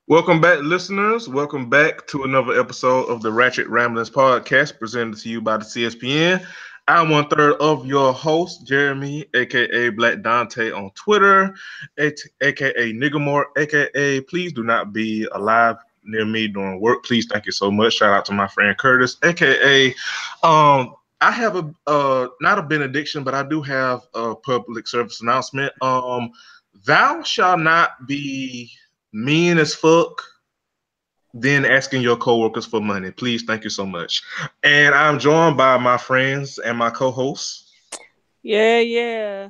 Welcome back, listeners. Welcome back to another episode of the Ratchet Ramblings podcast presented to you by the CSPN. I'm one third of your host, Jeremy, aka Black Dante on Twitter, aka Niggamore, aka Please Do Not Be Alive Near Me During Work. Please, thank you so much. Shout out to my friend Curtis, aka I have a not a benediction, but I do have a public service announcement. Thou shall not be mean as fuck, then asking your coworkers for money. Please, thank you so much. And I'm joined by my friends and my co-hosts. Yeah.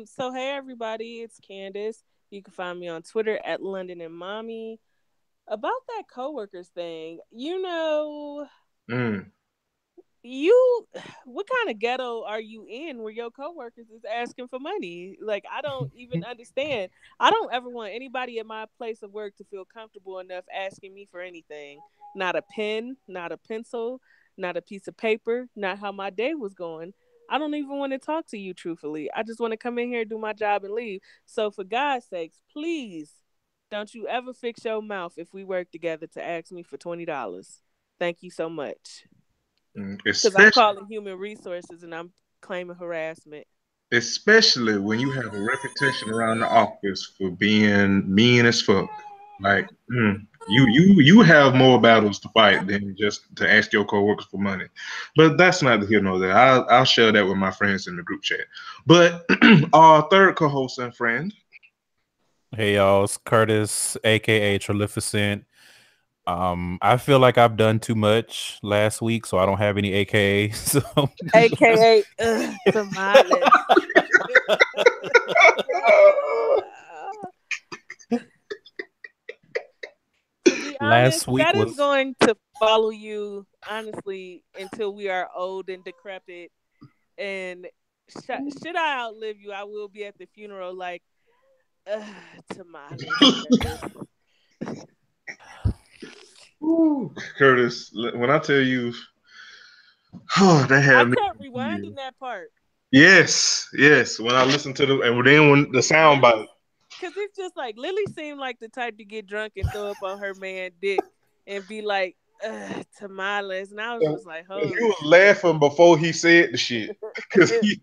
So hey everybody, it's Candace. You can find me on Twitter at London and Mommy. About that coworkers thing, Mm. you what kind of ghetto are you in where your coworkers is asking for money? Like I don't even understand. I don't ever want anybody at my place of work to feel comfortable enough asking me for anything. Not a pen, not a pencil, not a piece of paper, not how my day was going. I don't even want to talk to you truthfully. I just want to come in here, do my job and leave. So for God's sakes, please don't you ever fix your mouth if we work together to ask me for $20. Thank you so much. Because I'm Especially, calling human resources and I'm claiming harassment. especially when you have a reputation around the office for being mean as fuck. Like, you have more battles to fight than just to ask your coworkers for money. But that's neither here nor there. I'll share that with my friends in the group chat. But our third co-host and friend. Hey y'all, it's Curtis, aka Trilificent. I feel like I've done too much last week, so I don't have any AKA. So AKA tamales. To be honest, last week that is was going to follow you honestly until we are old and decrepit. And should I outlive you, I will be at the funeral like uh, tamales. Ooh, Curtis, when I tell you, oh, they I had me. kept rewinding that part. Yes, yes. When I listen to the and then when the sound Lily, bite. because it's just like Lily seemed like the type to get drunk and throw up on her man dick and be like, tamales. And I was And just like, he holy was laughing before he said the shit. Cause shit. he,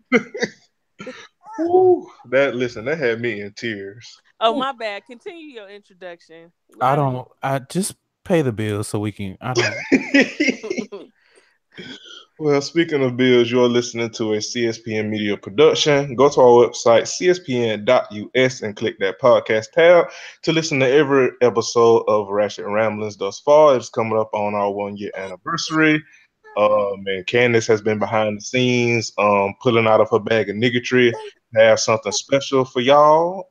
woo, that listen, that had me in tears. Oh, Woo. my bad. Continue your introduction. I don't I just pay the bills so we can I don't Well, speaking of bills, you're listening to a CSPN Media production. Go to our website, cspn.us, and click that podcast tab to listen to every episode of Ratchet Ramblings thus far. It's coming up on our 1 year anniversary. And Candace has been behind the scenes, pulling out of her bag of niggotry to have something special for y'all.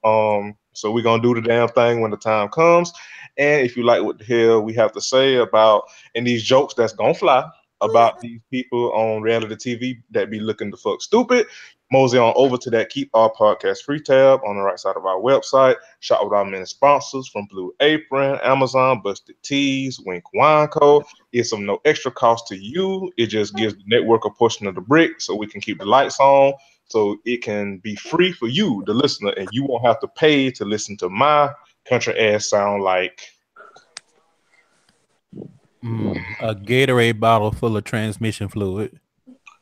So we're gonna do the damn thing when the time comes. And if you like what the hell we have to say about and these jokes that's gonna fly about these people on reality TV that be looking to fuck stupid, mosey on over to that Keep Our Podcast Free tab on the right side of our website. Shop with our many sponsors from Blue Apron, Amazon, Busted Tees, Wink Wine Co. It's of no extra cost to you. It just gives the network a portion of the brick so we can keep the lights on. So it can be free for you, the listener, and you won't have to pay to listen to my country ass sound like. a Gatorade bottle full of transmission fluid.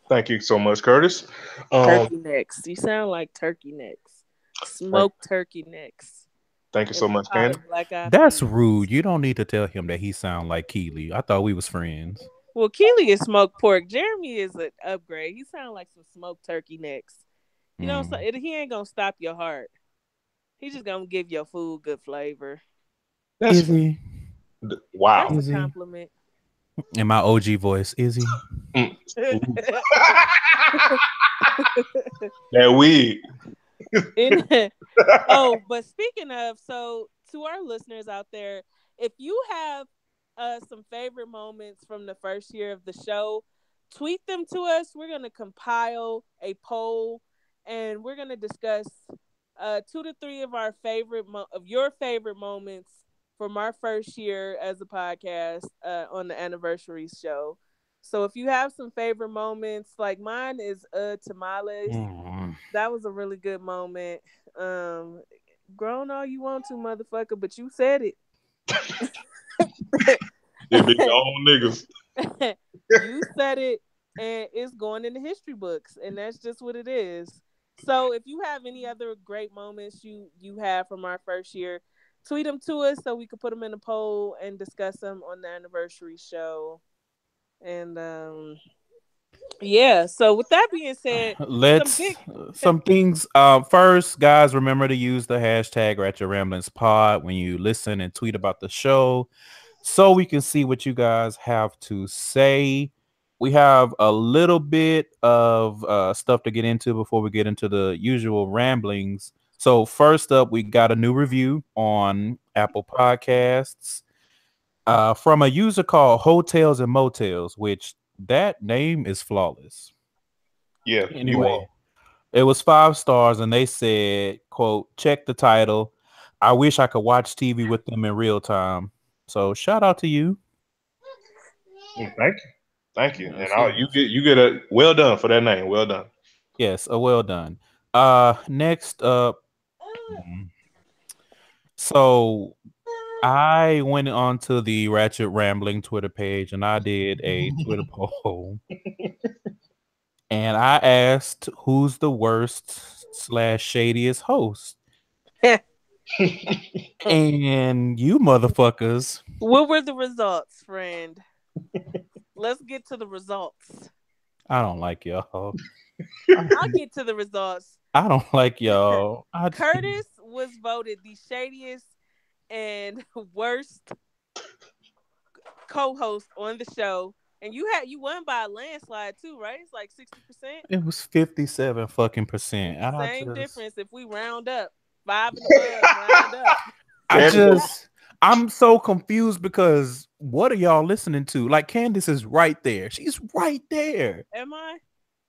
Thank you so much, Curtis. Um, Turkey necks. You sound like turkey necks. thank, Smoked turkey necks. thank you And so a much, pot Candy. of black eyed That's peas. rude. You don't need to tell him that he sound like Keely. I thought we was friends. Well, Keely is smoked pork. Jeremy is an upgrade. He sound like some smoked turkey necks. You know, so Mm. he ain't gonna stop your heart. He just gonna give your food good flavor. That's Is he? That's wow. a Is he? compliment. In my OG voice, is he? Mm. Ooh. That wig. In, oh, but speaking of, so to our listeners out there, if you have some favorite moments from the first year of the show, tweet them to us. We're gonna compile a poll, and we're gonna discuss two to three of our of your favorite moments from our first year as a podcast on the anniversary show. So if you have some favorite moments, like mine is tamales. Mm. That was a really good moment. Um, grown all you want to, motherfucker, but you said it. They be gone niggas. You said it, and it's going in the history books, and that's just what it is. So, if you have any other great moments you have from our first year, tweet them to us so we can put them in a poll and discuss them on the anniversary show. And yeah. So, with that being said, Let's some things. First, guys, remember to use the hashtag Ratchet Ramblings Pod when you listen and tweet about the show, so we can see what you guys have to say. We have a little bit of stuff to get into before we get into the usual ramblings. So first up, we got a new review on Apple Podcasts from a user called Hotels and Motels, which that name is flawless. Yeah. Anyway, it was 5 stars, and they said, "quote Check the title. I wish I could watch TV with them in real time." So shout out to you. Thank you. And you get a well done for that name. Well done. Yes, a well done. Next up, so I went on to the Ratchet Rambling Twitter page and I did a Twitter poll. And I asked who's the worst / shadiest host. And you motherfuckers. What were the results, friend? Let's get to the results. I don't like y'all. I'll get to the results. I don't like y'all. Curtis was voted the shadiest and worst co-host on the show. And you won by a landslide too, right? It's like 60%. It was 57 fucking percent. Same difference if we round up. 5 and above, round up. I'm so confused because what are y'all listening to? Like Candace is right there. She's right there. Am I?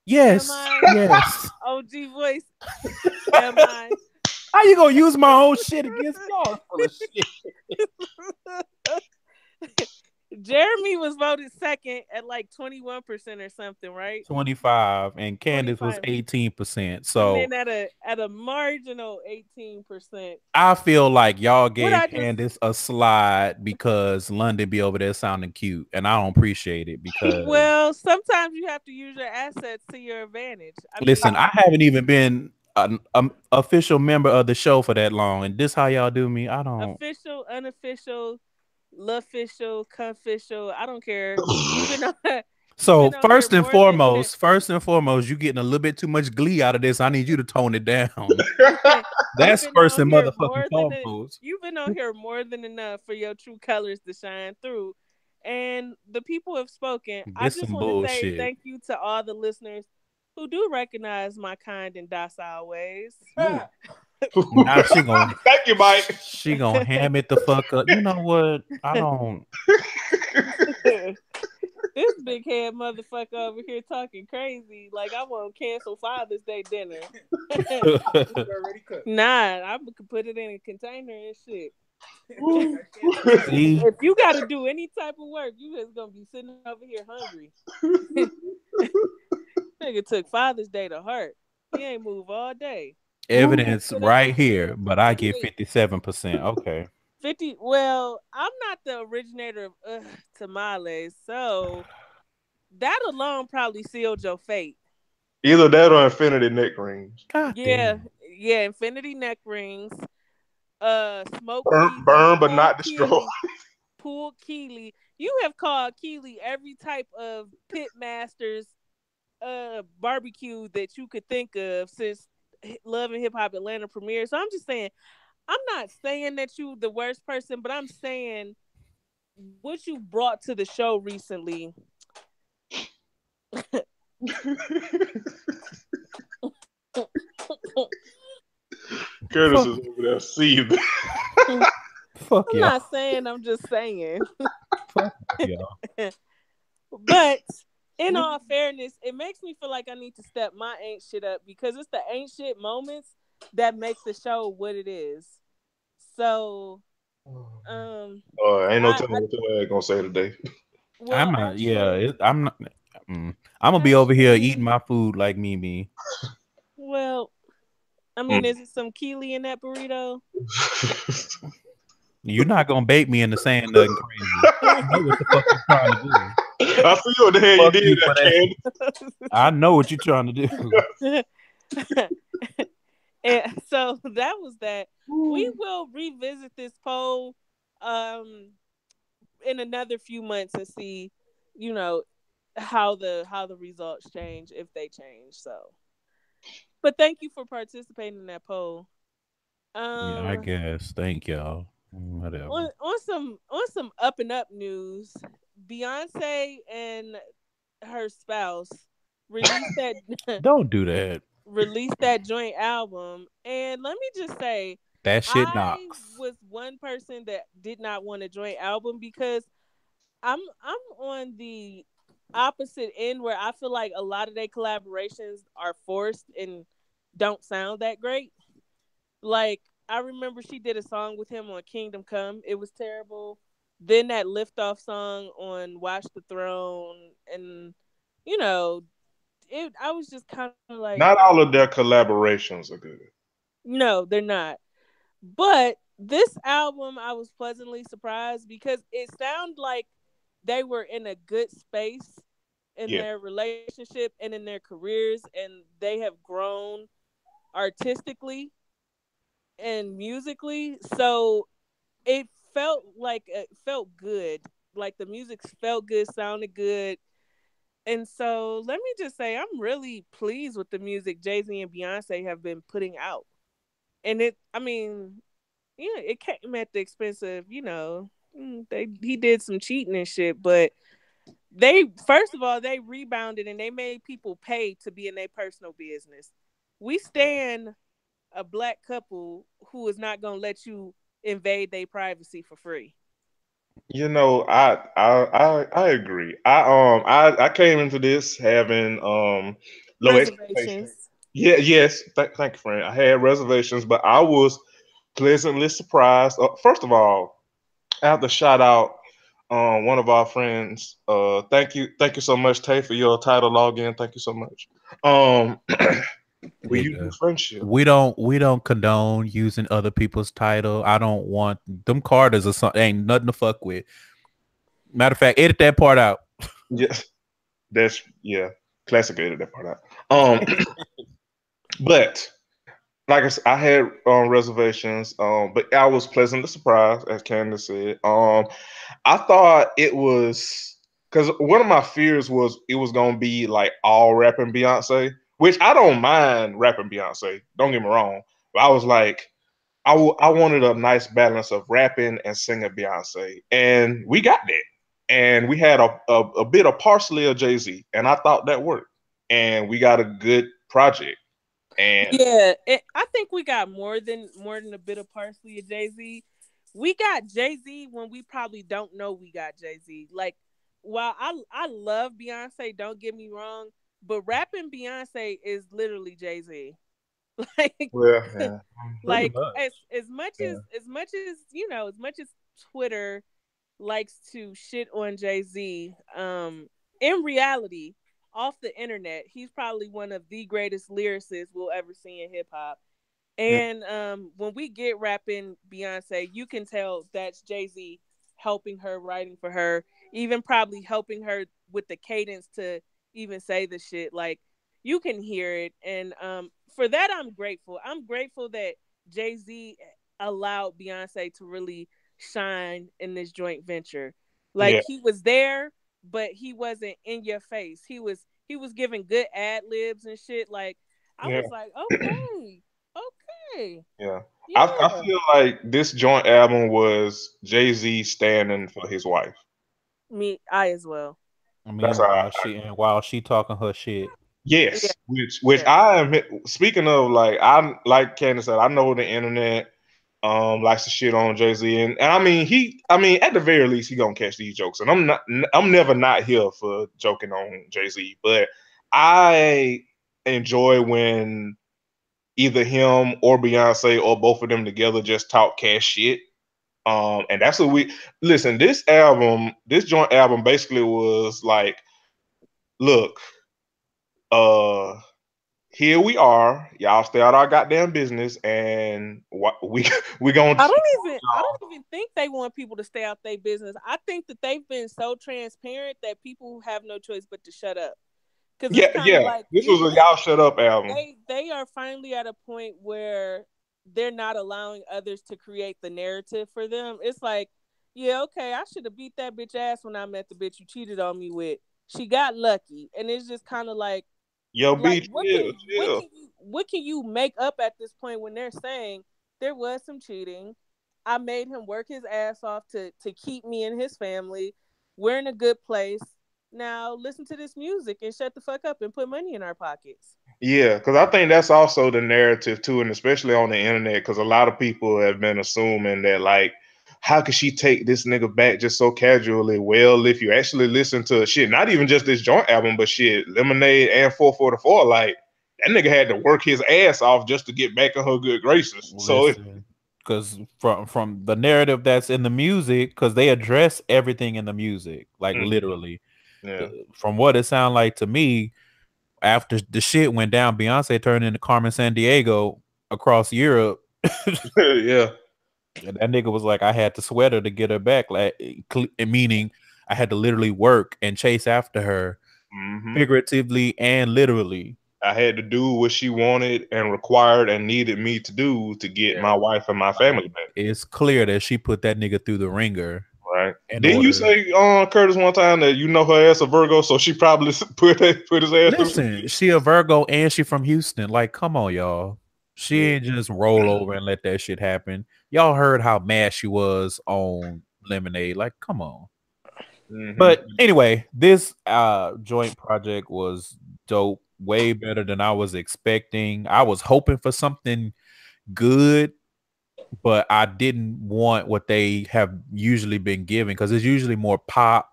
Yes. Yes. OG voice. Am I? How you gonna use my own shit against y'all? Full of shit. Jeremy was voted second at like 21% or something, right? 25, and Candace 25. Was 18%. So and then at a marginal 18%. I feel like y'all gave Candace a slide because London be over there sounding cute, and I don't appreciate it because well, sometimes you have to use your assets to your advantage. Listen, I haven't even been an official member of the show for that long, and this how y'all do me? I don't official, unofficial, official, confficial. I don't care. So first and foremost, you getting a little bit too much glee out of this. I need you to tone it down. That's first and motherfucking foremost. You've been on here more than enough for your true colors to shine through, and the people have spoken. I just want to say thank you to all the listeners who do recognize my kind and docile ways. Now she gonna thank you, Mike. She gonna ham it the fuck up. You know what? I don't. This big head motherfucker over here talking crazy like I won't cancel Father's Day dinner. Nah, I could put it in a container and shit. If you got to do any type of work, you just gonna be sitting over here hungry. Nigga took Father's Day to heart. He ain't move all day. Evidence right here, but I get 57%. Okay. 50. Well, I'm not the originator of tamales, so that alone probably sealed your fate. Either that or infinity neck rings. God damn. Yeah, infinity neck rings. Smoke burn but not destroy. Pool Keely. You have called Keely every type of pit masters barbecue that you could think of since Love and Hip Hop Atlanta premiere. So I'm just saying, I'm not saying that you the worst person, but I'm saying what you brought to the show recently. Curtis is over there seething. Fuck I'm not saying, I'm just saying. Fuck y'all. But in all fairness, it makes me feel like I need to step my ain't shit up because it's the ain't shit moments that make the show what it is. So, ain't no telling what your ass gonna say today. Well, I'm not. I'm not. I'm gonna be over here eating my food like me. Well, I mean, is it some Keely in that burrito? You're not gonna bait me into saying nothing crazy. I know what the fuck you're trying to do. I see what the hell you Fuck did you there, for that. Candace. I know what you're trying to do. And so that was that. We will revisit this poll in another few months and see, you know, how the results change, if they change. So, but thank you for participating in that poll. Yeah, I Um, guess. Thank y'all. Whatever. on some up and up news, Beyonce and her spouse released that Don't do that. released that joint album, and let me just say, That shit I knocks. was one person that did not want a joint album because I'm on the opposite end where I feel like a lot of their collaborations are forced and don't sound that great. Like, I remember she did a song with him on Kingdom Come. It was terrible. Then that Liftoff song on Watch the Throne, and you know, I was just kind of like, Not all of their collaborations are good. no, they're not. But this album, I was pleasantly surprised because it sounded like they were in a good space in Yeah. their relationship and in their careers, and they have grown artistically and musically. So it felt good. Like the music felt good, sounded good. And so let me just say, I'm really pleased with the music Jay-Z and Beyonce have been putting out. And I mean, yeah, it came at the expense of, he did some cheating and shit, but they, first of all, they rebounded and they made people pay to be in their personal business. We stand a black couple who is not gonna let you invade their privacy for free. I agree. I came into this having low expectations. Reservations. Yeah, yes. Thank you, friend. I had reservations, but I was pleasantly surprised. First of all, I have to shout out one of our friends. Thank you so much, Tay, for your title login. Thank you so much. Um, we use Nigga. friendship. We don't condone using other people's title. I don't want them Carters or something. Ain't nothing to fuck with. Matter of fact, edit that part out. Yes, that's yeah. Classic edit that part out. But like I had reservations, but I was pleasantly surprised, as Candace said. I thought it was because one of my fears was it was gonna be like all rapping Beyonce, which I don't mind rapping Beyonce. Don't get me wrong, but I was like, I wanted a nice balance of rapping and singing Beyonce, and we got that. And we had a bit of partially of Jay Z, and I thought that worked, and we got a good project. And Yeah, I think we got more than a bit of parsley of Jay Z. We got Jay Z when we probably don't know we got Jay Z. Like, while I love Beyonce, don't get me wrong, but rapping Beyonce is literally Jay Z. Like, well, yeah, Pretty like much. as much yeah, as much as Twitter likes to shit on Jay Z, in reality, off the internet, he's probably one of the greatest lyricists we'll ever see in hip hop. yeah, And when we get rapping Beyonce, you can tell that's Jay Z helping her, writing for her, even probably helping her with the cadence to even say the shit. Like, you can hear it, and for that, I'm grateful. I'm grateful that Jay Z allowed Beyonce to really shine in this joint venture. Like, yeah, he was there, but he wasn't in your face. He was giving good ad libs and shit. Like, I yeah. was like, okay, okay, Yeah. I yeah. feel like this joint album was Jay Z standing for his wife. I as well. I That's mean, how while she talking her shit. Yeah, yes, which yeah, I am. Speaking of, like, I like Candace said, I know the internet likes to shit on Jay Z, and I mean at the very least he gonna catch these jokes, and I'm never not here for joking on Jay Z, but I enjoy when either him or Beyonce or both of them together just talk cash shit. And that's what we listen. This joint album basically was like, look, uh, here we are. Y'all stay out our goddamn business, and what we gonna I don't even think they want people to stay out their business. I think that they've been so transparent that people have no choice but to shut up. Cuz it's yeah, kind of yeah. like This was a y'all shut up album. they are finally at a point where they're not allowing others to create the narrative for them. It's like, yeah, okay, I should have beat that bitch ass when I met the bitch you cheated on me with. She got lucky, and it's just kind of Yo, like B, chill, chill. what can you make up at this point when they're saying there was some cheating? I made him work his ass off to keep me and his family. We're in a good place. Now listen to this music and shut the fuck up and put money in our pockets. Yeah, because I think that's also the narrative too, and especially on the internet, because a lot of people have been assuming that like, how could she take this nigga back just so casually? Well, if you actually listen to shit, not even just this joint album, but shit, Lemonade and 444, like that nigga had to work his ass off just to get back in her good graces. So Listen, because from the narrative that's in the music, because they address everything in the music, like literally. yeah, From what it sounded like to me, after the shit went down, Beyonce turned into Carmen San Diego across Europe. yeah. And that nigga was like, I had to sweat her to get her back, like meaning I had to literally work and chase after her, figuratively and literally. I had to do what she wanted and required and needed me to do to get my wife and my family back. It's clear that she put that nigga through the ringer. Right. Didn't you say Curtis one time that you know her ass a Virgo, so she probably put his ass Listen, she a Virgo and she from Houston. Like, come on, y'all. She ain't just roll over and let that shit happen. Y'all heard how mad she was on Lemonade. Like, come on. But anyway, this joint project was dope, way better than I was expecting. I was hoping for something good, but I didn't want what they have usually been giving because it's usually more pop.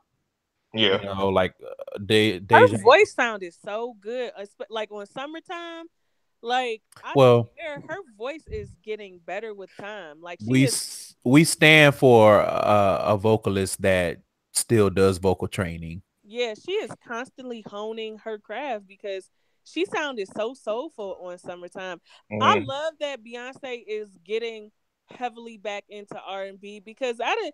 Yeah, you know, like her voice sounded so good, like on Summertime. Like her voice is getting better with time. Like we stand for a vocalist that still does vocal training. Yeah, she is constantly honing her craft because she sounded so soulful on Summertime. I love that Beyonce is getting heavily back into R&B because the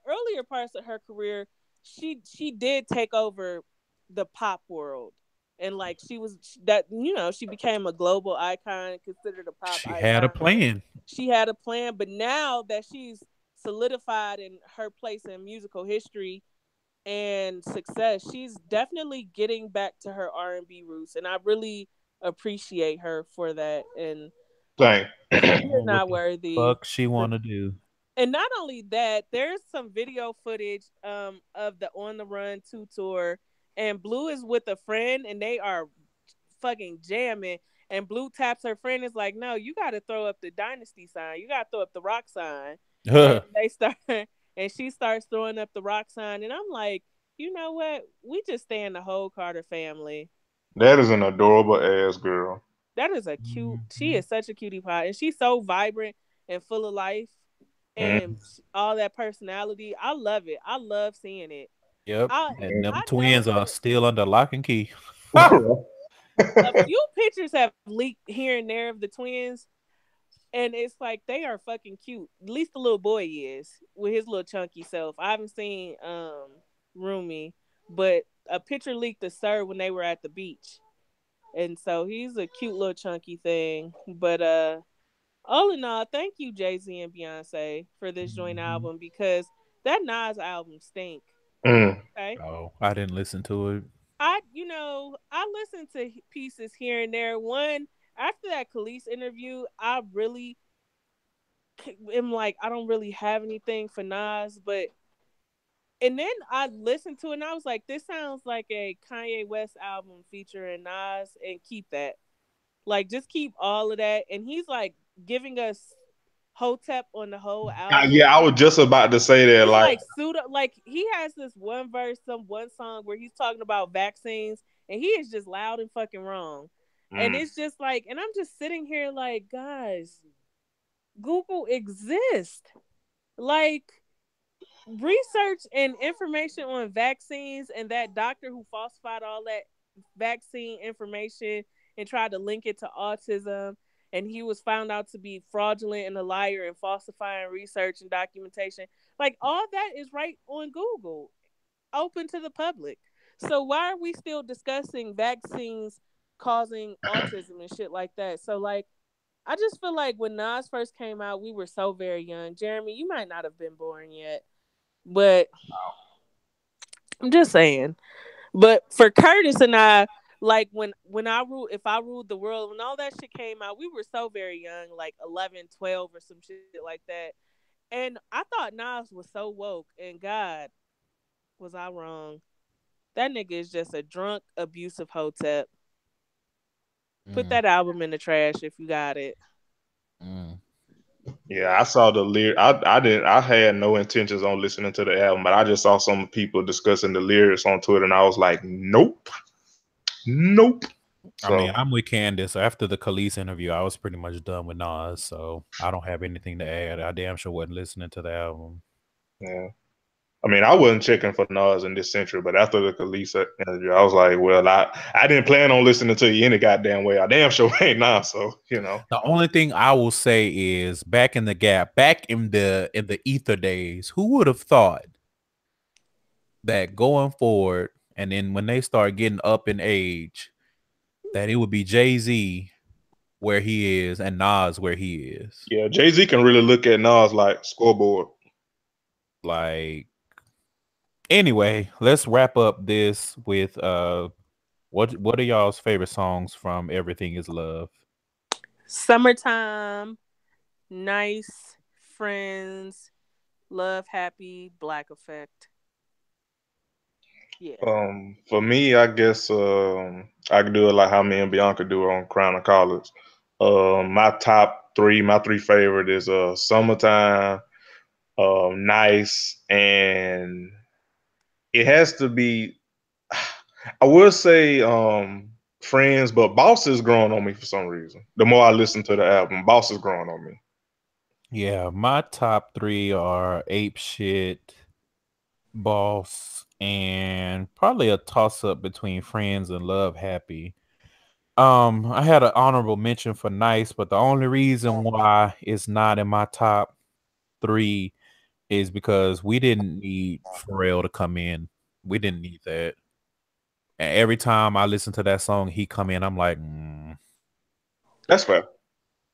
earlier parts of her career, she did take over the pop world. And like she became a global icon, considered a pop icon. She had a plan. She had a plan, but now that she's solidified in her place in musical history and success, she's definitely getting back to her R&B roots, and I really appreciate her for that. And you're not worthy. Fuck she want to do. And not only that, there's some video footage of the On the Run 2 tour, and Blue is with a friend, and they are fucking jamming. And Blue taps her friend, is like, "No, you got to throw up the Dynasty sign. You got to throw up the rock sign." And they start, and she starts throwing up the rock sign, and I'm like, you know what? We just stand the whole Carter family. That is an adorable ass girl. That is a cute. She is such a cutie pie, and she's so vibrant and full of life, and all that personality. I love it. I love seeing it. Yep. And them twins are still under lock and key. A few pictures have leaked here and there of the twins, and it's like they are fucking cute. At least the little boy is with his little chunky self. I haven't seen Rumi, but a picture leaked to Sir when they were at the beach, and so he's a cute little chunky thing. But all in all, thank you Jay-Z and Beyonce for this joint album, because that Nas album stink. Okay. Oh, I didn't listen to it. I listened to pieces here and there. One, after that Khalees interview, I really am like, I don't really have anything for Nas, and then I listened to it and I was like, this sounds like a Kanye West album featuring Nas, and keep that. Like, just keep all of that. And he's like giving us Hotep on the whole album. Yeah, I was just about to say that. Like he has this one verse, one song where he's talking about vaccines, and he is just loud and fucking wrong. And it's just like, and I'm just sitting here like, guys, Google exists. Like, research and information on vaccines, and that doctor who falsified all that vaccine information and tried to link it to autism. And he was found out to be fraudulent and a liar and falsifying research and documentation. Like all that is right on Google, open to the public. So why are we still discussing vaccines causing autism and shit like that? So like I just feel like when Nas first came out, we were so very young. Jeremy, you might not have been born yet, but I'm just saying. But for Curtis and I, like when I ruled, if I ruled the world, when all that shit came out, we were so very young, like 11, 12 or some shit like that. And I thought Nas was so woke, and God, was I wrong? That nigga is just a drunk, abusive hotep. Put Mm, that album in the trash if you got it. mm. Yeah, I saw the lyric. I didn't. I had no intentions on listening to the album, but I just saw some people discussing the lyrics on Twitter, and I was like, nope, nope. I mean, So I'm with Candace. After the Khalees interview, I was pretty much done with Nas, so I don't have anything to add. I damn sure wasn't listening to the album. yeah. I mean, I wasn't checking for Nas in this century, but after the Khalees interview, I was like, well, I didn't plan on listening to you any goddamn way. I damn sure ain't Nas, so you know. The only thing I will say is back in the gap, back in the ether days, who would have thought that going forward, and then when they start getting up in age, that it would be Jay-Z where he is and Nas where he is. Yeah, Jay-Z can really look at Nas like scoreboard. Like, anyway, let's wrap up this with what are y'all's favorite songs from Everything Is Love? Summertime, Nice, Friends, Love, Happy, Black Effect. Yeah. For me, I guess I could do it like how me and Bianca do it on Crown of College. My top three, my three favorite is Summertime, Nice, and it has to be. I would say Friends, but Boss is growing on me for some reason. The more I listen to the album, Boss is growing on me. Yeah, my top three are Ape Shit, Boss, and probably a toss up between Friends and Love Happy. I had an honorable mention for Nice, but the only reason why it's not in my top three is because we didn't need Pharrell to come in. We didn't need that. And every time I listen to that song, he come in, I'm like, That's fair.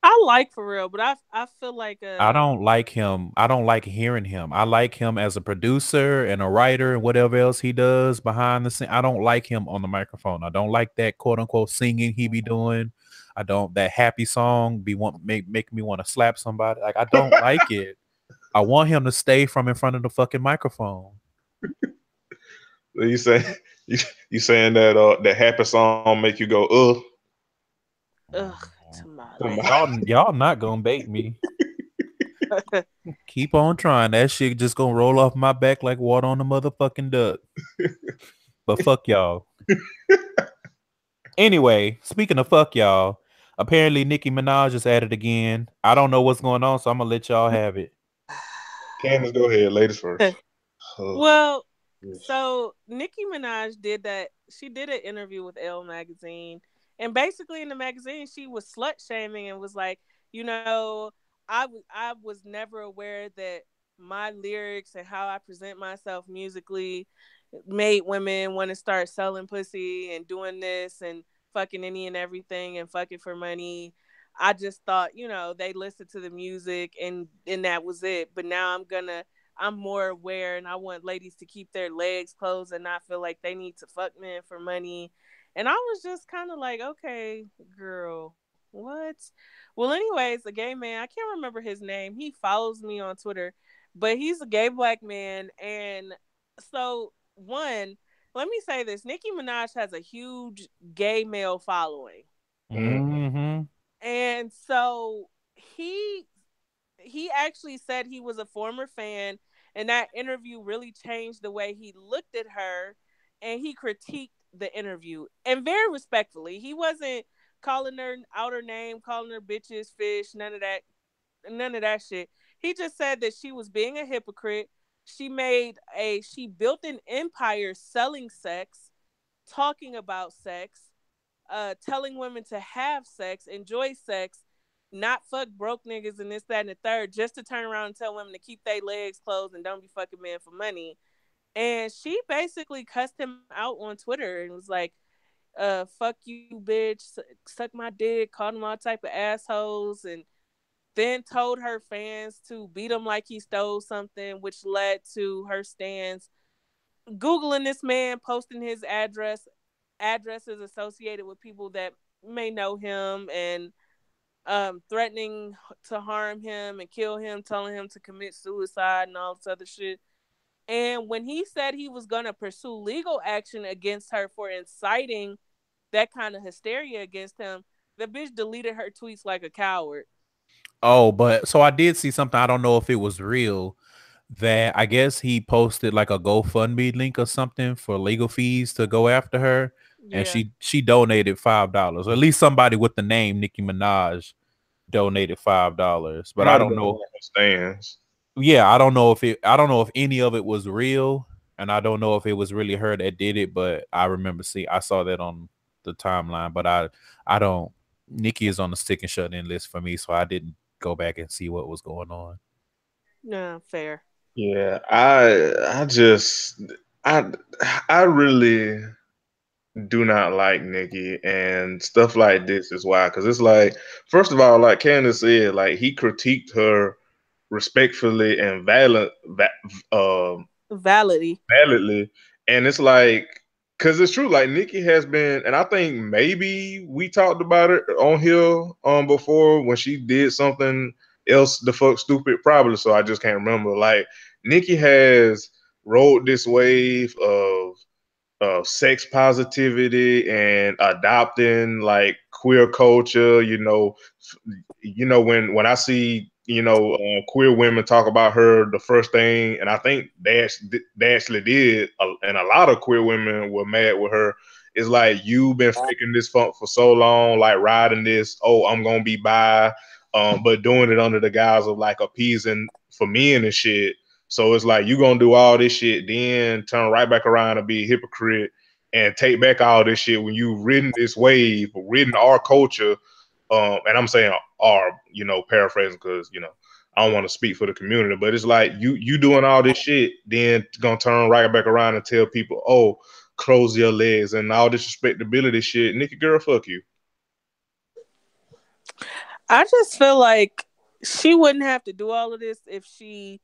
I like Pharrell, but I feel like I don't like him. I don't like hearing him. I like him as a producer and a writer and whatever else he does behind the scene. I don't like him on the microphone. I don't like that quote unquote singing he be doing. I don't that happy song be make me want to slap somebody. Like I don't like it. I want him to stay from in front of the fucking microphone. You say you saying that that happy song make you go ugh, tamale. Y'all not gonna bait me. Keep on trying. That shit just gonna roll off my back like water on a motherfucking duck. But fuck y'all. Anyway, speaking of fuck y'all, apparently Nicki Minaj is at it again. I don't know what's going on, so I'm gonna let y'all have it. Candace, go ahead, ladies first. Well, so Nicki Minaj did that. She did an interview with Elle magazine, and basically in the magazine, she was slut shaming and was like, you know, I was never aware that my lyrics and how I present myself musically made women want to start selling pussy and doing this and fucking any and everything and fucking for money. I just thought, they listened to the music and that was it. But now I'm more aware and I want ladies to keep their legs closed and not feel like they need to fuck men for money. And I was just kind of like, okay, girl, what? Well, anyways, a gay man, I can't remember his name. He follows me on Twitter, but he's a gay black man. And so, one, let me say this: Nicki Minaj has a huge gay male following. Mm-hmm. And so he actually said he was a former fan, and that interview really changed the way he looked at her, and he critiqued the interview and very respectfully. He wasn't calling her out her name, calling her bitches, fish, none of that shit. He just said that she was being a hypocrite. She built an empire selling sex, talking about sex, telling women to have sex, enjoy sex, not fuck broke niggas and this, that, and the third, just to turn around and tell women to keep their legs closed and don't be fucking men for money. And she basically cussed him out on Twitter and was like, fuck you, bitch, suck my dick, called him all type of assholes, and then told her fans to beat him like he stole something, which led to her stans Googling this man, posting his addresses associated with people that may know him, and threatening to harm him and kill him, telling him to commit suicide and all this other shit. And when he said he was going to pursue legal action against her for inciting that kind of hysteria against him, the bitch deleted her tweets like a coward. Oh, but so I did see something. I don't know if it was real. That I guess he posted like a GoFundMe link or something for legal fees to go after her, and Yeah. she donated $5. Or at least somebody with the name Nicki Minaj donated $5. But I Might have don't been know. one of her stands. Yeah, I don't know if it. I don't know if any of it was real, and I don't know if it was really her that did it. But I remember I saw that on the timeline. But I don't. Nikki is on the stick and shut in list for me, so I didn't go back and see what was going on. No, fair. Yeah, I I really do not like Nikki, and stuff like this is why. Because it's like, first of all, like Candace said, like he critiqued her respectfully and Validly. validly, and it's like, because it's true. Like Nikki has been, and I think maybe we talked about it on here before when she did something else the fuck stupid, probably. So I just can't remember. Like Nikki has rode this wave of sex positivity and adopting like queer culture. When I see queer women talk about her, the first thing, and I think they actually did, and a lot of queer women were mad with her. Is like, you've been faking this funk for so long, like riding this. Oh, I'm gonna be bi, but doing it under the guise of like appeasing for men and shit. So it's like you gonna do all this shit, then turn right back around and be a hypocrite and take back all this shit when you've ridden this wave, ridden our culture. And I'm saying our, paraphrasing because I don't want to speak for the community, but it's like you doing all this shit, then gonna turn right back around and tell people, oh, close your legs and all this respectability shit. Nikki girl, fuck you. I just feel like she wouldn't have to do all of this if she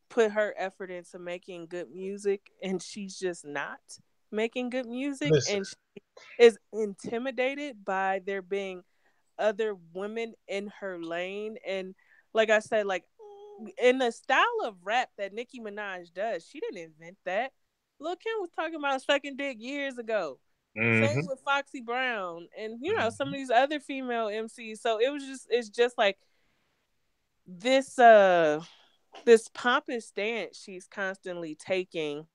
put her effort into making good music, and she's just not making good music, Listen, and she is intimidated by there being other women in her lane. And like I said, like in the style of rap that Nicki Minaj does, she didn't invent that. Lil Kim was talking about sucking dick years ago. Same mm-hmm. with Foxy Brown and some of these other female MCs. So it's just like this this pompous stance she's constantly taking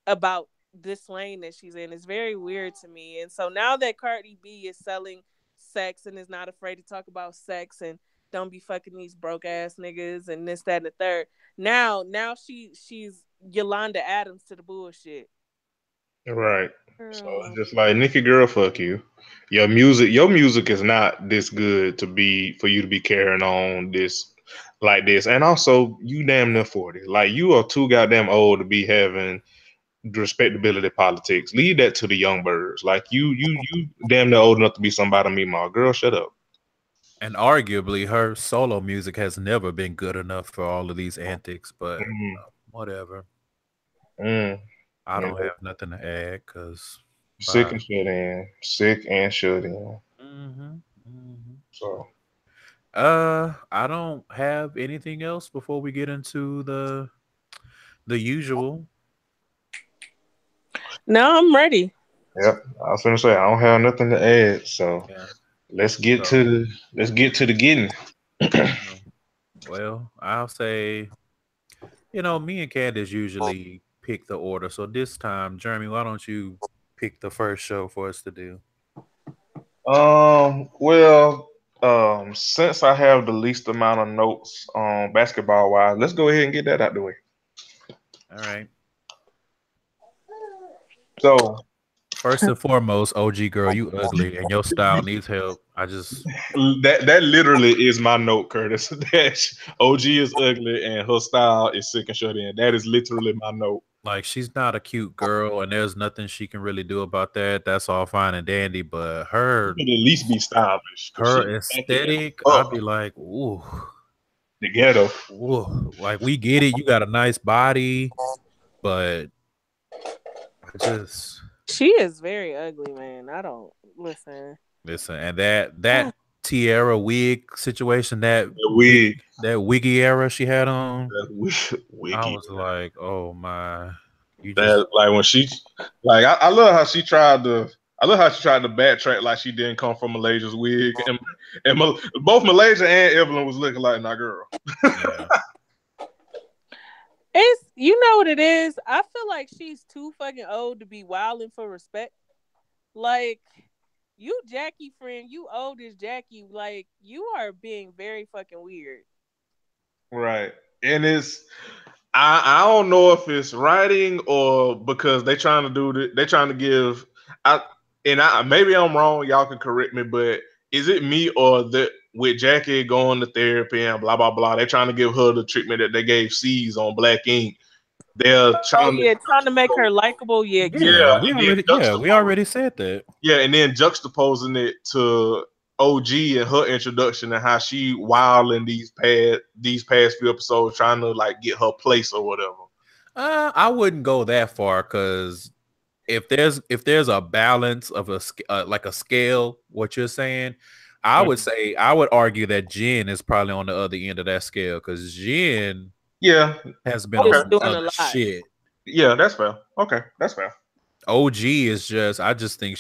about this lane that she's in is very weird to me. And so now that Cardi B is selling sex and is not afraid to talk about sex and don't be fucking these broke ass niggas and this, that, and the third. Now she's Yolanda Adams to the bullshit. Right. So it's Girl. just like, Nikki girl, fuck you. Your music is not this good to be for you to be carrying on this like this. And also, you damn near 40. Like, you are too goddamn old to be having respectability politics. Leave that to the young birds. Like, you damn near old enough to be somebody to me, ma. Girl, shut up. And arguably, her solo music has never been good enough for all of these antics. But Mm, whatever. mm. I You don't know, have nothing to add because sick bye. and shut in. Sick and shut in. Mm-hmm, mm-hmm. So I don't have anything else before we get into the usual. No, I'm ready. yep. I was gonna say I don't have nothing to add. So Yeah. let's get So, to the getting. uh, well, I'll say, me and Candace usually pick the order. So this time, Jeremy, why don't you pick the first show for us to do? Well, since I have the least amount of notes on basketball wise, let's go ahead and get that out the way. All right. So First and foremost, OG girl, you ugly and your style needs help. That literally is my note, Curtis. That OG is ugly and her style is sick and shut in. That is literally my note. Like, she's not a cute girl, and there's nothing she can really do about that. That's all fine and dandy, but She her could at least be stylish. 'Cause her she- aesthetic, Oh. I'd be like, ooh, The ghetto. ooh. Like, we get it, you got a nice body, but I just She is very ugly, man. I don't listen. listen, and that tiara wig situation, that The wig. that wiggy era she had on, That wig. I was like, oh my, you That, just like when she, like I love how she tried to. I love how she tried to backtrack like she didn't come from Malaysia's wig, and both Malaysia and Evelyn was looking like, nah, girl. yeah. It's, you know what it is? I feel like she's too fucking old to be wilding for respect. Like, you Jackie friend, you old as Jackie. Like, you are being very fucking weird. Right, and it's I don't know if it's writing or because they trying to do they trying to give I maybe I'm wrong. Y'all can correct me, but is it me or that with Jackie going to therapy and blah blah blah? They're trying to give her the treatment that they gave C's on Black Ink. They're trying trying to make her likable. Yeah, Yeah, we already said that. Yeah, and then juxtaposing it to OG and her introduction and how she wild in these past few episodes trying to like get her place or whatever. I wouldn't go that far, because if there's a balance of like a scale, what you're saying, I would say, I would argue that Jen is probably on the other end of that scale, because Jen has been on some other shit. Yeah, that's fair. Okay, that's fair. OG is just, I just think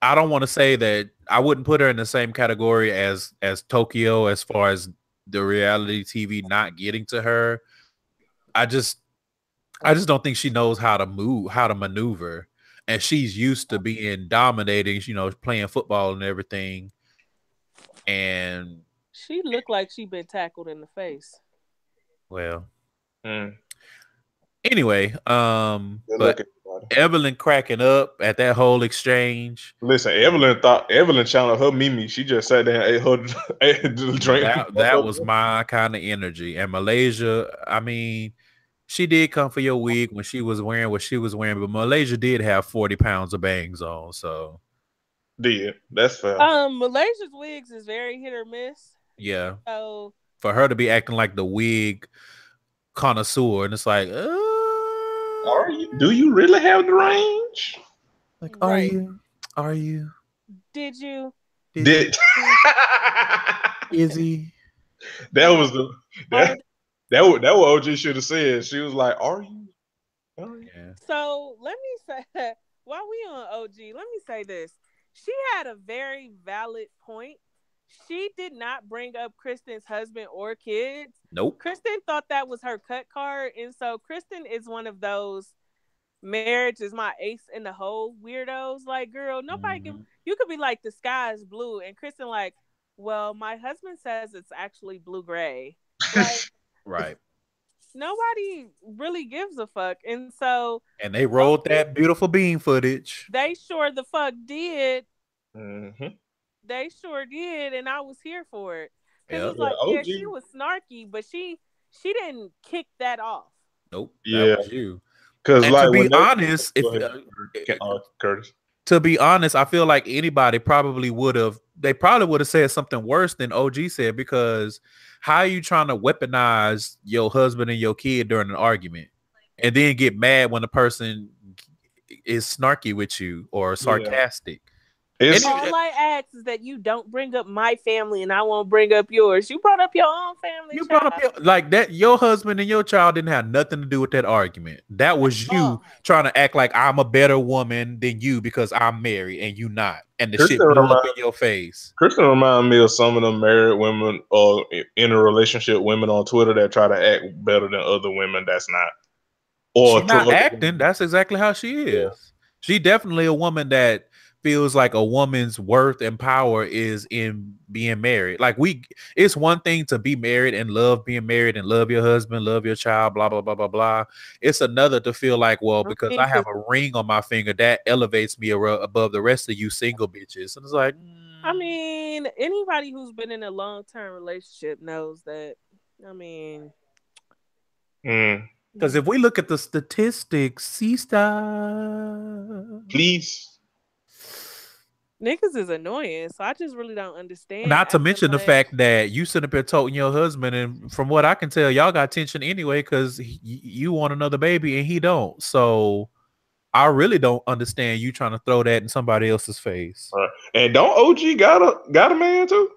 I don't want to say that I wouldn't put her in the same category as Tokyo as far as the reality TV not getting to her. I just don't think she knows how to maneuver, and she's used to being dominating, playing football and everything. And she looked like she been tackled in the face. Well, anyway, but Evelyn cracking up at that whole exchange. Listen, Evelyn channeled her Mimi. She just sat there and ate her drink. That was my kind of energy. And Malaysia, I mean, she did come for your wig when she was wearing what she was wearing, but Malaysia did have 40 pounds of bangs on, so that's fair. Malaysia's wigs is very hit or miss. Yeah. So for her to be acting like the wig connoisseur, and it's like, do you really have the range? Like, are you? Did you? Izzy? That was what OG should have said. She was like, "Are you?" Yeah. So let me say, while we on OG, let me say this. She had a very valid point. She did not bring up Kristen's husband or kids. Nope. Kristen thought that was her cut card. And so Kristen is one of those marriage is my ace in the hole weirdos. Like, girl, nobody can, you could be like, the sky is blue. And Kristen like, well, my husband says it's actually blue-gray. Like, right. Nobody really gives a fuck. And so. And they rolled that beautiful bean footage. They sure the fuck did. Mm-hmm. They sure did, and I was here for it. Because Yep. it was like, she was snarky, but she didn't kick that off. Nope. That was you. Because, like, to be honest, Curtis. To be honest, I feel like anybody probably would have said something worse than OG said, because how are you trying to weaponize your husband and your kid during an argument and then get mad when the person is snarky with you or sarcastic? All I ask is that you don't bring up my family and I won't bring up yours. You brought up your own family. You brought up like that. Your husband and your child didn't have nothing to do with that argument. That was you trying to act like I'm a better woman than you because I'm married and you not. And the shit blew up in your face. Kristen reminded me of some of them married women or in a relationship women on Twitter that try to act better than other women. That's not. Or she's not acting. That's exactly how she is. Yeah. She definitely a woman that feels like a woman's worth and power is in being married. Like it's one thing to be married and love being married and love your husband, love your child, blah, blah, blah, blah, blah. It's another to feel like, well, I because mean, I have a ring on my finger, that elevates me above the rest of you single bitches. And it's like, I mean, anybody who's been in a long-term relationship knows that. I mean, because if we look at the statistics, sister, please. niggas is annoying, so I just really don't understand. Not to mention the like, fact that you sit up here toting your husband, and from what I can tell, y'all got tension anyway because you want another baby and he don't. So I really don't understand you trying to throw that in somebody else's face. And don't OG got a man too?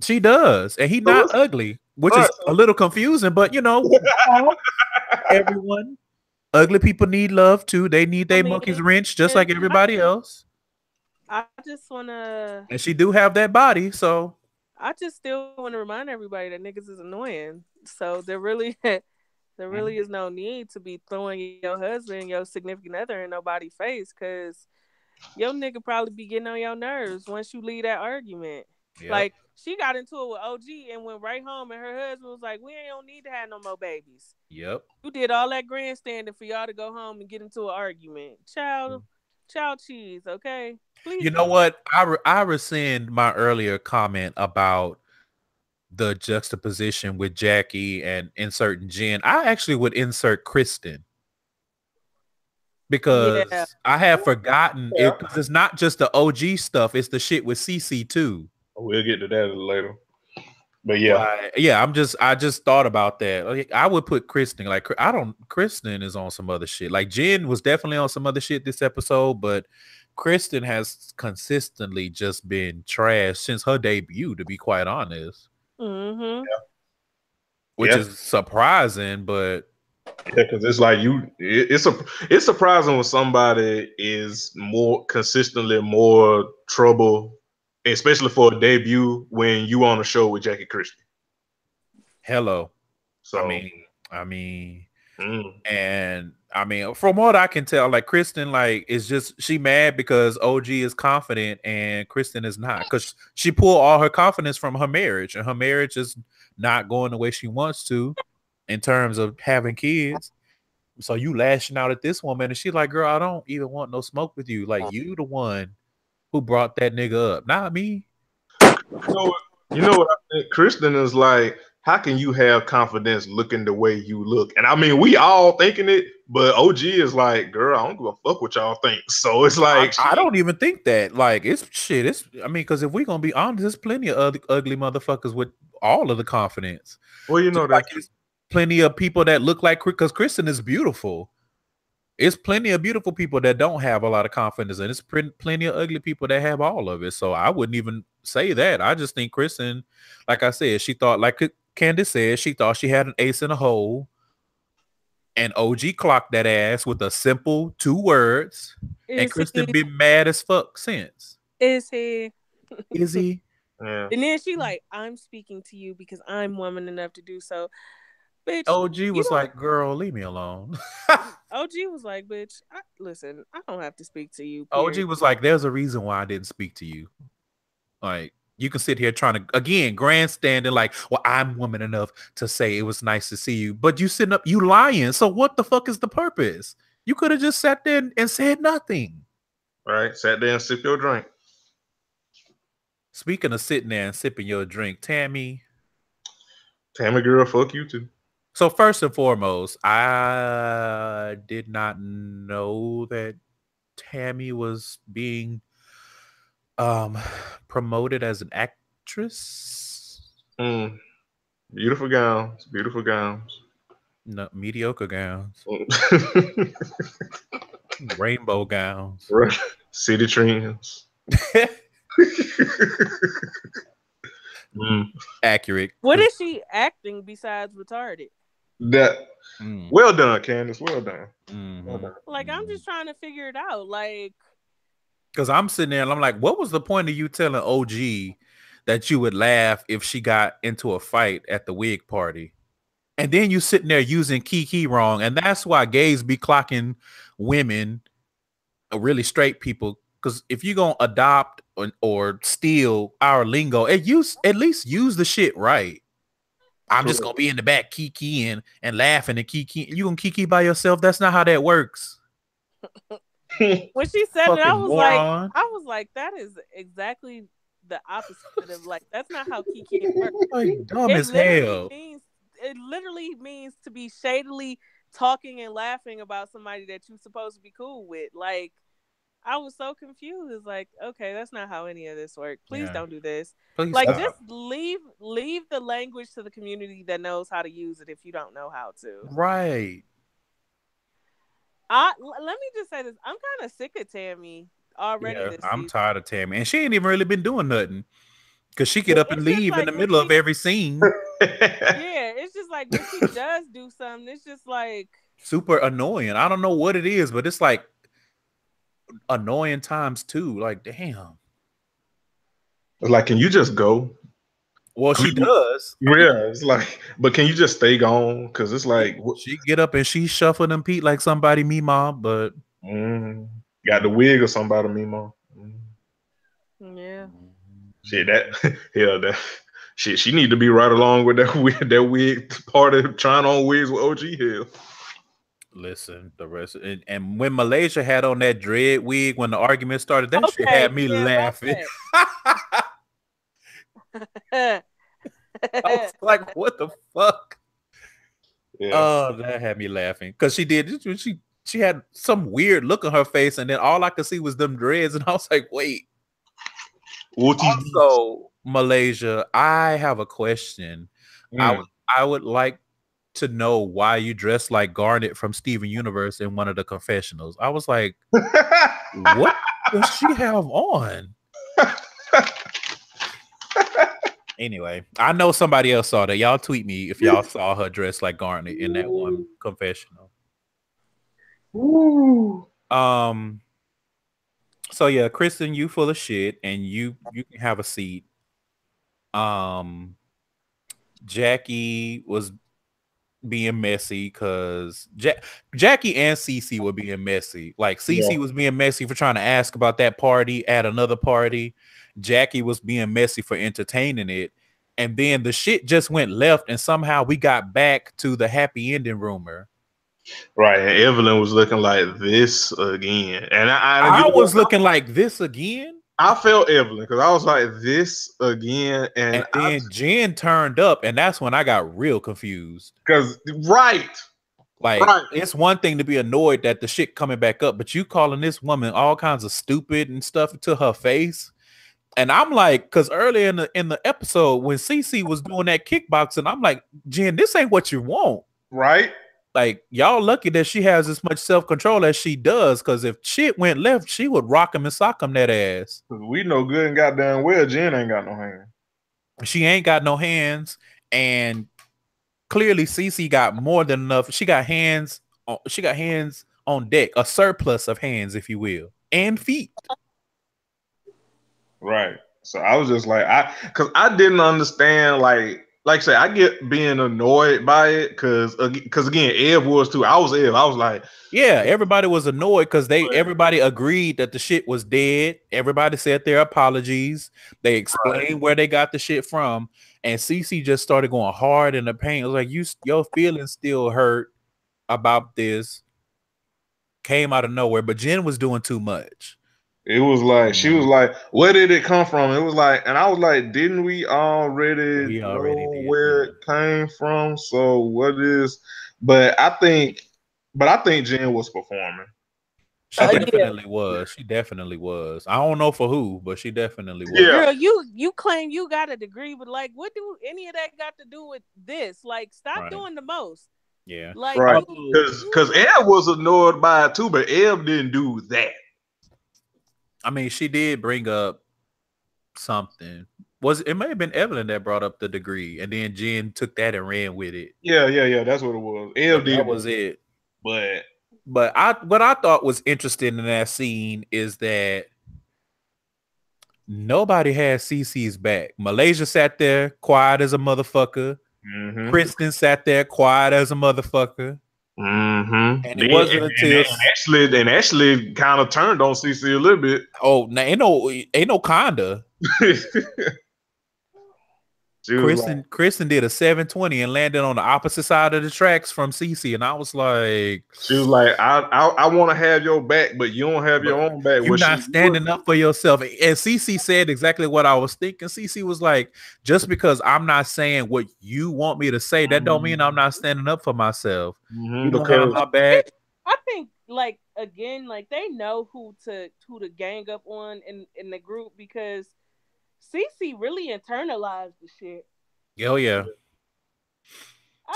She does, and he not ugly, which is a little confusing. But you know, everyone, ugly people need love too. They need their monkeys wrenched just like everybody else. I just wanna, and she do have that body, so I just still want to remind everybody that niggas is annoying. So there really is no need to be throwing your husband, your significant other in nobody's face, because your nigga probably be getting on your nerves once you leave that argument. Yep. Like, she got into it with OG and went right home, and her husband was like, we don't need to have no more babies. Yep. You did all that grandstanding for y'all to go home and get into an argument. Child cheese, okay? Please. You know what? I rescind my earlier comment about the juxtaposition with Jackie and inserting Jen. I actually would insert Kristen because I have forgotten it, because it's not just the OG stuff, it's the shit with CC too. We'll get to that later. But yeah. I just thought about that. I would put Kristen, like, Kristen is on some other shit. Like, Jen was definitely on some other shit this episode, but Kristen has consistently just been trash since her debut, to be quite honest. Mm-hmm. Yeah. Which is surprising, but because it's like it's surprising when somebody is more consistently more trouble, especially for a debut when you on a show with Jackie Christie. Hello. So I mean, and I mean, from what I can tell, like, Kristen, like, is just, she mad because OG is confident and Kristen is not, because she pulled all her confidence from her marriage, and her marriage is not going the way she wants to in terms of having kids. So you lashing out at this woman, and she's like, girl, I don't even want no smoke with you. Like, you the one who brought that nigga up, not me. You know what I think? Kristen is like, how can you have confidence looking the way you look? And I mean, we all thinking it, but OG is like, girl, I don't give a fuck what y'all think. So it's like, I don't even think that. Like, it's shit. I mean, because if we're gonna be honest, there's plenty of ugly motherfuckers with all of the confidence. Well, you know, like, there's plenty of people that look like, because Kristen is beautiful. It's plenty of beautiful people that don't have a lot of confidence, and it's plenty of ugly people that have all of it. So I wouldn't even say that. I just think Kristen, like I said, she thought, like Candace said, she thought she had an ace in a hole, and OG clocked that ass with a simple 2 words. And Kristen been mad as fuck since. Is he? Is he? Yeah. And then she like, I'm speaking to you because I'm woman enough to do so. Bitch, OG was like, girl, leave me alone. OG was like, bitch, listen, I don't have to speak to you. Period. OG was like, there's a reason why I didn't speak to you. Like, you can sit here trying to, again, grandstanding like, well, I'm woman enough to say it was nice to see you. But you sitting up, you lying. So what the fuck is the purpose? You could have just sat there and said nothing. Right. Sat there and sip your drink. Speaking of sitting there and sipping your drink, Tammy girl, fuck you too. So first and foremost, I did not know that Tammy was being promoted as an actress. Beautiful gowns. No, mediocre gowns. Rainbow gowns. City trends. Accurate. What is she acting besides retarded? Well done, Candace. Well done. Well done. Like, I'm just trying to figure it out. Like, because I'm sitting there and I'm like, what was the point of you telling OG that you would laugh if she got into a fight at the wig party? And then you sitting there using Kiki wrong. And that's why gays be clocking women, really straight people, because if you're gonna adopt or steal our lingo, at least use the shit right. I'm just gonna be in the back kikiing and laughing and kiki. You gonna kiki by yourself? That's not how that works. When she said it, Moron. I was like, that is exactly the opposite of like, that's not how kiki works. Like dumb as hell. It literally means to be shadily talking and laughing about somebody that you're supposed to be cool with. Like, I was so confused. It's like, okay, that's not how any of this works. Please don't do this. Please like, stop. just leave the language to the community that knows how to use it if you don't know how to. Right. Let me just say this. I'm kind of sick of Tammy already. Yeah, this I'm season. tired of Tammy. And she ain't even really been doing nothing. Because she get up and leave like in the middle of every scene. Yeah, it's just like when she does do something, it's just like super annoying. I don't know what it is, but it's like annoying times two. Like, damn. Like, can you just go? Well, she does. Yeah, it's like, but can you just stay gone? Because it's like she get up and she shuffle them feet like somebody me mom, but got the wig or somebody me mom. Yeah. Shit, that shit. She need to be right along with that wig party, trying on wigs with OG Hill. Listen, the rest and when Malaysia had on that dread wig when the argument started, that shit had me laughing. I was like, what the fuck? Yeah. Oh, that had me laughing because she had some weird look on her face, and then all I could see was them dreads, and I was like, wait. Also, Malaysia, I have a question. I would like to know why you dressed like Garnet from Steven Universe in one of the confessionals. I was like, what does she have on? Anyway, I know somebody else saw that. Y'all tweet me if y'all saw her dressed like Garnet in that one confessional. Ooh. So yeah, Kristen, you full of shit, and you can have a seat. Jackie was being messy because Jackie and Cece were being messy. Like Cece was being messy for trying to ask about that party at another party. Jackie was being messy for entertaining it. And then the shit just went left, and somehow we got back to the happy ending rumor. Right, and Evelyn was looking like this again, and I was looking like this again. I felt Evelyn because I was like this again, and then Jen turned up, and that's when I got real confused. Because it's one thing to be annoyed that the shit coming back up, but you calling this woman all kinds of stupid and stuff to her face. And I'm like, because earlier in the episode when Cece was doing that kickboxing, I'm like, Jen, this ain't what you want, right? Like, y'all lucky that she has as much self-control as she does, because if shit went left, she would rock him and sock him that ass. We know good and goddamn well Jen ain't got no hands. She ain't got no hands, and clearly Cece got more than enough. She got hands on deck, a surplus of hands, if you will, and feet. Right. So I was just like, because I didn't understand, like I said, I get being annoyed by it because again, Ev was too. I was Ev. I was like, yeah, everybody was annoyed because everybody agreed that the shit was dead. Everybody said their apologies. They explained where they got the shit from, and Cece just started going hard in the paint. It was like, your feelings still hurt about this. Came out of nowhere, but Jen was doing too much. It was like, she was like, where did it come from? It was like, and I was like, didn't we already know where it came from? So what is, but I think Jen was performing. She definitely was. She definitely was. I don't know for who, but she definitely was. Yeah. Girl, you claim you got a degree, but like, what do any of that got to do with this? Like, stop doing the most. Yeah. Like, right. Because Eb was annoyed by it too, but Eb didn't do that. I mean, she did bring up something. It may have been Evelyn that brought up the degree, and then Jen took that and ran with it. Yeah. That's what it was. That was it. But what I thought was interesting in that scene is that nobody had Cece's back. Malaysia sat there quiet as a motherfucker. Mm-hmm. Kristen sat there quiet as a motherfucker. Mm-hmm. And it wasn't until and actually kind of turned on CC a little bit. now ain't no kinda. Kristen did a 720 and landed on the opposite side of the tracks from CC, and I was like, she was like, I want to have your back, but you don't have your own back. You're not standing up for yourself. And CC said exactly what I was thinking. CC was like, just because I'm not saying what you want me to say, that don't mean I'm not standing up for myself. You don't have my back. I think, like, again, like, they know who to gang up on in the group, because CC really internalized the shit. Oh yeah,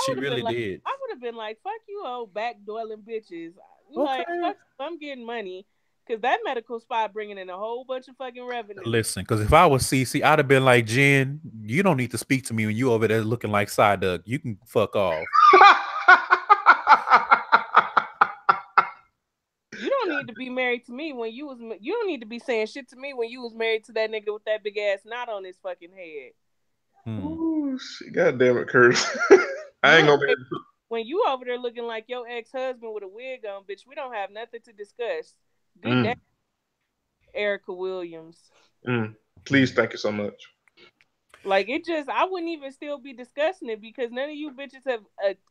she really like, did. I would have been like, "Fuck you, old backdooring bitches!" Like, fuck, I'm getting money, because that medical spot bringing in a whole bunch of fucking revenue. Listen, because if I was CC, I'd have been like, Jen, you don't need to speak to me when you over there looking like Psyduck. You can fuck off. You don't need to be married to me when you don't need to be saying shit to me when you was married to that nigga with that big ass knot on his fucking head. Ooh, shit. God damn it, Curtis. I ain't gonna be. When you over there looking like your ex-husband with a wig on, bitch, we don't have nothing to discuss. Good day, Erica Williams. Please, thank you so much. Like, it just, I wouldn't even still be discussing it, because none of you bitches have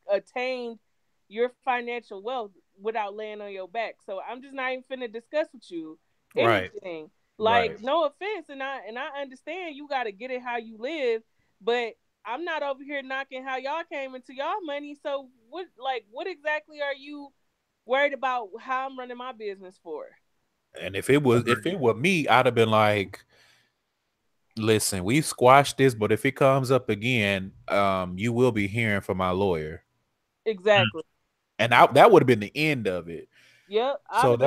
attained your financial wealth without laying on your back. So I'm just not even finna discuss with you anything. Like, no offense, and I understand you gotta get it how you live, but I'm not over here knocking how y'all came into y'all money. So what exactly are you worried about how I'm running my business for? And if it were me, I'd have been like, listen, we squashed this, but if it comes up again, you will be hearing from my lawyer. Exactly. And that would have been the end of it. Yep. So if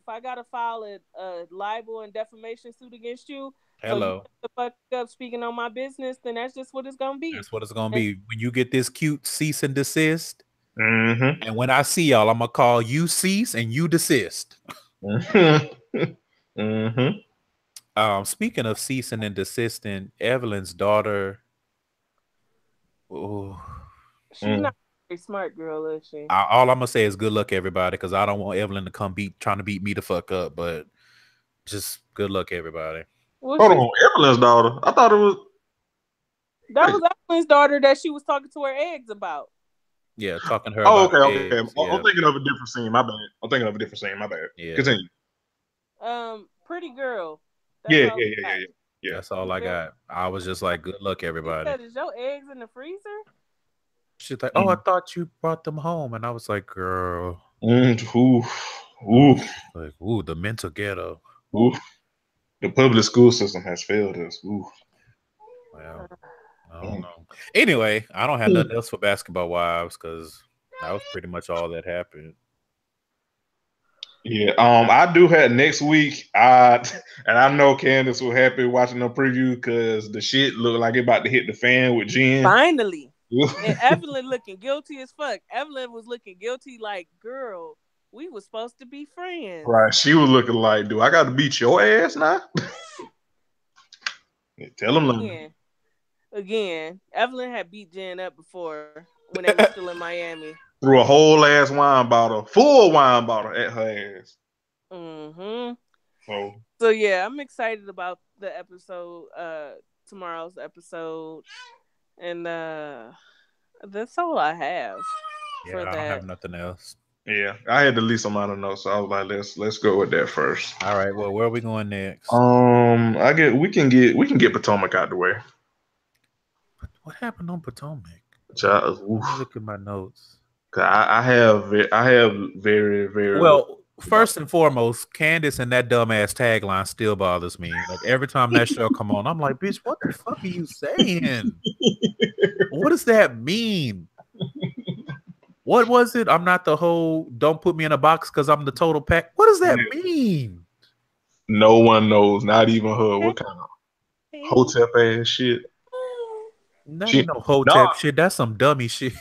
I gotta file a libel and defamation suit against you. Hello. So you the fuck up speaking on my business, then that's just what it's gonna be. That's what it's gonna be. When you get this cute cease and desist, and when I see y'all, I'm gonna call you cease and you desist. Speaking of ceasing and desisting, Evelyn's daughter. She's not a very smart girl, is she? All I'm gonna say is good luck, everybody, because I don't want Evelyn to come trying to beat me the fuck up. But just good luck, everybody. Hold on, Evelyn's daughter. I thought it was. That was Evelyn's daughter that she was talking to her eggs about. Yeah, talking to her. Oh, about okay. Eggs, I'm thinking of a different scene. My bad. Yeah. Continue. Pretty girl. Yeah. That's all I got. I was just like, good luck, everybody. Said, is your eggs in the freezer? She's like, oh, I thought you brought them home. And I was like, girl. Ooh. Like, ooh, the mental ghetto. Ooh. The public school system has failed us. Ooh. Well, I don't know. Anyway, I don't have nothing else for Basketball Wives, because that was pretty much all that happened. Yeah, I do have next week. And I know Candace was happy watching the preview because the shit looked like it about to hit the fan with Jen. Finally. And Evelyn looking guilty as fuck. Evelyn was looking guilty like, girl, we were supposed to be friends. Right. She was looking like, do I got to beat your ass now? Tell them Again, Evelyn had beat Jen up before when they were still in Miami. Threw a whole ass wine bottle, full wine bottle at her ass. So yeah, I'm excited about the episode, tomorrow's episode, and that's all I have. Yeah, I don't have nothing else. Yeah, I had the least amount of notes, so I was like, let's go with that first. All right, well, where are we going next? We can get Potomac out the way. What happened on Potomac? Let me look at my notes. I have very, very well. First and foremost, Candace and that dumbass tagline still bothers me. Like every time that show come on, I'm like, bitch, what the fuck are you saying? What does that mean? What was it? I'm not the whole, don't put me in a box because I'm the total pack. What does that mean? No one knows, not even her. What kind of hotep ass shit? That ain't no hotep shit. That's some dummy shit.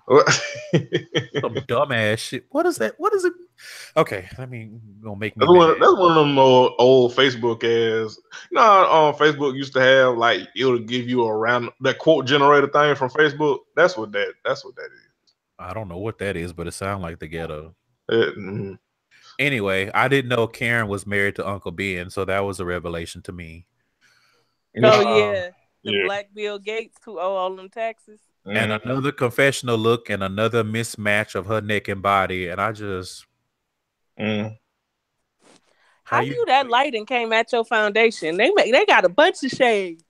Some dumbass shit. What is that? What is it? Okay, I mean, gonna make me. That's one of them old Facebook ass. On Facebook used to have it'll give you a random that quote generator thing from Facebook. That's what that is. I don't know what that is, but it sounds like the ghetto. Mm, Anyway, I didn't know Karen was married to Uncle Ben, so that was a revelation to me. Oh yeah. yeah, the Yeah. Black Bill Gates who owe all them taxes. And Mm. another confessional look and another mismatch of her neck and body. And I just Mm. How you that light and came at your foundation? They got a bunch of shades.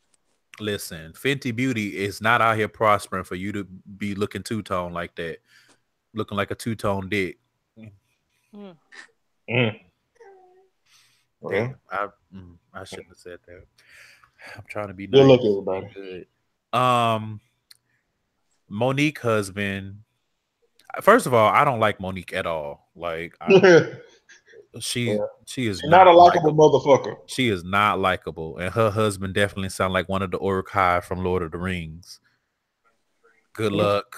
listen, Fenty Beauty is not out here prospering for you to be looking two-tone like that. Looking like a two-tone dick. Mm. Mm. Well, Damn, I shouldn't have said that. I'm trying to be good nice. luck, everybody. Good. Monique husband. First of all, I don't like Monique at all. Like she Yeah. she is She's not a likable likable. motherfucker. She is not likable, and her husband definitely sounds like one of the Uruk-hai from Lord of the Rings. Good luck.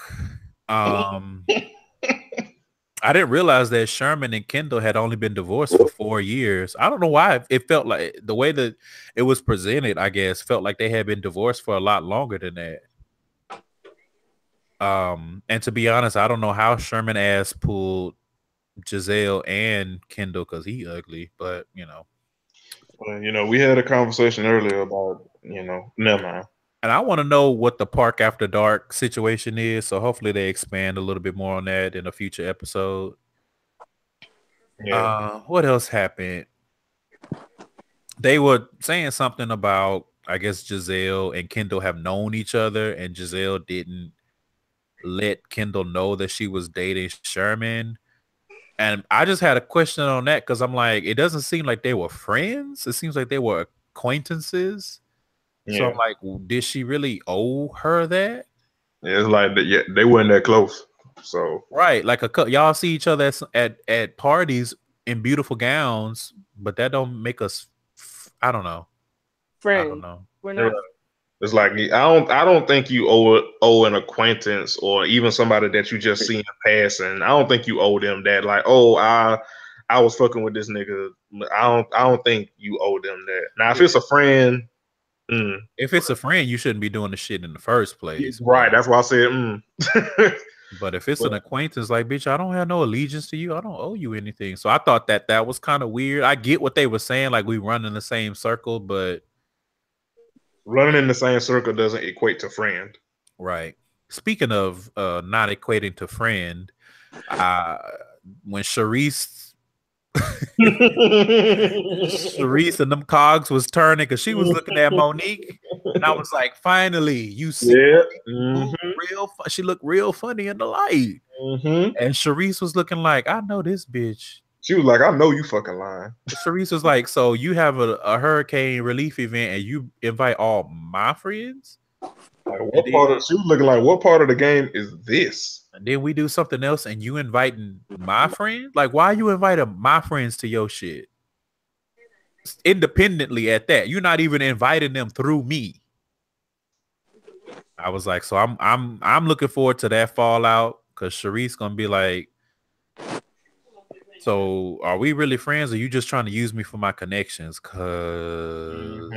I didn't realize that Sherman and Kendall had only been divorced for 4 years. I don't know why it felt like the way that it was presented, I guess, felt like they had been divorced for a lot longer than that. And to be honest, I don't know how Sherman ass pulled Giselle and Kendall because he ugly, but Well, we had a conversation earlier about, never mind. And I want to know what the Park After Dark situation is. So hopefully they expand a little bit more on that in a future episode. Yeah. What else happened? They were saying something about, I guess, Giselle and Kendall have known each other, and Giselle didn't let Kendall know that she was dating Sherman. And I just had a question on that because I'm like, it doesn't seem like they were friends. It seems like they were acquaintances. Yeah. So I'm like, did she really owe her that? Yeah, it's like they weren't that close. So right, like y'all see each other at parties in beautiful gowns, but that don't make us. I don't know. Friends. I don't know. We're not. It's like I don't think you owe an acquaintance or even somebody that you just see in passing. I don't think you owe them that. Like, oh, I was fucking with this nigga. I don't think you owe them that. Now, if it's a friend. If it's a friend, you shouldn't be doing the shit in the first place. Right. That's why I said, But if it's an acquaintance, like, bitch, I don't have no allegiance to you. I don't owe you anything. So I thought that was kind of weird. I get what they were saying, like we run in the same circle, but running in the same circle doesn't equate to friend. Right. Speaking of not equating to friend, when Sharice and them cogs was turning because she was looking at Monique, and I was like, finally, you see, real. She looked real funny in the light, and Sharice was looking like, I know this bitch. She was like, I know you fucking lying. Sharice was like, so you have a hurricane relief event and you invite all my friends? Like, she was looking like, what part of the game is this? And then we do something else and you inviting my friends? Like, why you inviting my friends to your shit? Independently at that. You're not even inviting them through me. I was like, so I'm looking forward to that fallout because Sharice gonna be like, so are we really friends or are you just trying to use me for my connections? Cause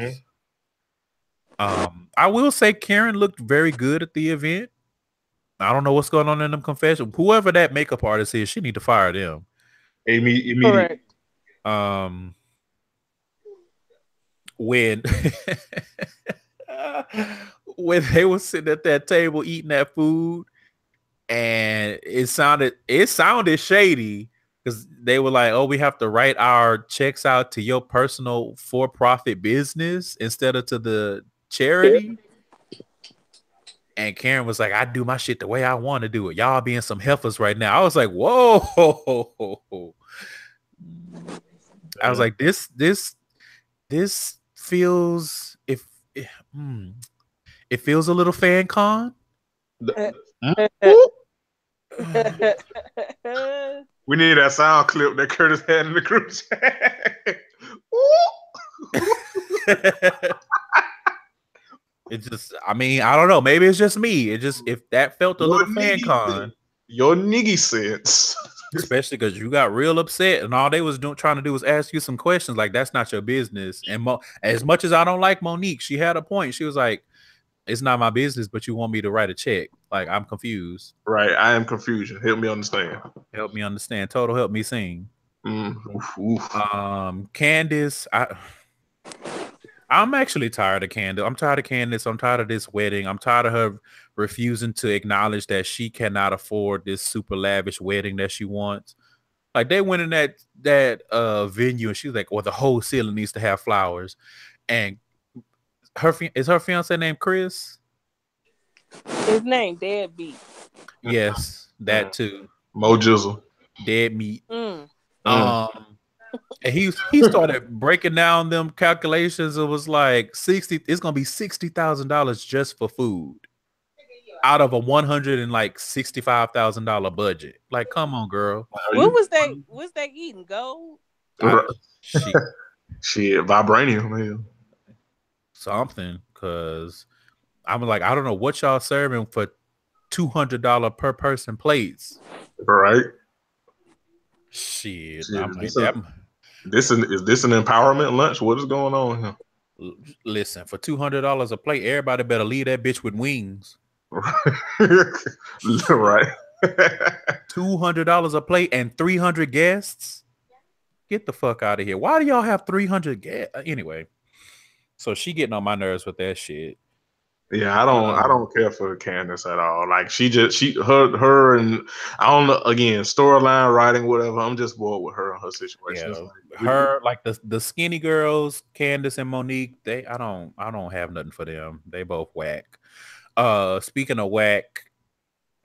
I will say Karen looked very good at the event. I don't know what's going on in them confessions. Whoever that makeup artist is, she need to fire them. Immediately. When when they were sitting at that table eating that food, and it sounded shady because they were like, "Oh, we have to write our checks out to your personal for-profit business instead of to the charity." And Karen was like, I do my shit the way I want to do it. Y'all being some heifers right now. I was like, whoa. I was like, this feels it feels a little fan con. We need that sound clip that Curtis had in the group chat. It just, I mean, I don't know. Maybe it's just me. It just, if that felt a little fan con. Your niggy sense. Especially because you got real upset and all they was trying to do was ask you some questions. Like, that's not your business. And as much as I don't like Monique, she had a point. She was like, it's not my business, but you want me to write a check. Like, I'm confused. Right. I am confusion. Help me understand. Help me understand. Total help me sing. Oof. Candace, I'm actually tired of Candace. I'm tired of Candace. I'm tired of this wedding. I'm tired of her refusing to acknowledge that she cannot afford this super lavish wedding that she wants. Like, they went in that venue and she was like, well, the whole ceiling needs to have flowers. And her fiance named Chris? His name Deadbeat. Yes, that too. Mo Jizzle. Dead meat. And he started breaking down them calculations. It was like it's gonna be $60,000 just for food out of a $165,000 budget. Like, come on, girl. What was they eating? Gold? Shit, vibranium, man. Something, because I'm like, I don't know what y'all serving for $200 per person plates. Right. Shit. I'm like, is this an empowerment lunch? What is going on here? Listen, for $200 a plate, everybody better leave that bitch with wings. Right. $200 a plate and 300 guests. Get the fuck out of here. Why do y'all have 300 guests? Anyway, so she getting on my nerves with that shit. Yeah, I don't care for Candace at all. Like, her and I don't know, again, storyline writing, whatever. I'm just bored with her and her situation. Yeah, her, like the skinny girls, Candace and Monique, I don't have nothing for them. They both whack. Speaking of whack,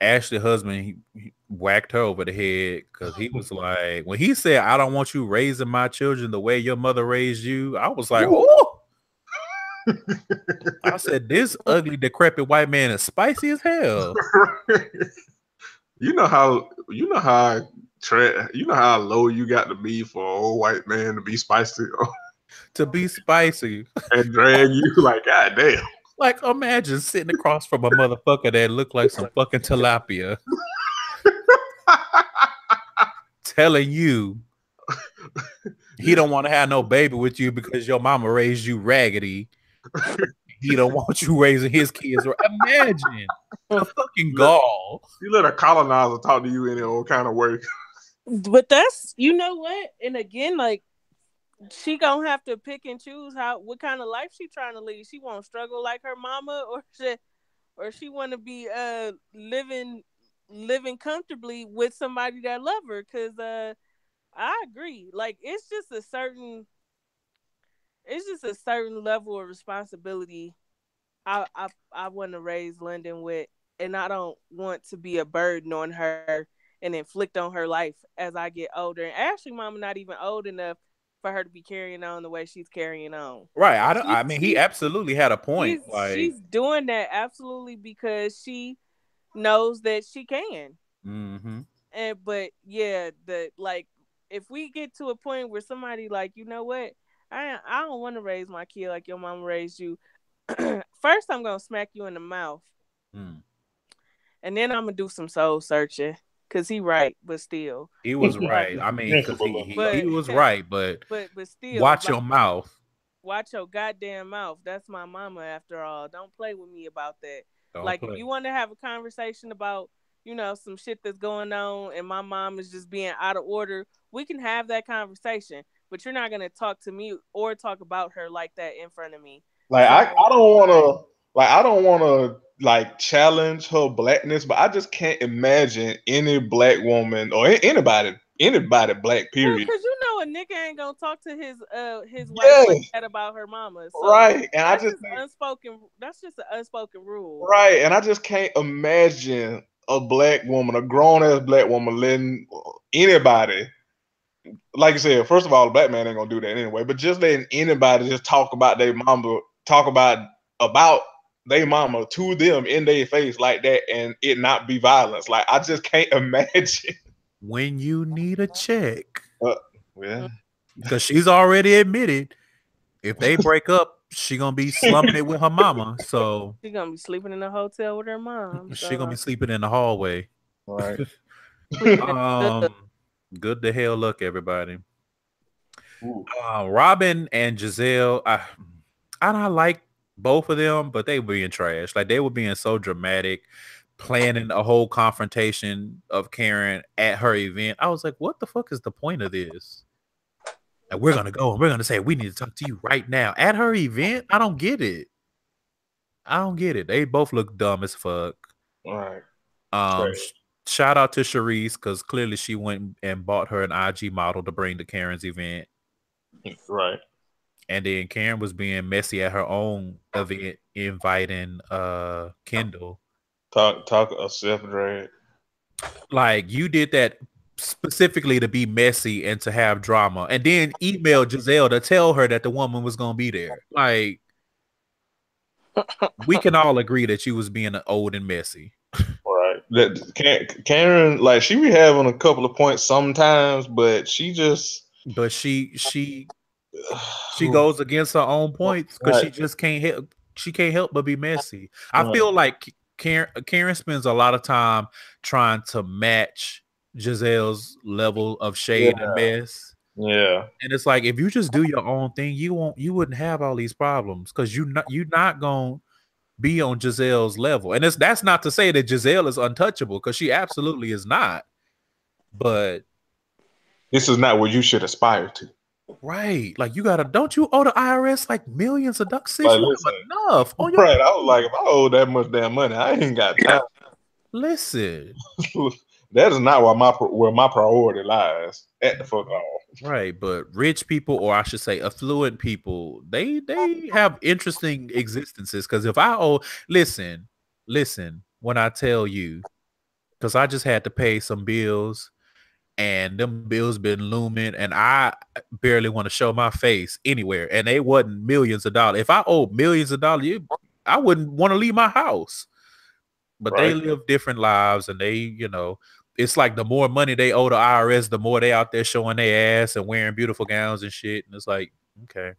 Ashley's husband, he whacked her over the head because he was like, when he said, I don't want you raising my children the way your mother raised you, I was like, oh. I said, this ugly, decrepit white man is spicy as hell. You know how low you got to be for an old white man to be spicy. To be spicy. And drag you like, God damn. Like, imagine sitting across from a motherfucker that looked like some fucking tilapia. Telling you he don't want to have no baby with you because your mama raised you raggedy. He don't want you raising his kids. Imagine the fucking gall. You let a colonizer talk to you any old kind of way. But that's, you know what? And again, like, she gonna have to pick and choose what kind of life she trying to lead. She won't struggle like her mama, or she want to be living comfortably with somebody that love her. Cause I agree. Like, it's just a certain level of responsibility I want to raise London with, and I don't want to be a burden on her and inflict on her life as I get older. And Ashley mama not even old enough for her to be carrying on the way she's carrying on. Right. He absolutely had a point. She's doing that absolutely because she knows that she can. Mm-hmm. But yeah, if we get to a point where somebody like, you know what, I don't want to raise my kid like your mama raised you. First, I'm gonna smack you in the mouth, and then I'm gonna do some soul searching. Cause he right, but still he was right. I mean, cause he was right, but still, watch your mouth. Watch your goddamn mouth. That's my mama, after all. Don't play with me about that. If you want to have a conversation about, some shit that's going on, and my mom is just being out of order, we can have that conversation. But you're not gonna talk to me or talk about her like that in front of me. Like, I don't want to challenge her blackness, but I just can't imagine any black woman or anybody black, period. Because a nigga ain't gonna talk to his wife like that about her mama. So right, and that's just an unspoken rule. Right, and I just can't imagine a black woman, a grown ass black woman, letting anybody. Like I said, first of all, a black man ain't gonna do that anyway. But just letting anybody just talk about their mama, talk about their mama to them in their face like that, and it not be violence. Like, I just can't imagine. When you need a check, yeah, because she's already admitted if they break up, she gonna be slumming it with her mama. So she gonna be sleeping in a hotel with her mom. She gonna be sleeping in the hallway. Right. Good to hell luck, everybody. Robin and Giselle, I like both of them, but they were being trash. Like they were being so dramatic, planning a whole confrontation of Karen at her event. I was like, what the fuck is the point of this? And we're gonna go and we're gonna say we need to talk to you right now at her event. I don't get it. I don't get it. They both look dumb as fuck. All right. Right. Shout out to Sharice because clearly she went and bought her an IG model to bring to Karen's event. Right. And then Karen was being messy at her own event, inviting Kendall. Talk a self drag. Like you did that specifically to be messy and to have drama, and then emailed Giselle to tell her that the woman was gonna be there. Like we can all agree that you was being old and messy. Right. That Karen, like she be having a couple of points sometimes, but she goes against her own points because right. she just can't help. She can't help but be messy. I feel like Karen spends a lot of time trying to match Giselle's level of shade and mess. Yeah. And it's like if you just do your own thing, you wouldn't have all these problems because you're not gonna be on Giselle's level. And that's not to say that Giselle is untouchable because she absolutely is not. But this is not what you should aspire to. Right. Like don't you owe the IRS like millions of dollars? Like, Enough. Right. I was like, if I owe that much damn money, I ain't got time. Listen. That is not where my priority lies at the fuck all. Right, but rich people, or I should say affluent people, they have interesting existences. Because if I owe, listen, when I tell you, because I just had to pay some bills, and them bills been looming, and I barely want to show my face anywhere, and they wasn't millions of dollars. If I owe millions of dollars, I wouldn't want to leave my house. But they live different lives, and they, it's like the more money they owe the IRS, the more they out there showing their ass and wearing beautiful gowns and shit. And it's like, okay.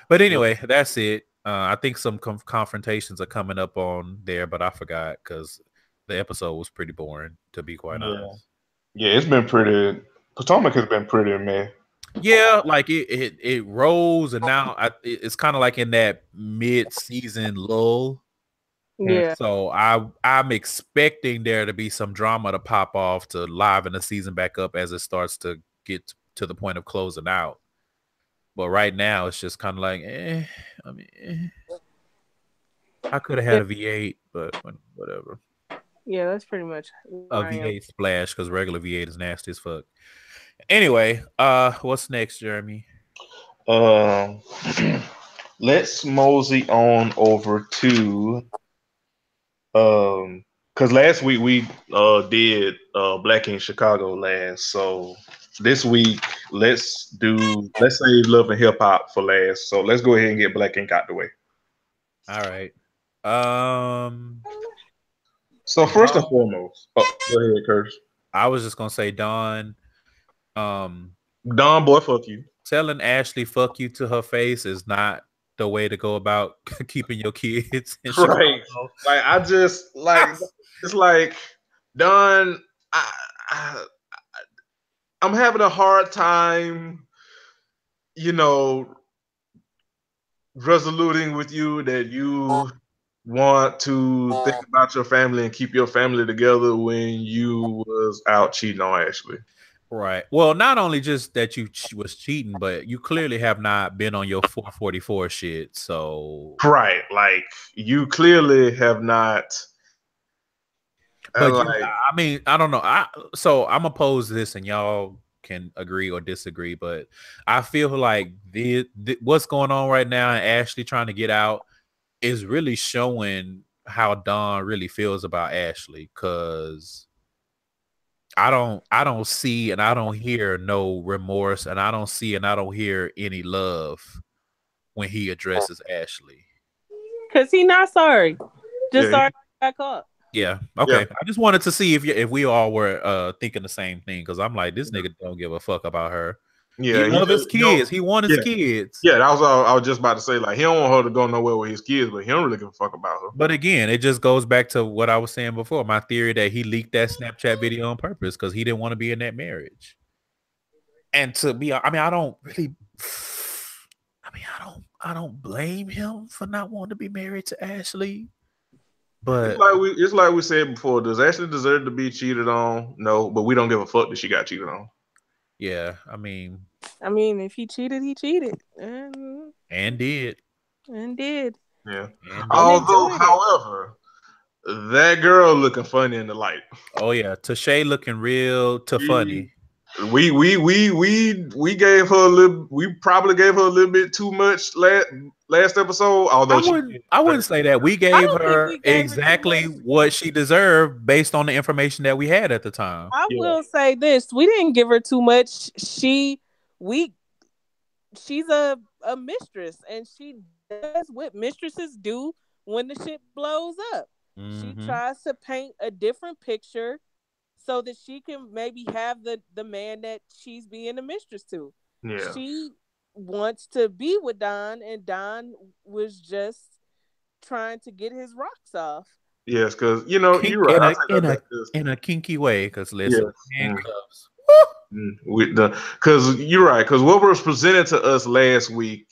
But anyway, that's it. I think some confrontations are coming up on there, but I forgot because the episode was pretty boring, to be quite honest. Yeah, it's been pretty. Potomac has been pretty, man. Yeah, like it rose, and now it's kind of like in that mid-season lull. Yeah. So I'm expecting there to be some drama to pop off to liven the season back up as it starts to get to the point of closing out. But right now it's just kind of like, I could have had a V8, but whatever. Yeah, that's pretty much a V8 splash because regular V8 is nasty as fuck. Anyway, what's next, Jeremy? Let's mosey on over to because last week we did Black in Chicago last, so this week let's save Love and Hip Hop for last. So let's go ahead and get Black Ink out the way. All right. So first and foremost, go ahead, Curtis. I was just gonna say Don. Don, boy, fuck you. Telling Ashley "fuck you" to her face is not the way to go about keeping your kids in right. Chicago. Like I just like it's like Don. I'm having a hard time, resoluting with you that you want to think about your family and keep your family together when you was out cheating on Ashley. Right. Well, not only just that you was cheating, but you clearly have not been on your 444 shit. So right, like you clearly have not. But I mean, I don't know. So I'm gonna pose this, and y'all can agree or disagree. But I feel like what's going on right now, and Ashley trying to get out, is really showing how Don really feels about Ashley, because I don't see and I don't hear no remorse, and I don't see and I don't hear any love when he addresses Ashley. Cause he's not sorry. Just sorry I got caught. Yeah. Okay. Yeah. I just wanted to see if we all were thinking the same thing, because I'm like, this nigga don't give a fuck about her. Yeah, he loves his kids. He wants his kids. Yeah, that was all I was just about to say. Like, he don't want her to go nowhere with his kids, but he don't really give a fuck about her. But again, it just goes back to what I was saying before. My theory that he leaked that Snapchat video on purpose because he didn't want to be in that marriage. And to be, I I don't blame him for not wanting to be married to Ashley. It's But like we said before. Does Ashley deserve to be cheated on? No, but we don't give a fuck that she got cheated on. yeah, I mean, if he cheated, he cheated. and did. And did. Yeah. And Although, enjoyed it. however, that girl looking funny in the light. Oh yeah, Tashay looking real funny. We gave her a little. We probably gave her a little bit too much last episode. Although I wouldn't say that. We gave her exactly what she deserved based on the information that we had at the time. I will say this: we didn't give her too much. She's a mistress, and she does what mistresses do when the shit blows up. She tries to paint a different picture so that she can maybe have the man that she's being a mistress to. Yeah. She wants to be with Don, and Don was just trying to get his rocks off. Yes, because you're right. In a kinky way, because listen, handcuffs. Because you're right. Because what was presented to us last week,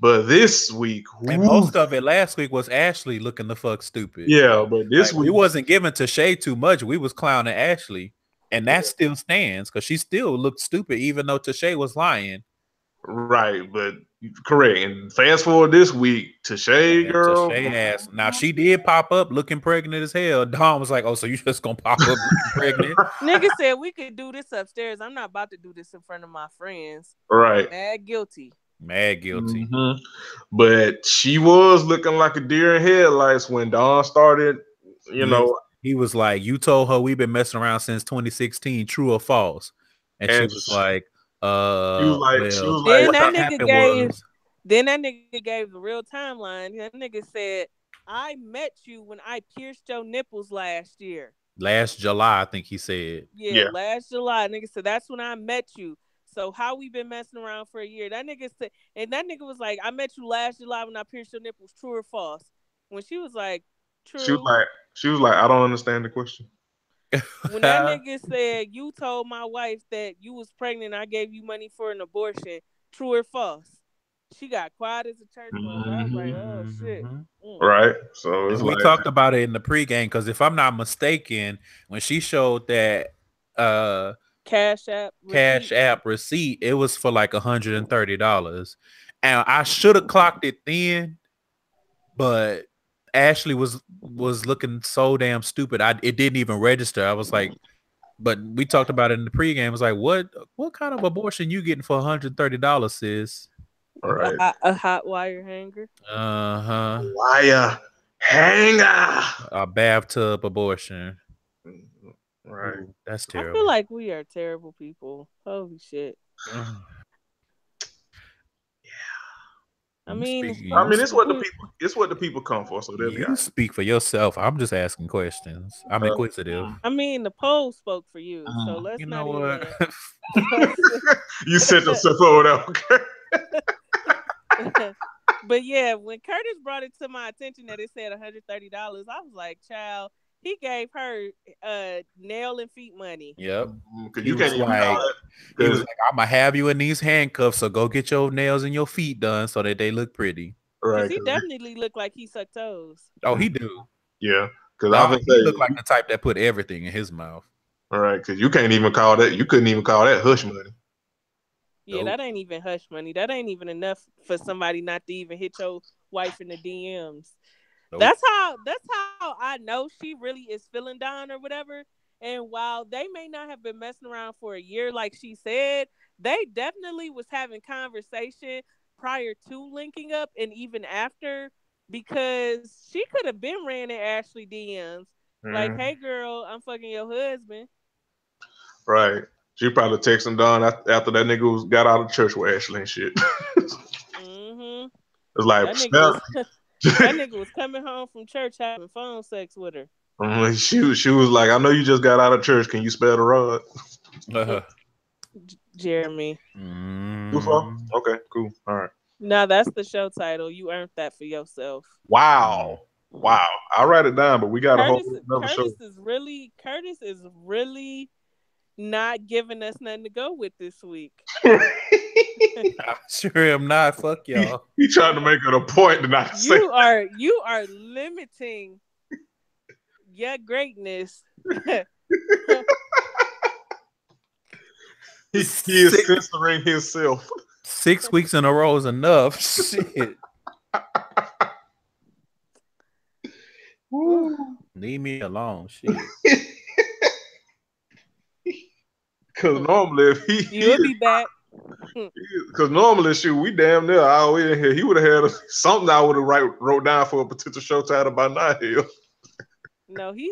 but this week, and most of it last week was Ashley looking the fuck stupid. Yeah, but this week we wasn't giving Tashay too much. We was clowning Ashley, and that still stands because she still looked stupid, even though Tashay was lying. Right, but correct. And fast forward this week, Tashay girl. Tashay ass. Now she did pop up looking pregnant as hell. Don was like, "Oh, so you just gonna pop up looking pregnant?" Nigga said we could do this upstairs. I'm not about to do this in front of my friends. Right. Mad guilty. But she was looking like a deer in headlights when Don started. He was like, "You told her we've been messing around since 2016. True or false?" And she was like. Then that nigga gave the real timeline. That nigga said, "I met you when I pierced your nipples last year." Last July, I think he said. Yeah, last July. Nigga said that's when I met you. So how we been messing around for a year? That nigga said, and that nigga was like, "I met you last July when I pierced your nipples. True or false?" When she was like, "True." She was like, "I don't understand the question." When that nigga said, "You told my wife that you was pregnant, I gave you money for an abortion, true or false?" She got quiet as a church mouse. I was like, "Oh shit!" Right. So we talked about it in the pregame because if I'm not mistaken, when she showed that Cash App receipt, it was for like $130, and I should have clocked it then, but Ashley was looking so damn stupid. It didn't even register. I was like, but we talked about it in the pregame. I was like, what kind of abortion you getting for $130, sis? All right. A hot wire hanger. Wire hanger. A bathtub abortion. Right. Ooh, that's terrible. I feel like we are terrible people. Holy shit. I mean, it's what the people come for. So you speak for yourself. I'm just asking questions. I'm inquisitive. I mean, the poll spoke for you, so let's know what? You set yourself over there. But yeah, when Curtis brought it to my attention that it said $130, I was like, "Child, he gave her nail and feet money." Yep. You can't even he was like, "I'm gonna have you in these handcuffs, so go get your nails and your feet done so that they look pretty." Right. He definitely looked like he sucked toes. Oh, he do. Yeah. Because he looked like the type that put everything in his mouth. All right, because you couldn't even call that hush money. Yeah, that ain't even hush money. That ain't even enough for somebody not to even hit your wife in the DMs. Nope. That's how I know she really is feeling Don or whatever. And while they may not have been messing around for a year, like she said, they definitely was having conversation prior to linking up and even after, because she could have been ran in Ashley DMs like, "Hey girl, I'm fucking your husband." Right. She probably texted Don after that nigga got out of church with Ashley and shit. It's like that nigga was coming home from church having phone sex with her. She was like, "I know you just got out of church. Can you spell the rod?" Jeremy. Okay, cool. All right. No, that's the show title. You earned that for yourself. Wow. I'll write it down, but we got a whole another show. Curtis is really not giving us nothing to go with this week. I sure am not. Fuck y'all. He tried to make it a point to not say. You are limiting your greatness. He is censoring himself. 6 weeks in a row is enough. Shit. Leave me alone. Shit. Because normally, if You'll be back. because normally, shoot, we damn near all in here. He would have had something I would have wrote down for a potential show title by now. Here. No, he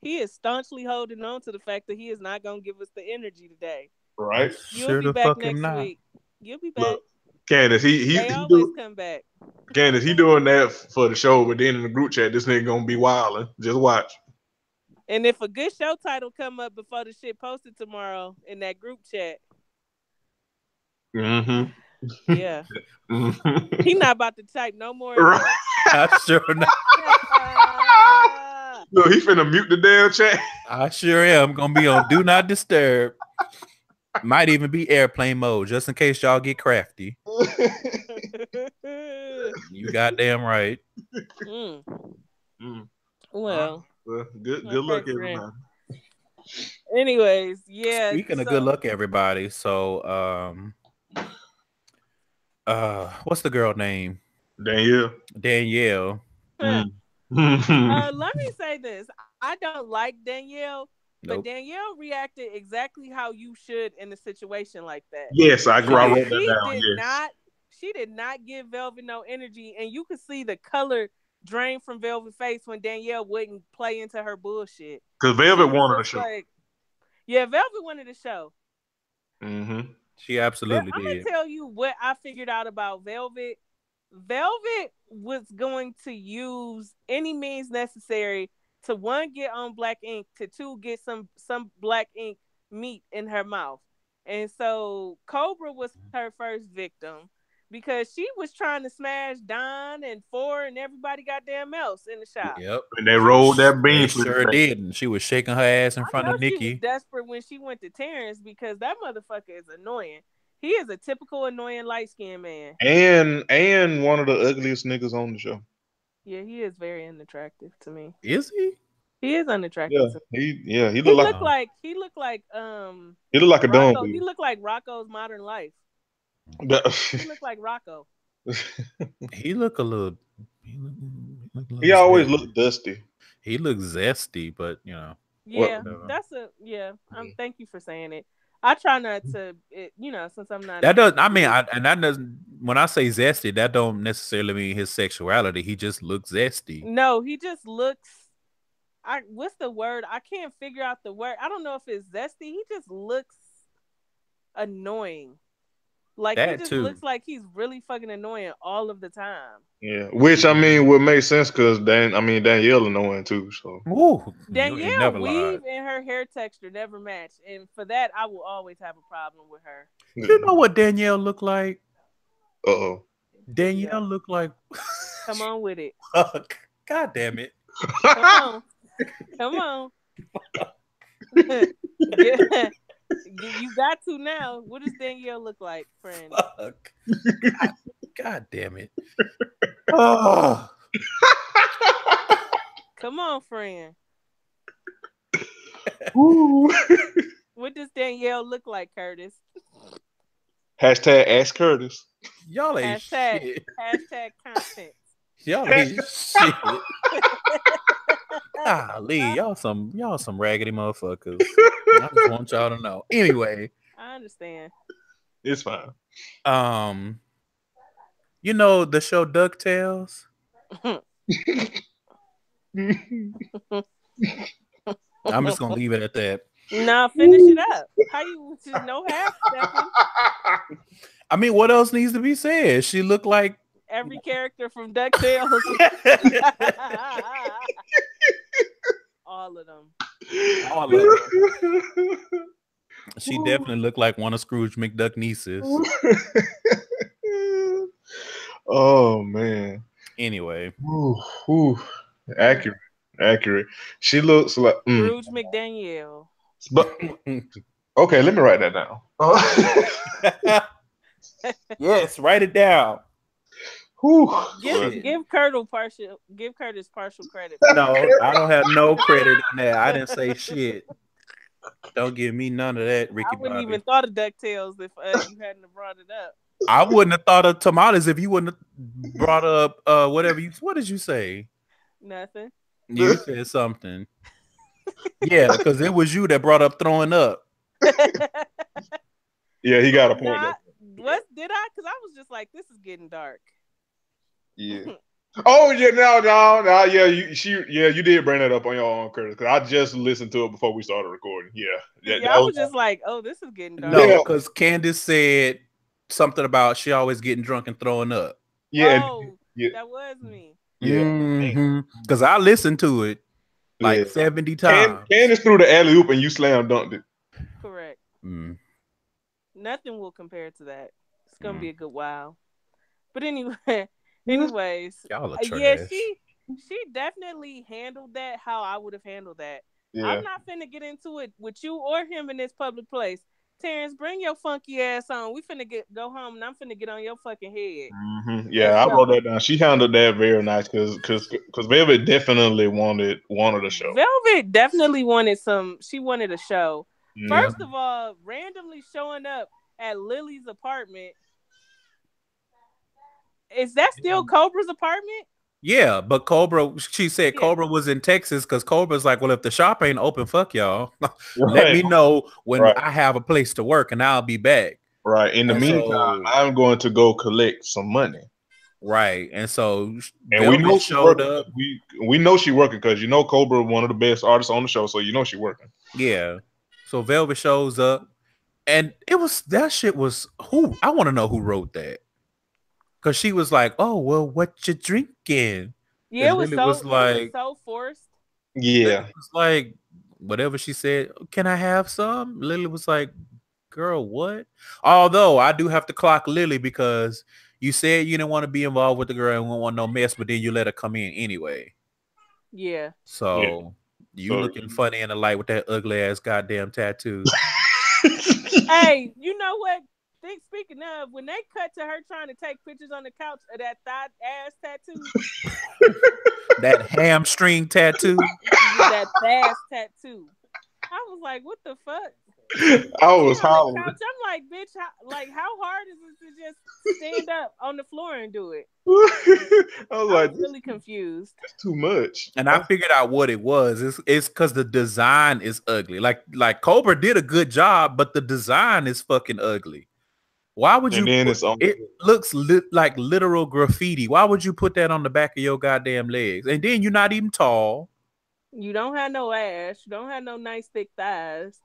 is staunchly holding on to the fact that he is not going to give us the energy today. Right. You'll be back next week. You'll be back. Look, Candace, they always come back. Candace, he doing that for the show, but then in the group chat, this nigga gonna be wilding. Just watch. And if a good show title come up before the shit posted tomorrow in that group chat, yeah, he not about to type no more. Right. I sure not. Look, he finna mute the damn chat. I sure am. Gonna be on Do Not Disturb. Might even be airplane mode, just in case y'all get crafty. You goddamn right. Well, good luck, everybody. Anyways, yeah. Speaking of good luck, everybody. So, what's the girl name? Danielle. Let me say this. I don't like Danielle, but Danielle reacted exactly how you should in a situation like that. Yes, I wrote that down. She did not give Velvet no energy, and you could see the color drain from Velvet's face when Danielle wouldn't play into her bullshit. Because Velvet wanted a show. Yeah, Velvet wanted a show. She absolutely did. I'm gonna tell you what I figured out about Velvet. Velvet was going to use any means necessary to, one, get on black ink, to, two, get some black ink meat in her mouth. And so Cobra was her first victim because she was trying to smash Don and Four and everybody goddamn else in the shop. Yep. And they rolled that bean. They sure did. And she was shaking her ass in front of Nikki. She was desperate when she went to Terrence because that motherfucker is annoying. He is a typical annoying light-skinned man. And one of the ugliest niggas on the show. Yeah, he is very unattractive to me. Is he? He is unattractive. Yeah, he looked like he looked like a dumb dude. He looked like Rocco's Modern Life. He looked like Rocco. He look a little. He always looked dusty. He looks zesty, but you know. Yeah, thank you for saying it. I try not to, since I'm not. That doesn't. I mean, that doesn't. When I say zesty, that don't necessarily mean his sexuality. He just looks zesty. No, he just looks. What's the word? I can't figure out the word. I don't know if it's zesty. He just looks annoying. Like that he just looks like he's really fucking annoying all of the time. Yeah, which I mean would make sense because Danielle annoying too. So Danielle weave and her hair texture never match, and for that I will always have a problem with her. You know what Danielle looked like? Danielle looked like. Come on with it. God damn it! Come on. Yeah. You got to now. What does Danielle look like, friend? Fuck. God damn it. Oh. Come on, friend. What does Danielle look like, Curtis? Hashtag Ask Curtis. Y'all ain't shit. Hashtag content. Y'all ain't shit. Golly, y'all some raggedy motherfuckers. I just want y'all to know. Anyway, I understand. It's fine. You know the show DuckTales? I'm just gonna leave it at that. Nah, finish it up. How you just no half stepping? I mean, what else needs to be said? She looked like every character from DuckTales. All of them. She definitely looked like one of Scrooge McDuck nieces. Oh man. Anyway. Accurate. She looks like Scrooge McDaniel. But okay, let me write that down. Yes, write it down. Whew. Give Curtis partial credit. No, I don't have no credit on that. I didn't say shit. Don't give me none of that, Ricky I wouldn't Bobby. even thought of DuckTales if you hadn't brought it up. I wouldn't have thought of tamales if you wouldn't have brought up whatever you. What did you say? Nothing. You said something. Yeah, because it was you that brought up throwing up. Yeah, he got a point. What did I? Because I was just like, this is getting dark. Yeah. Oh yeah, no. Yeah, you did bring that up on your own, Curtis. Because I just listened to it before we started recording. Yeah. I was just like, oh, this is getting dark. No, because Candace said something about she always getting drunk and throwing up. Yeah. That was me. Yeah. Because I listened to it like 70 times. Candace threw the alley oop and you slam dunked it. Correct. Nothing will compare to that. It's gonna be a good while. But anyways, y'all are trash. Yeah, she definitely handled that how I would have handled that. Yeah. I'm not finna get into it with you or him in this public place. Terrence, bring your funky ass on. We finna go home and I'm finna get on your fucking head. Mm-hmm. Yeah, I wrote that down. She handled that very nice because Velvet definitely wanted a show. Velvet definitely wanted she wanted a show. Yeah. First of all, randomly showing up at Lily's apartment. Is that still Cobra's apartment? Yeah, but she said Cobra was in Texas because Cobra's like, well, if the shop ain't open, fuck y'all. Let me know when I have a place to work and I'll be back. Right. In the meantime, I'm going to go collect some money. Right. And so we know she showed up. We know she working because Cobra one of the best artists on the show, so she working. Yeah. So Velvet shows up. And that shit was who? I want to know who wrote that. Because she was like, oh, well, what you drinking? Yeah, it was so forced. Yeah. It was like, whatever she said, can I have some? Lily was like, girl, what? Although I do have to clock Lily because you said you didn't want to be involved with the girl and won't want no mess, but then you let her come in anyway. Yeah. So you looking funny in the light with that ugly ass goddamn tattoo. Hey, you know what? Speaking of, when they cut to her trying to take pictures on the couch of that thigh ass tattoo, that hamstring tattoo, that ass tattoo, I was like, "What the fuck?" I was hollering. I'm like, "Bitch, how hard is it to just stand up on the floor and do it?" I was really confused. That's too much. And I figured out what it was. It's because the design is ugly. Like Cobra did a good job, but the design is fucking ugly. Why would you? It looks like literal graffiti. Why would you put that on the back of your goddamn legs? And then you're not even tall. You don't have no ass. You don't have no nice thick thighs.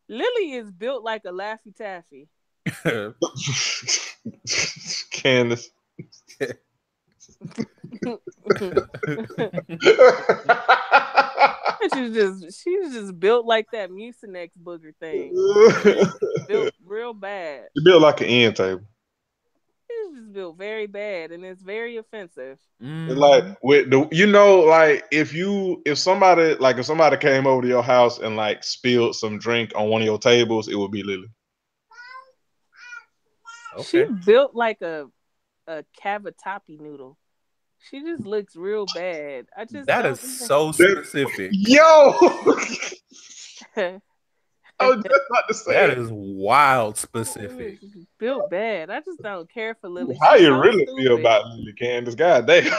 Lily is built like a Laffy Taffy. Candace. She's just built like that Mucinex booger thing. Built real bad. You built like an end table. It's just built very bad, and it's very offensive. Like with the, if somebody came over to your house and like spilled some drink on one of your tables, it would be Lily. Okay. She built like a cavatappi noodle. She just looks real bad. That is so specific. Yo, I was just about to say that is wild specific. Built bad. I just don't care for Lily. How you really feel about Lily, Candace? God damn.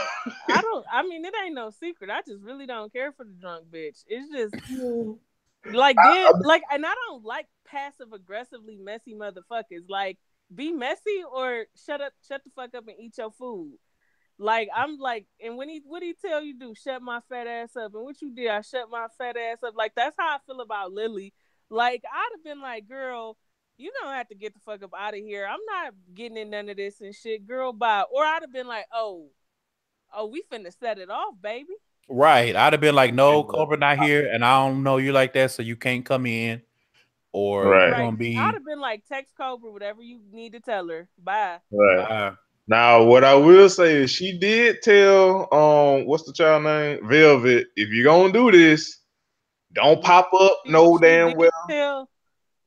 I mean, it ain't no secret. I just really don't care for the drunk bitch. It's just and I don't like passive aggressively messy motherfuckers. Like, be messy or shut the fuck up and eat your food. Like, I'm like, and what he tell you do? Shut my fat ass up. And what you did? I shut my fat ass up. Like, that's how I feel about Lily. Like, I'd have been like, girl, you don't have to get the fuck up out of here. I'm not getting in none of this and shit, girl, bye. Or I'd have been like, oh, we finna set it off, baby. Right. I'd have been like, no, Cobra not here, and I don't know you like that, so you can't come in. Or right. Gonna be... I'd have been like, text Cobra, whatever you need to tell her. Bye. Right. Now, what I will say is she did tell what's the child name? Velvet, if you're gonna do this, don't pop up no damn well. Tell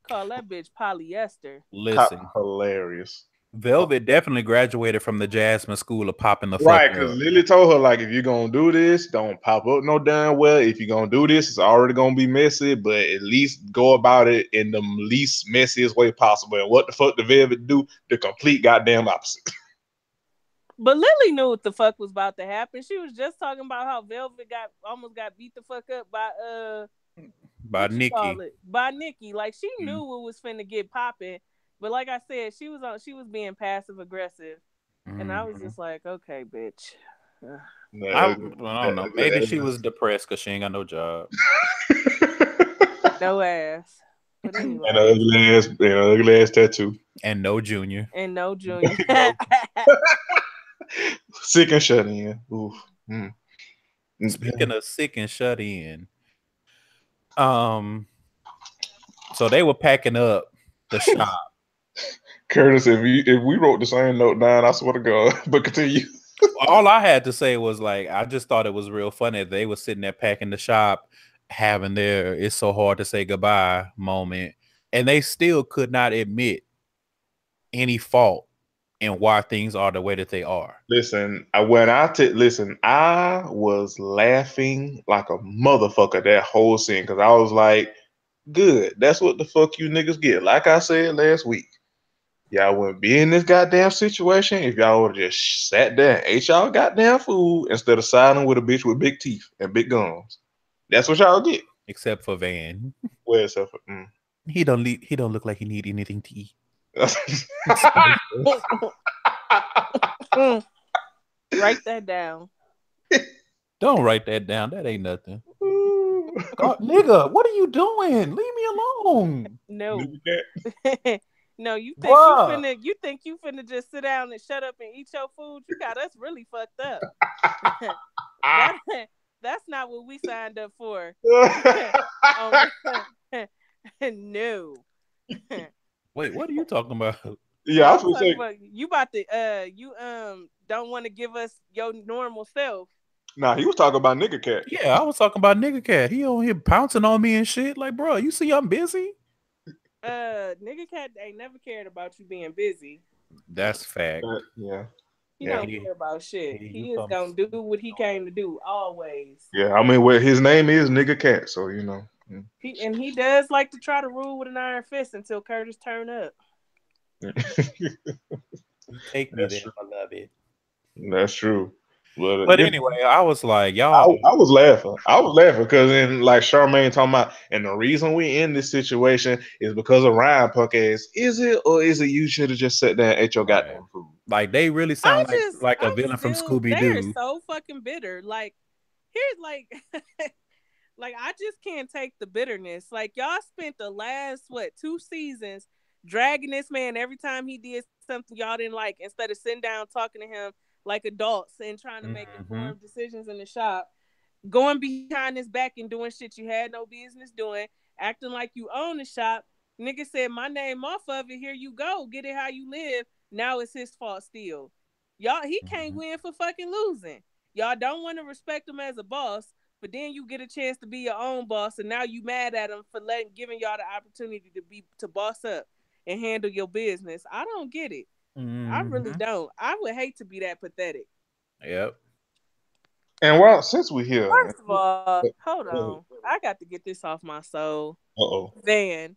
Call that bitch polyester. Listen, Hilarious. Velvet definitely graduated from the Jasmine School of popping the Right, fuck because up. Lily told her, like, if you're gonna do this, don't pop up no damn well. If you're gonna do this, it's already gonna be messy, but at least go about it in the least messiest way possible. And what the fuck the Velvet do? The complete goddamn opposite. But Lily knew what the fuck was about to happen. She was just talking about how Velvet almost got beat the fuck up by By Nikki. By Nikki. Like she knew what was finna get popping. But like I said, she was being passive aggressive. And I was just like, okay, bitch. I don't know. Maybe she was depressed because she ain't got no job. No ass. But anyway. And an ugly ass tattoo. And no junior. Sick and shut in. Oof. Speaking of sick and shut in, so they were packing up the shop. Curtis, if we wrote the same note down, I swear to God. But continue. All I had to say was like, I just thought it was real funny. They were sitting there packing the shop, having their "it's so hard to say goodbye" moment, and they still could not admit any fault in why things are the way that they are. Listen, I was laughing like a motherfucker that whole scene because I was like, good. That's what the fuck you niggas get. Like I said last week, y'all wouldn't be in this goddamn situation if y'all would have just sat there and ate y'all goddamn food instead of siding with a bitch with big teeth and big gums. That's what y'all get. Except for Van. Well, except for he don't look like he need anything to eat. Write that down. Don't write that down. That ain't nothing. God, nigga, what are you doing? Leave me alone. No. No, you think you finna just sit down and shut up and eat your food? You got us really fucked up. That's not what we signed up for. No. Wait, what are you talking about? Yeah, I was gonna say you about to you don't want to give us your normal self. Nah, he was talking about Nigga Cat. Yeah, I was talking about Nigga Cat. He on here pouncing on me and shit. Like, bro, you see I'm busy? Nigga Cat ain't never cared about you being busy. That's fact. Yeah. He don't care about shit. He is gonna do what he came to do always. Yeah, I mean, his name is Nigga Cat, so you know. He does like to try to rule with an iron fist until Curtis turn up. Take me there, I love it. That's true. But anyway, I was like, y'all. I was laughing. Because then, like Charmaine talking about, and the reason we in this situation is because of Ryan punk ass. Is it, or is it you should have just sat there and ate your goddamn food? Like they really sound like a villain from Scooby Doo. They're so fucking bitter. Like here's like, like I just can't take the bitterness. Like y'all spent the last 2 seasons dragging this man every time he did something y'all didn't like, instead of sitting down talking to him like adults and trying to make informed decisions in the shop, going behind his back and doing shit you had no business doing, acting like you own the shop. Nigga said my name off of it. Here you go. Get it how you live. Now it's his fault still. Y'all, he can't win for fucking losing. Y'all don't want to respect him as a boss, but then you get a chance to be your own boss, and now you mad at him for giving y'all the opportunity to boss up and handle your business. I don't get it. I really don't. I would hate to be that pathetic. Yep. And well, since we're here, first of all, hold on. I got to get this off my soul. Van.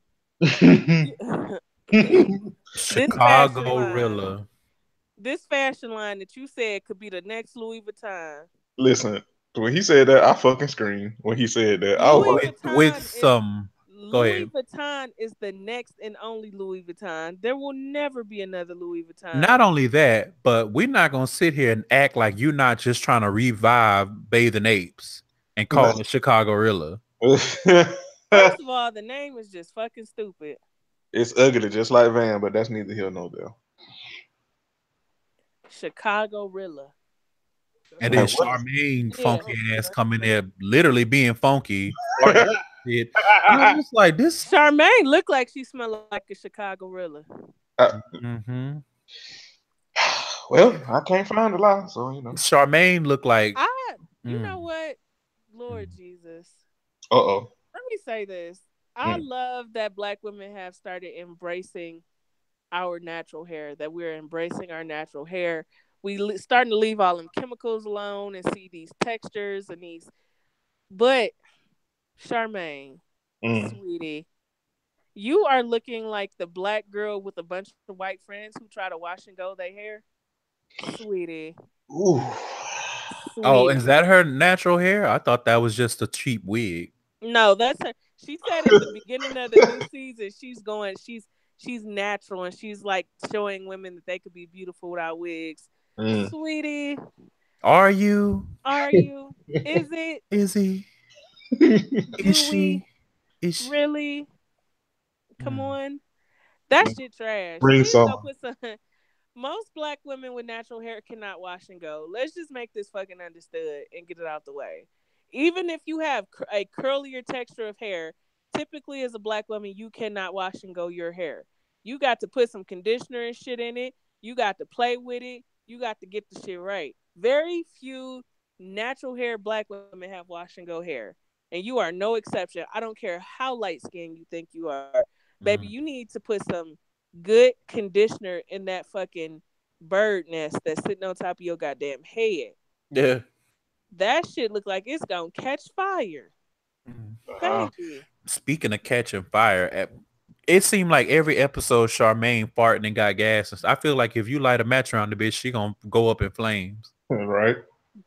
Chicago-Rilla. This fashion line that you said could be the next Louis Vuitton. Listen, when he said that, I fucking screamed. When he said that, Louis Vuitton is the next and only Louis Vuitton. There will never be another Louis Vuitton. Not only that, but we're not gonna sit here and act like you're not just trying to revive Bathing Apes and call it Chicago-Rilla. First of all, the name is just fucking stupid. It's ugly, just like Van, but that's neither here nor there. Chicago-Rilla. And then Charmaine funky ass coming there, literally being funky. I was like, this Charmaine looked like she smelled like a Chicago-Rilla. Well, I can't find a lie, so you know. Charmaine looked like you know what? Lord Jesus. Uh-oh. Let me say this. I love that Black women have started embracing our natural hair. That we're embracing our natural hair. Starting to leave all them chemicals alone and see these textures and these. But Charmaine, sweetie, you are looking like the Black girl with a bunch of white friends who try to wash and go their hair. Sweetie. Ooh. Oh, Sweetie. is that her natural hair? I thought that was just a cheap wig. No, that's her. She said at the beginning of the new season, she's natural and she's like showing women that they could be beautiful without wigs. Sweetie. Are you? Are you? Is it? Is he? Is she? Is she? Really? Come on. That shit trash. Bring Please some. go put some. Most Black women with natural hair cannot wash and go. Let's just make this fucking understood and get it out the way. Even if you have a curlier texture of hair, typically as a Black woman, you cannot wash and go your hair. You got to put some conditioner and shit in it. You got to play with it. You got to get the shit right. Very few natural hair Black women have wash and go hair. And you are no exception. I don't care how light skinned you think you are. Baby, you need to put some good conditioner in that fucking bird nest that's sitting on top of your goddamn head. Yeah. That shit look like it's gonna catch fire. Baby. Speaking of catching fire, it seemed like every episode Charmaine farting and got gas. I feel like if you light a match around the bitch, she gonna go up in flames. Right.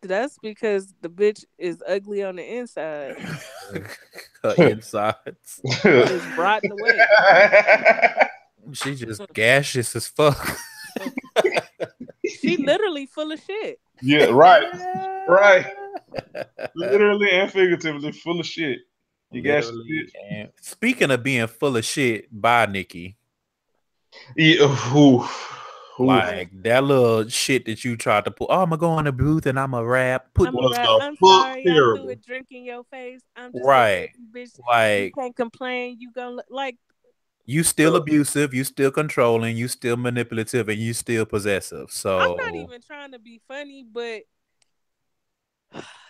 That's because the bitch is ugly on the inside. Her insides is rotten away. She just gaseous as fuck. She literally full of shit. Yeah, right. Right. Literally and figuratively full of shit. You got shit. Speaking of being full of shit, bye, Nikki. Yeah, like that little shit that you tried to pull. Oh, I'm gonna go in the booth and I'm a rap. I'm sorry, I threw a drink in your face. I'm just right. Bitch. Like you can't complain. You gonna like. You still abusive. You still controlling. You still manipulative, and you still possessive. So I'm not even trying to be funny, but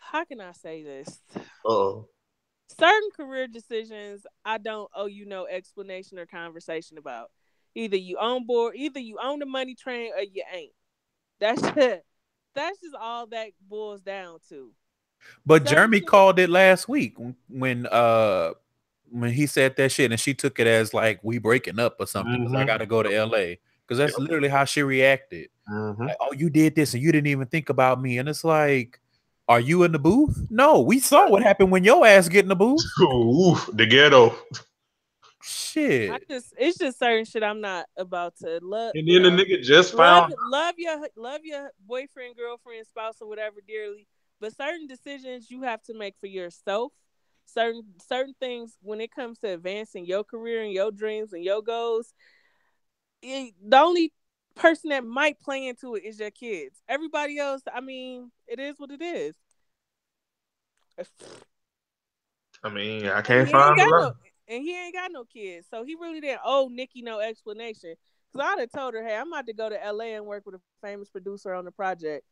how can I say this? Certain career decisions I don't owe you no explanation or conversation about. Either you on board, either you own the money train or you ain't. That's just all that boils down to. But Jeremy called it last week when he said that shit and she took it as like we breaking up or something because I got to go to LA because that's literally how she reacted. Like, oh, you did this and you didn't even think about me, and it's like, are you in the booth? No, we saw what happened when your ass get in the booth. Ooh, the ghetto. Shit. It's just certain shit I'm not about to love. And then the nigga just found love your boyfriend, girlfriend, spouse, or whatever dearly, but certain decisions you have to make for yourself. Certain things when it comes to advancing your career and your dreams and your goals, the only person that might play into it is your kids. Everybody else, I mean, it is what it is. I mean, I can't find and he ain't got no kids, so he really didn't owe Nikki no explanation. Because I'd have told her, hey, I'm about to go to LA and work with a famous producer on the project.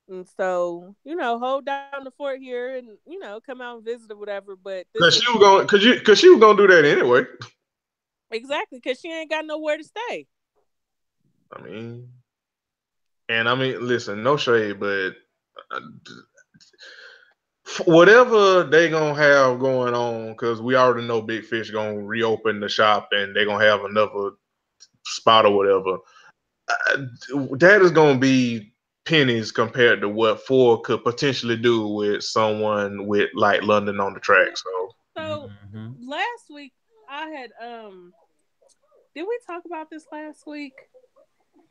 And so, hold down the fort here and, come out and visit or whatever. But because she was gonna do that anyway. Exactly, because she ain't got nowhere to stay. I mean, listen, no shade, but whatever they gonna have going on, because we already know Big Fish gonna reopen the shop and they gonna have another spot or whatever. That is gonna be pennies compared to what Ford could potentially do with someone with like London on the track. So last week I had did we talk about this last week?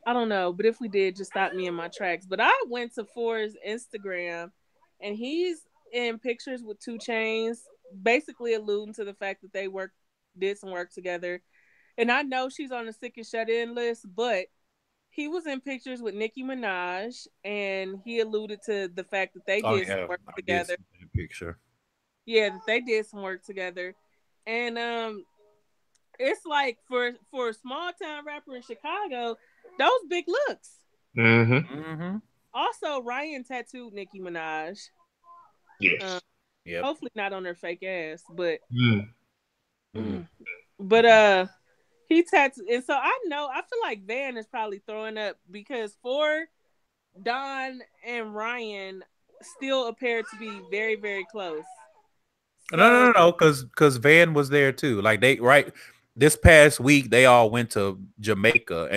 I don't know, but if we did, just stop me in my tracks. But I went to Ford's Instagram and he's in pictures with 2 Chainz, basically alluding to the fact that they did some work together. And I know she's on the sick and shut in list, but he was in pictures with Nicki Minaj, and he alluded to the fact that they did some work together. Picture. Yeah, that they did some work together. And it's like for a small town rapper in Chicago, those big looks. Also, Ryan tattooed Nicki Minaj. Yes. Hopefully not on her fake ass, but But he tattooed, and so I feel like Van is probably throwing up because Don and Ryan still appear to be very, very close. So, no, because Van was there too. Like this past week they all went to Jamaica,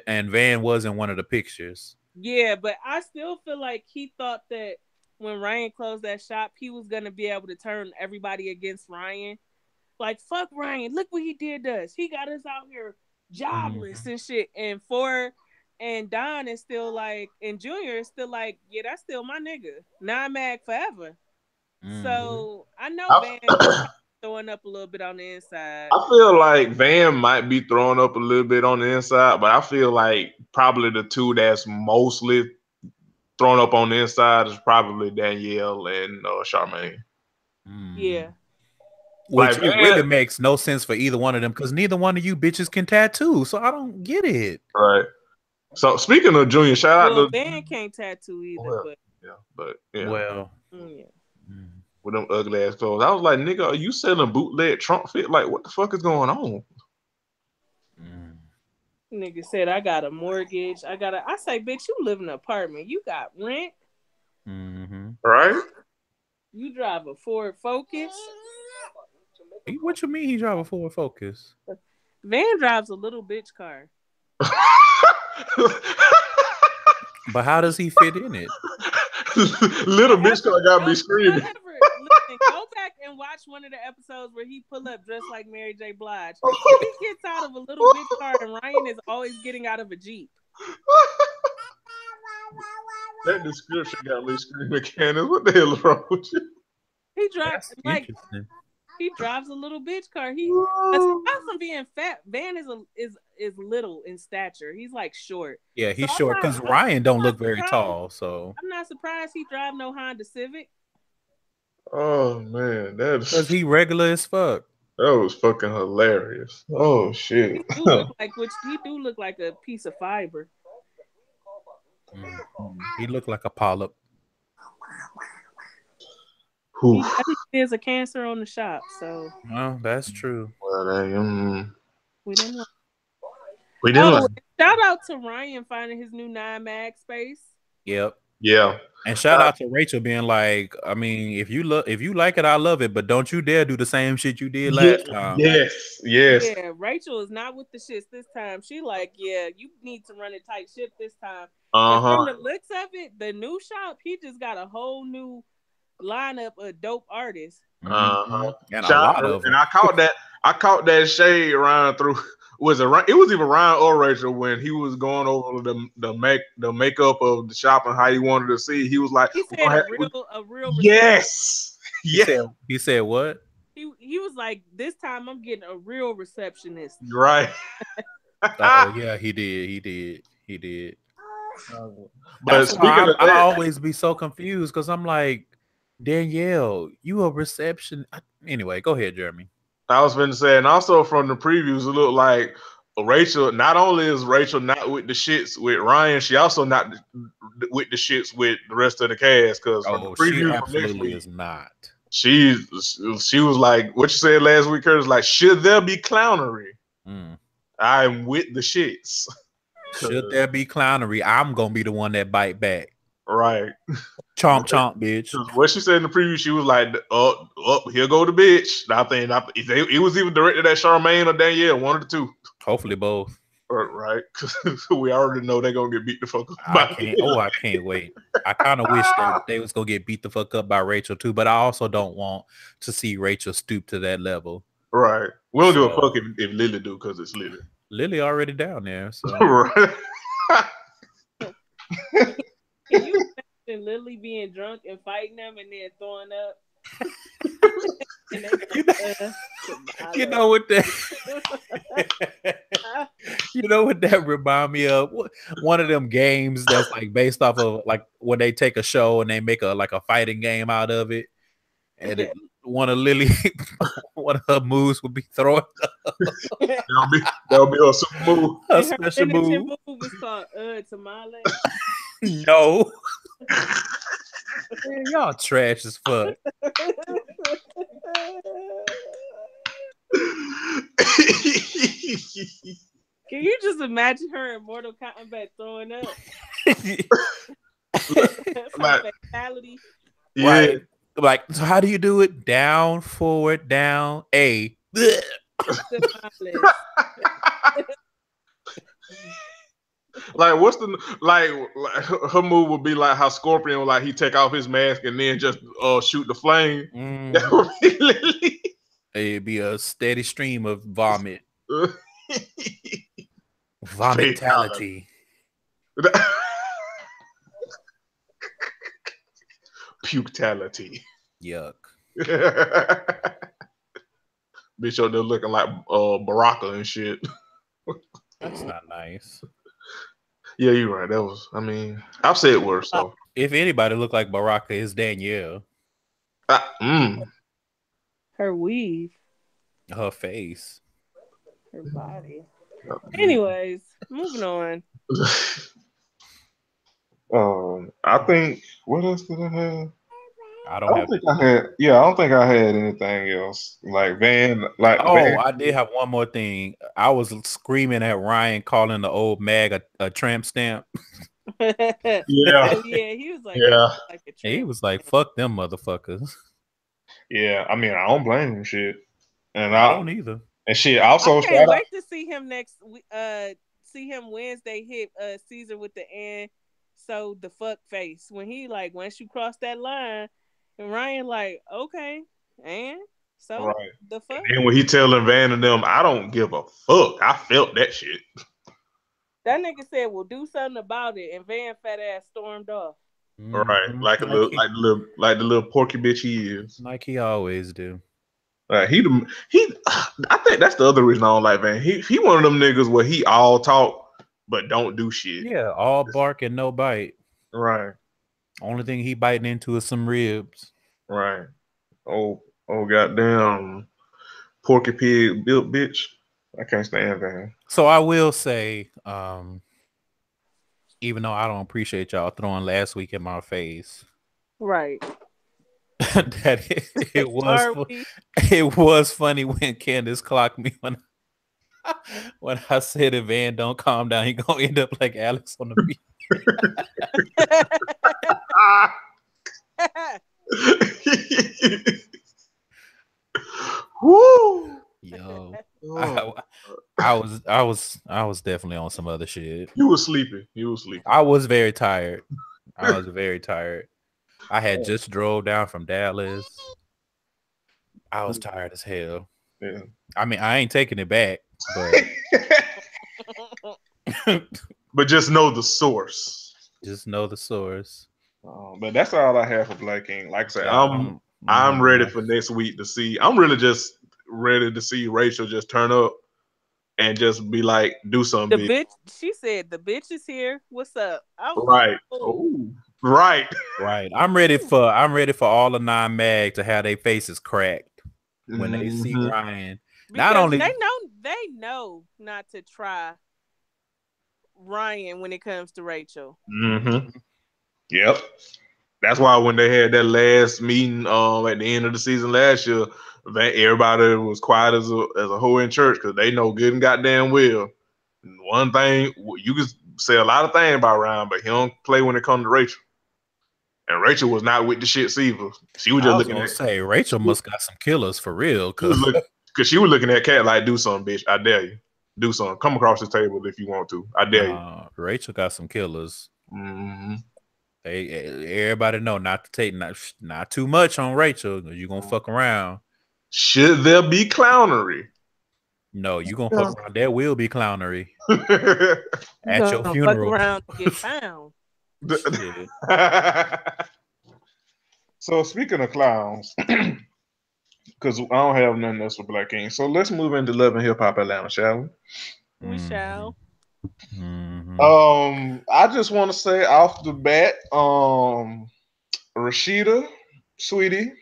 and Van was in one of the pictures. Yeah, but I still feel like he thought that when Ryan closed that shop, he was gonna be able to turn everybody against Ryan. Like, fuck Ryan, look what he did to us. He got us out here jobless and shit. And Don is still like, and Junior is still like, yeah, that's still my nigga. Mag forever. So I know Van is throwing up a little bit on the inside. I feel like Van might be throwing up a little bit on the inside, but I feel like probably the two that's mostly thrown up on the inside is probably Danielle and Charmaine. Yeah. Which it really makes no sense for either one of them because neither one of you bitches can tattoo, so I don't get it. Right. So speaking of Junior, shout out to Van can't tattoo either, Well, with them ugly ass clothes. I was like, nigga, are you selling bootleg Trump fit? Like, what the fuck is going on? Nigga said, I got a mortgage. I say, bitch, you live in an apartment. You got rent. Right? You drive a Ford Focus. What you mean he drive a Ford Focus? Van drives a little bitch car. But how does he fit in it? Little bitch car got me screaming. Listen, go back and watch one of the episodes where he pull up dressed like Mary J. Blige. He gets out of a little bitch car, and Ryan is always getting out of a Jeep. That description got me screaming, Candace. What the hell is wrong with you? He drives he drives a little bitch car. Aside from being fat, Van is little in stature. He's like short. Yeah, he's short because Ryan don't look very tall. So I'm not surprised he drive no Honda Civic. Oh man, because he regular as fuck. That was fucking hilarious. Oh shit. He do look like a piece of fiber. He looked like a polyp. He has a cancer on the shop, so. Well, that's true. Well, we didn't know. Shout out to Ryan finding his new 9 mag space. Yep. Yeah. And shout out to Rachel being like, I mean, if you like it, I love it, but don't you dare do the same shit you did last time. Yes. Yeah, Rachel is not with the shits this time. She like, yeah, you need to run a tight ship this time. And from the looks of it, the new shop, he just got a whole new lineup of dope artists. And a lot of them. And I caught that shade around through. It was even Ryan or Rachel when he was going over the makeup of the shop and how he wanted to see. He was like, he said a real yes. He said what? He was like, this time I'm getting a real receptionist. Right. Oh yeah, he did. But I always be so confused because I'm like, Danielle, you a reception. Anyway, go ahead, Jeremy. I was going to say, and also from the previews, it looked like Rachel, not only is Rachel not with the shits with Ryan, she also not with the shits with the rest of the cast. Because she absolutely is not. She was like, what you said last week, Curtis, like, should there be clownery? I'm with the shits. Should there be clownery, I'm going to be the one that bite back. Right. Chomp, bitch. What she said in the preview, she was like, here go the bitch. I think it was even directed at Charmaine or Danielle, one of the two. Hopefully both. Right. We already know they're going to get beat the fuck up. I can't wait. I kind of wish they was going to get beat the fuck up by Rachel too, but I also don't want to see Rachel stoop to that level. Right. We don't give a fuck if Lily do because it's Lily. Lily already down there. So. Right. Can you imagine Lily being drunk and fighting them and then throwing up? You know what that remind me of? One of them games that's like based off of like when they take a show and they make a fighting game out of it, and one of her moves would be throwing up. That'll be her super move. Her special move. Is called Tamale. No. Man, y'all trash as fuck. Can you just imagine her in Mortal Kombat throwing up? Like, fatality. yeah. Right. Like, so how do you do it? Down, forward, down, A. Like, what's the like her move would be like how Scorpion, like he take off his mask and then just shoot the flame. That would be literally. It'd be a steady stream of vomit. Vomitality. Putality. Yuck. Bitch out there looking like Baraka and shit. That's not nice. Yeah, you're right. That was, I mean, I've said worse though. If anybody look like Baraka, it's Danielle. Her weave. Her face. Her body. Anyways, moving on. I think, what else did I have? I don't think I had anything else. Like Van, I did have one more thing. I was screaming at Ryan calling the old mag a tramp stamp. Yeah. He was like, he was like, fuck them motherfuckers. Yeah, I mean, I don't blame him, shit. And I don't either. And shit, also I can't wait to see him see him Wednesday hit Caesar with the end. So the fuck face when he like once you cross that line, and Ryan like okay, and so right. The fuck. And when he telling Van and them, I don't give a fuck. I felt that shit. That nigga said, "Well, do something about it," and Van fat ass stormed off. Right, like the little porky bitch he is. Like he always do. I think that's the other reason I don't like Van. He one of them niggas where he all talk but don't do shit. Yeah, all bark and no bite. Right. Only thing he biting into is some ribs. Right. Oh goddamn porky pig built bitch. I can't stand Van. So I will say, even though I don't appreciate y'all throwing last week in my face. Right. That it was funny when Candace clocked me when I said if Van don't calm down, he gonna end up like Alex on the beach. Woo! Yo, I was definitely on some other shit. You was sleeping. I was very tired. I had just drove down from Dallas. I was tired as hell. Yeah. I mean, I ain't taking it back, but just know the source. Just know the source. But that's all I have for Black King. Like I said, I'm ready for next week to see. I'm really just ready to see Rachel just turn up and just be like, do something. The bitch, she said, the bitch is here. What's up? Right. Right. I'm ready for all the 9 mag to have their faces cracked when they see Ryan. Because not only they know not to try Ryan when it comes to Rachel. Yep. That's why when they had that last meeting at the end of the season last year, everybody was quiet as a hoe in church because they know good and goddamn well. One thing, you can say a lot of things about Ryan, but he don't play when it comes to Rachel. And Rachel was not with the shit either. She was just looking at. Rachel must got some killers for real, cause she was looking at Kat like, do something, bitch. I dare you. Do something. Come across the table if you want to. I dare you. Rachel got some killers. Everybody know not to take not too much on Rachel because you're gonna fuck around. Should there be clownery? No, you're gonna fuck around. There will be clownery at your funeral. Fuck around and get found. So speaking of clowns, because I don't have nothing else for Black King, so let's move into Love and Hip Hop Atlanta, shall we? We shall. I just want to say off the bat, Rashida, sweetie,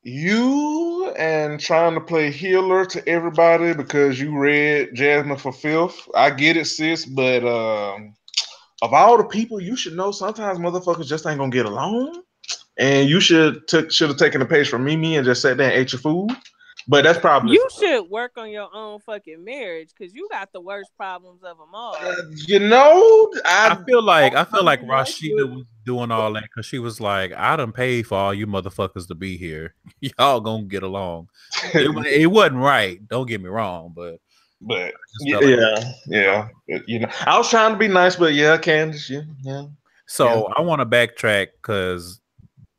you and trying to play healer to everybody because you read Jasmine for Fifth. I get it, sis, but of all the people you should know, sometimes motherfuckers just ain't gonna get along. and you should have taken a page from Mimi and just sat there and ate your food. But that's probably You should work on your own fucking marriage because you got the worst problems of them all. you know, I feel like Rashida was doing all that because she was like, I done paid for all you motherfuckers to be here. Y'all gonna get along. It wasn't right. Don't get me wrong, but yeah. You know, I was trying to be nice, but yeah, Candace, yeah. So I want to backtrack because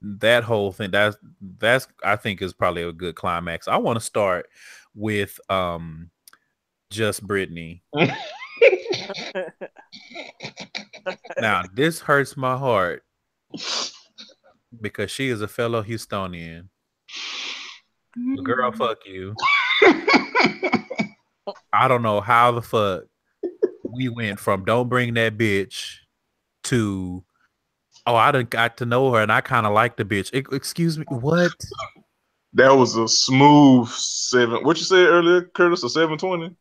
that whole thing that's I think is probably a good climax. I want to start with just Brittany. Now this hurts my heart because she is a fellow Houstonian. Girl, fuck you. I don't know how the fuck we went from don't bring that bitch to I done got to know her and I kind of like the bitch. Excuse me, what? That was a smooth 7. What you said earlier, Curtis? A 720?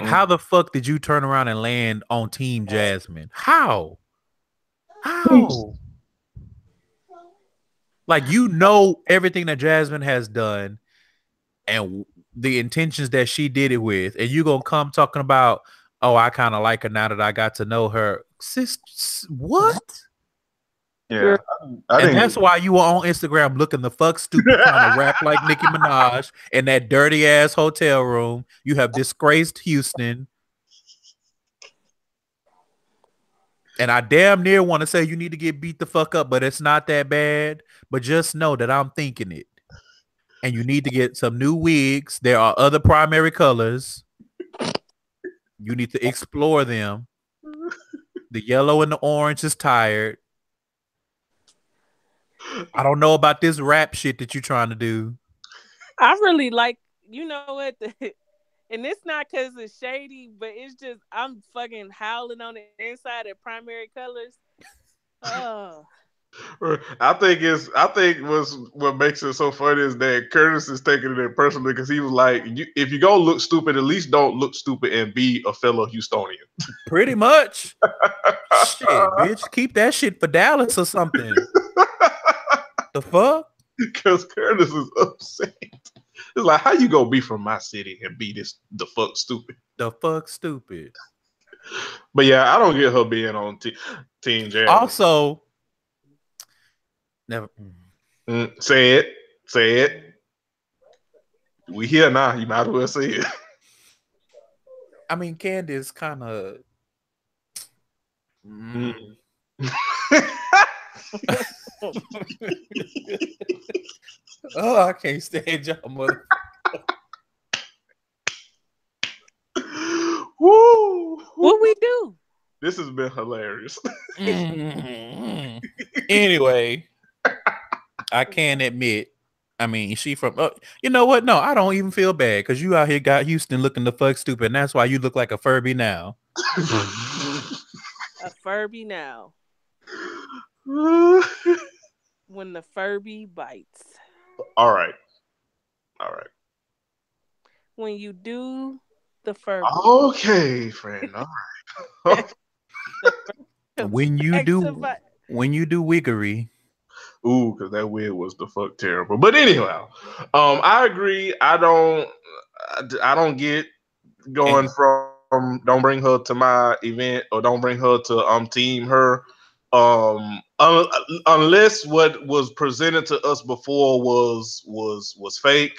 How the fuck did you turn around and land on Team Jasmine? How? Like, you know everything that Jasmine has done and the intentions that she did it with, and you gonna come talking about, I kind of like her now that I got to know her. Sis, what? Yeah. And that's why you were on Instagram looking the fuck stupid trying to rap like Nicki Minaj in that dirty ass hotel room. You have disgraced Houston. And I damn near want to say you need to get beat the fuck up, but it's not that bad. But just know that I'm thinking it. And you need to get some new wigs. There are other primary colors. You need to explore them. The yellow and the orange is tired. I don't know about this rap shit that you're trying to do. I really like, you know what? And it's not because it's shady, but it's just I'm fucking howling on the inside at primary colors. I think what makes it so funny is that Curtis is taking it personally because he was like, if you're gonna look stupid, at least don't look stupid and be a fellow Houstonian. Pretty much. Shit, bitch. Keep that shit for Dallas or something. The fuck? Because Curtis is upset. It's like, how you gonna be from my city and be the fuck stupid? The fuck stupid. But yeah, I don't get her being on Team Jasmine. Also, never say it. We here now. You might as well say it. I mean, Candace kind of. I can't stand y'all, mother. Woo! What we do? This has been hilarious. Anyway, I can admit, I mean, she from. You know what? No, I don't even feel bad because you out here got Houston looking the fuck stupid, and that's why you look like a Furby now. A Furby now. When the Furby bites. All right. When you do the Furby. Okay, friend. All right. When you do wiggery. Ooh, because that wig was the fuck terrible. But anyhow, I agree. I don't get going from don't bring her to my event or don't bring her to team her. Unless what was presented to us before was fake.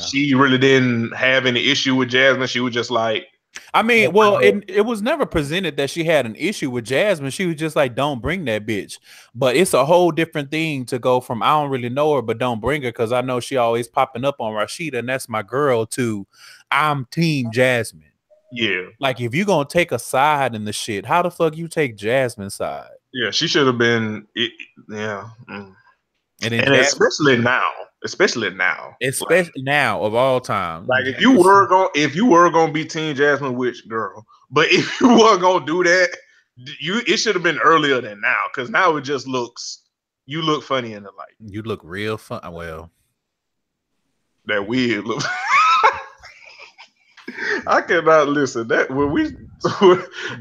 She really didn't have any issue with Jasmine. She was just like, I mean, well, it was never presented that she had an issue with Jasmine. She was just like, don't bring that bitch. But it's a whole different thing to go from I don't really know her, but don't bring her because I know she always popping up on Rashida and that's my girl to I'm Team Jasmine. Yeah. Like if you're gonna take a side in the shit, how the fuck you take Jasmine's side? Yeah, she should have been yeah. And especially now of all time. Like if you were gonna be Team Jasmine, which girl, but if you were gonna do that, it should have been earlier than now, because now it just you look funny in the light. You look real fun. Well, that weird look. I cannot listen. That when we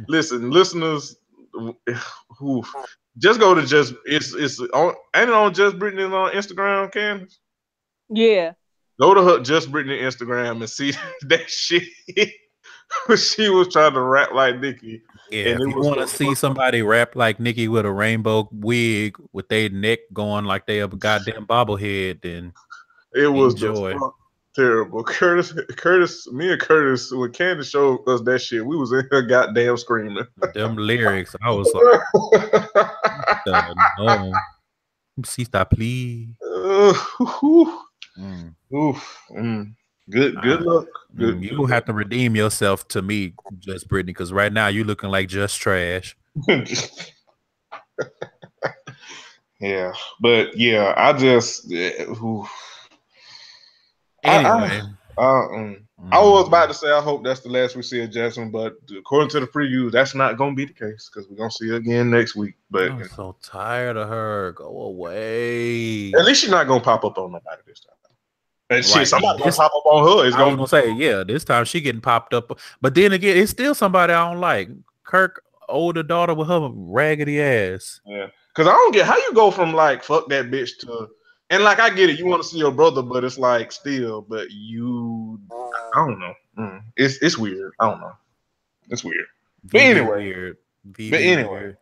listen, listeners, Oof. Just go to it's on ain't it on Just Brittany on Instagram, Candace? Yeah. Go to her Just Brittany Instagram and see that shit. She was trying to rap like Nicki. Yeah, And if it you was want to see somebody rap like Nicki with a rainbow wig with their neck going like they a goddamn bobblehead, then it was the enjoy. fuck terrible. Curtis, me and Curtis, when Candace showed us that shit, we was in her goddamn screaming. Them lyrics, I was like, no, sister, please. Mm. Oof. Good luck. Good. You will have to redeem yourself to me, Just Brittany, because right now you looking like just trash. Yeah, but yeah, I just Anyway, I was about to say I hope that's the last we see of Jasmine, but according to the preview, that's not going to be the case because we're going to see her again next week. But I'm so tired of her. Go away. at least she's not going to pop up on nobody this time. And shit, somebody going to pop up on her. I was going to say, yeah, this time she getting popped up. But then again, it's still somebody I don't like. Kirk, older daughter with her raggedy ass. Yeah, because I don't get how you go from like fuck that bitch to, and like I get it, you want to see your brother, but it's like still, but you, I don't know. It's weird. I don't know. It's weird. But anyway,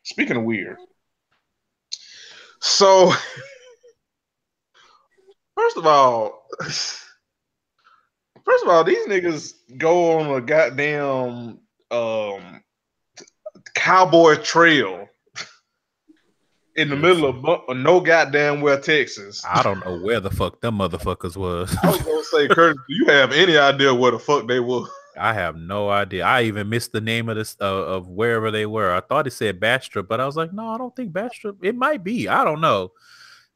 speaking of weird, so first of all, these niggas go on a goddamn cowboy trail in the middle of no goddamn where Texas. I don't know where the fuck them motherfuckers was. I was gonna say, Curtis, do you have any idea where the fuck they were? I have no idea. I even missed the name of this of wherever they were. I thought it said Bastrop, but I was like, no, I don't think Bastrop. It might be. I don't know.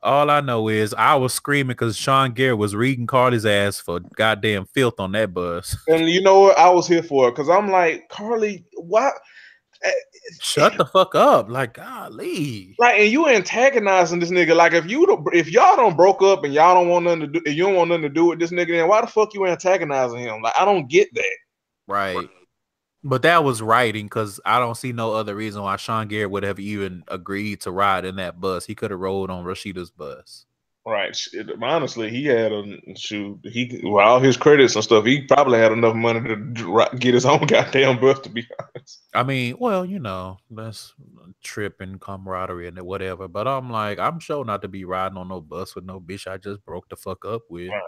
All I know is I was screaming because Sean Garrett was reading Carly's ass for goddamn filth on that bus. And you know what? I was here for it because I'm like, Carly, what? Shut the fuck up! Like, golly, like, and you antagonizing this nigga. Like, if y'all don't broke up and y'all don't want nothing to do, and you don't want nothing to do with this nigga, then why the fuck you antagonizing him? Like, I don't get that. Right. But that was writing because I don't see no other reason why Sean Garrett would have even agreed to ride in that bus. He could have rode on Rashida's bus. Right. Honestly, he had all his credits and stuff, he probably had enough money to get his own goddamn bus, to be honest. I mean, well, you know, that's trip and camaraderie and whatever. But I'm like, I'm sure not to be riding on no bus with no bitch I just broke the fuck up with. Right.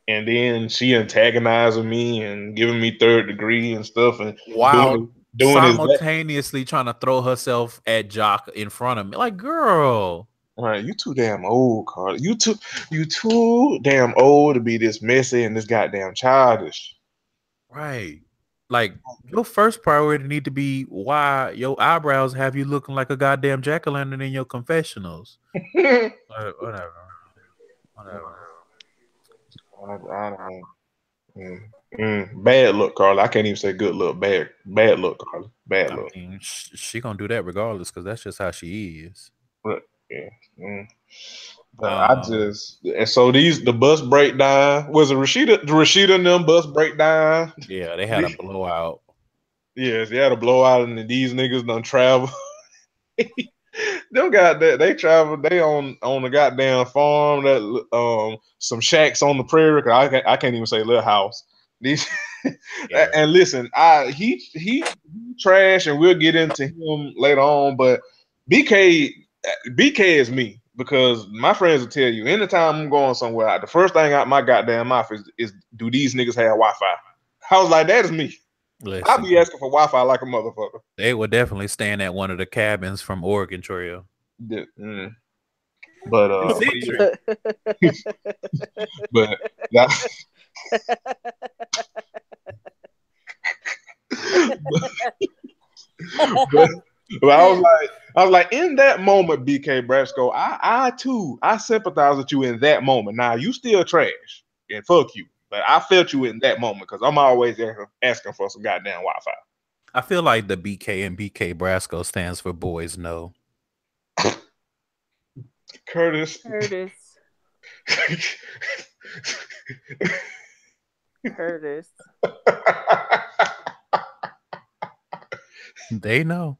And then she antagonizing me and giving me third degree and stuff, and while simultaneously trying to throw herself at Jock in front of me. Like, girl. All right, you too damn old, Carly. You too damn old to be this messy and this goddamn childish. Right. Like, your first priority need to be why your eyebrows have you looking like a goddamn jack-o'-lantern in your confessionals. Whatever. I don't know. Bad look, Carly. I can't even say good look. Bad look, Carly. Bad look. I mean, she gonna do that regardless because that's just how she is. But, yeah. But I just, and so the bus breakdown was it Rashida and them bus breakdown. Yeah, they had a blowout. Yes, they had a blowout, and these niggas done travel. Them got that they travel. They on the goddamn farm that some shacks on the prairie. Cause I can't even say little house. These yeah. And listen, he trash, and we'll get into him later on. But BK is me because my friends will tell you anytime I'm going somewhere, the first thing out my goddamn mouth is do these niggas have Wi-Fi? I was like, that is me. Listen, I'll be asking for Wi-Fi like a motherfucker. They were definitely staying at one of the cabins from Oregon Trail. Yeah, but but that, but I was like, in that moment, BK Brasco, I too sympathize with you in that moment. Now you still trash and fuck you. But I felt you in that moment because I'm always asking for some goddamn Wi-Fi. I feel like the BK and BK Brasco stands for boys know. Curtis. They know.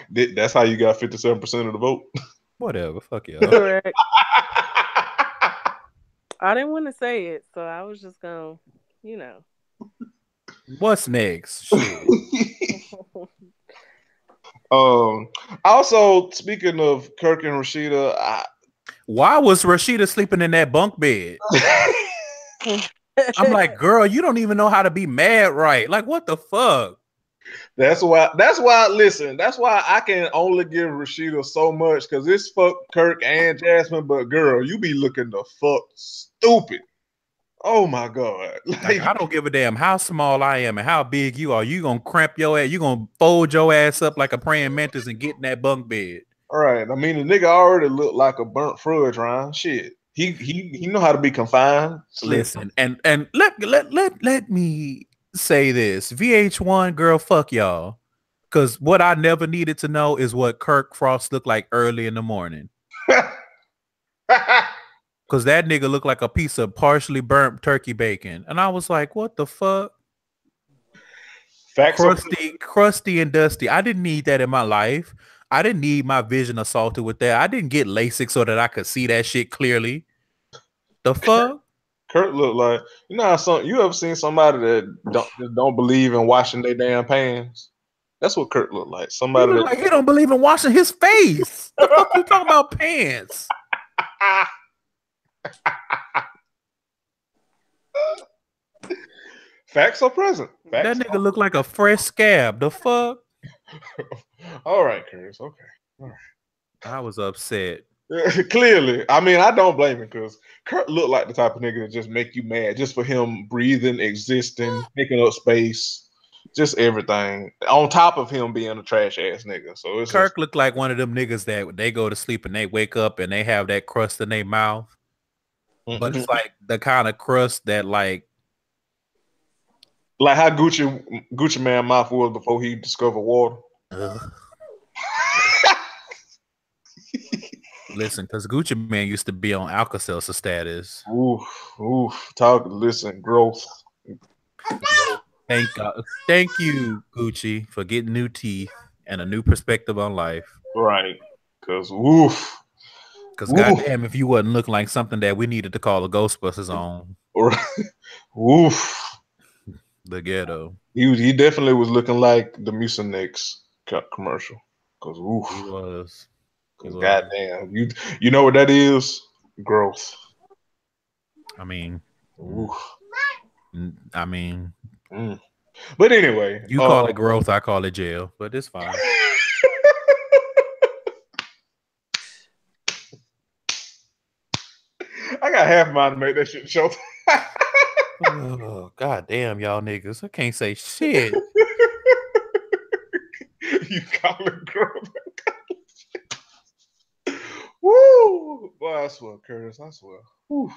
That's how you got 57% of the vote. Whatever. Fuck y'all. Correct. I didn't want to say it, so I was just gonna, you know. What's next? Shit. Also, speaking of Kirk and Rashida, Why was Rashida sleeping in that bunk bed? I'm like, girl, you don't even know how to be mad right. Like, what the fuck? That's why. Listen, that's why I can only give Rashida so much because it's fuck Kirk and Jasmine. But girl, you be looking the fuck stupid. Oh my god! Like, I don't give a damn how small I am and how big you are. You gonna cramp your ass. You gonna fold your ass up like a praying mantis and get in that bunk bed. All right. I mean, the nigga already looked like a burnt fudge, Ryan. Shit. He know how to be confined. Listen, and let me say this. VH1 girl, fuck y'all. Cause what I never needed to know is what Kirk Frost looked like early in the morning. Cause that nigga looked like a piece of partially burnt turkey bacon. And I was like, what the fuck? Facts crusty and dusty. I didn't need that in my life. I didn't need my vision assaulted with that. I didn't get LASIK so that I could see that shit clearly. The fuck? Kurt looked like, you know how you ever seen somebody that don't believe in washing their damn pants? That's what Kurt looked like. Somebody that he don't believe in washing his face. The fuck you talking about pants? Facts are present. That nigga look like a fresh scab. The fuck? All right, Curtis. Okay. All right. I was upset. Clearly. I mean, I don't blame him because Kurt looked like the type of nigga that just make you mad just for him breathing, existing, taking up space, just everything. On top of him being a trash ass nigga. So it's Kirk looked like one of them niggas that they go to sleep and they wake up and they have that crust in their mouth. But it's like the kind of crust that like how Gucci Man mouth was before he discovered water. Listen, because Gucci Man used to be on Alka-Seltzer status. Listen, growth. Thank you, Gucci, for getting new teeth and a new perspective on life. Right. Because goddamn, if you wasn't looking like something that we needed to call the Ghostbusters on. The ghetto. He definitely was looking like the Mucinex commercial. Because he was. Goddamn, you know what that is? Growth. I mean, but anyway, you call it growth, I call it jail, but it's fine. I got half mine to make that shit show. Oh, goddamn, y'all niggas! I can't say shit. You call it growth. Woo! Boy, I swear, Curtis, I swear. Woo.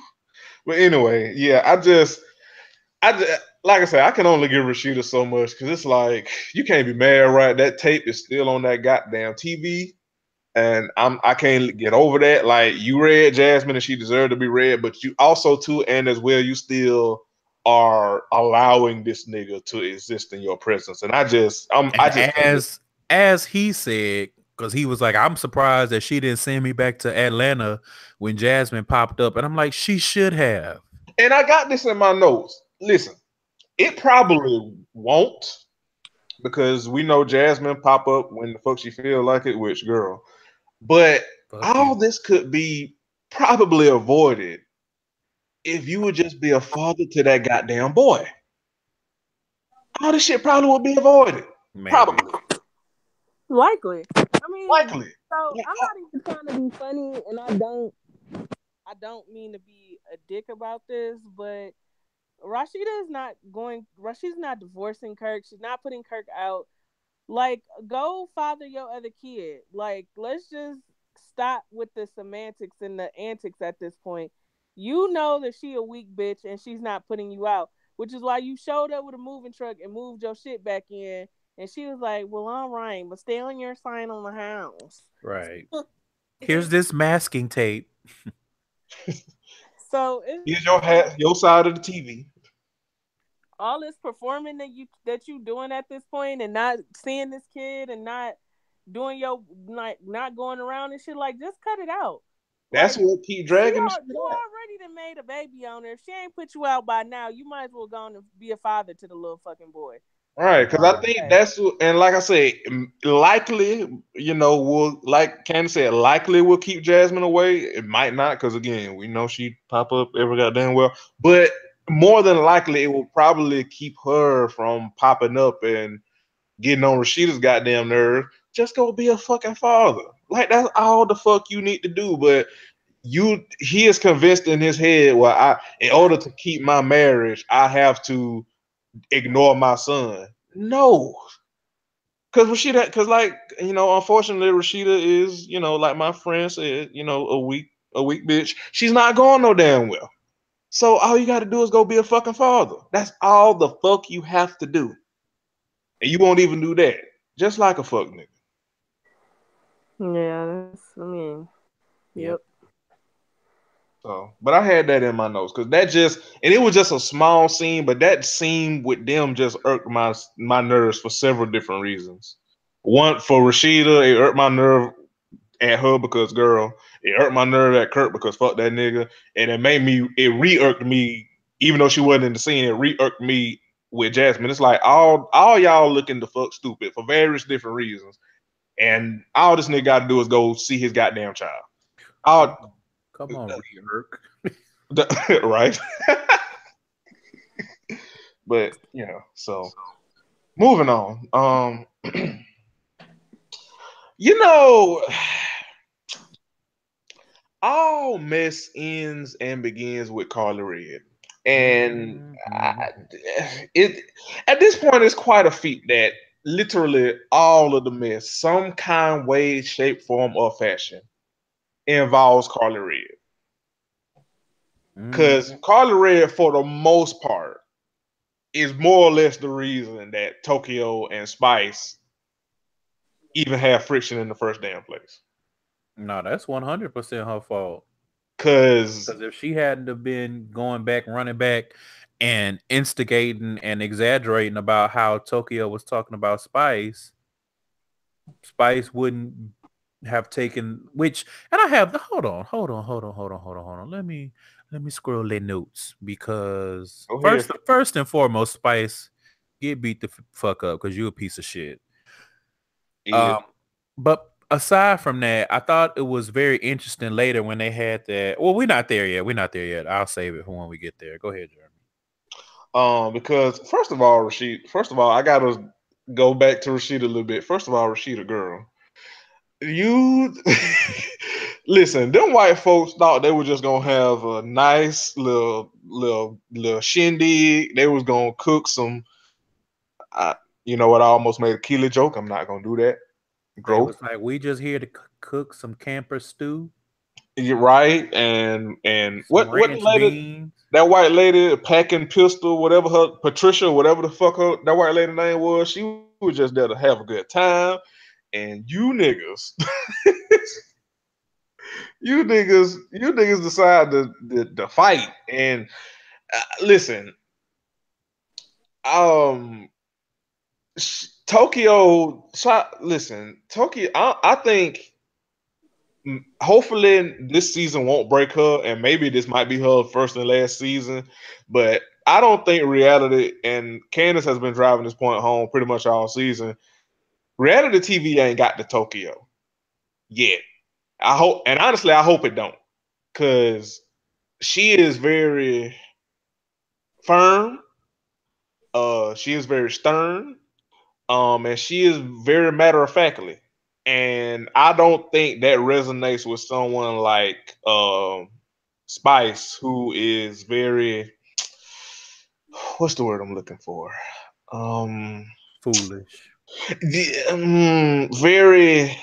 But anyway, yeah, I just like I said, I can only give Rashida so much because it's like you can't be mad, right? That tape is still on that goddamn TV, and I can't get over that. Like you read Jasmine, and she deserved to be read, but you also too, and as well, you still are allowing this nigga to exist in your presence, and as he said. Because he was like, I'm surprised that she didn't send me back to Atlanta when Jasmine popped up. And I'm like, she should have. And I got this in my notes. Listen, it probably won't because we know Jasmine pop up when the fuck she feel like it, which girl. But all this could be probably avoided if you would just be a father to that goddamn boy. All this shit probably would be avoided. Maybe. Probably. Likely. I mean, likely. So I'm not even trying to be funny, and I don't mean to be a dick about this, but Rashida's not divorcing Kirk. She's not putting Kirk out. Like, go father your other kid. Like, let's just stop with the semantics and the antics at this point. You know that she a weak bitch and she's not putting you out, which is why you showed up with a moving truck and moved your shit back in. And she was like, well, all right, but stay on your sign on the house. Right. Here's this masking tape. So here's your side of the TV. All this performing that you doing at this point and not seeing this kid and not doing your like not going around and shit. Like, just cut it out. That's Like, what keep dragging the shit you out. already done made a baby on her. If she ain't put you out by now, you might as well go on and be a father to the little fucking boy. All right, because I Call it a think day. that's and like I said, likely, will like Candace said, likely will keep Jasmine away. It might not, because again, we know she pop up every goddamn well, but more than likely, it will probably keep her from popping up and getting on Rashida's goddamn nerve. Just go be a fucking father. Like, that's all the fuck you need to do. But he is convinced in his head, well, in order to keep my marriage, I have to ignore my son. No. Because Rashida, unfortunately, Rashida is, like my friend said, a weak bitch. She's not going no damn well. So all you got to do is go be a fucking father. That's all the fuck you have to do. And you won't even do that. Just like a fuck nigga. Yeah, yep. So, but I had that in my notes because it was just a small scene, but that scene with them just irked my nerves for several different reasons. One, for Rashida, it irked my nerve at her because girl, it hurt my nerve at Kurt because fuck that nigga, and it re-irked me, even though she wasn't in the scene, it re-irked me with Jasmine. It's like all y'all looking the fuck stupid for various different reasons, and all this nigga got to do is go see his goddamn child. Come on, re-irk. Right. But so moving on. All mess ends and begins with Carly Red. And at this point, it's quite a feat that literally all of the mess, some kind, way, shape, form, or fashion, involves Carly Red. Because Carly Red, for the most part, is more or less the reason that Tokyo and Spice even have friction in the first damn place. No, that's 100% her fault. Because if she hadn't have been running back, and instigating and exaggerating about how Tokyo was talking about Spice wouldn't have taken and I have the hold on. Let me scroll their notes because first and foremost, Spice, get beat the fuck up because you a piece of shit. Yeah. But aside from that, I thought it was very interesting later when they had that. Well, we're not there yet. I'll save it for when we get there. Go ahead, Jeremy. Because first of all, I gotta go back to Rashida a little bit. First of all, Rashida, girl, you listen. Them white folks thought they were just gonna have a nice little shindig. They was gonna cook some. You know what? I almost made a Keely joke. I'm not gonna do that. It was like, we just here to cook some camper stew. You're right, and what lady? Beans. That white lady packing pistol, whatever her Patricia, whatever the fuck that white lady name was, she was just there to have a good time. And you niggas, you niggas decide to fight. And listen, Tokyo. Listen, Tokyo. I think hopefully this season won't break her, and maybe this might be her first and last season. But I don't think reality, and Candace has been driving this point home pretty much all season. Reality TV ain't got the Tokyo yet. I hope, and honestly, I hope it don't, because she is very firm. She is very stern. And she is very matter of factly. And I don't think that resonates with someone like Spice, who is very, what's the word I'm looking for? Foolish. Very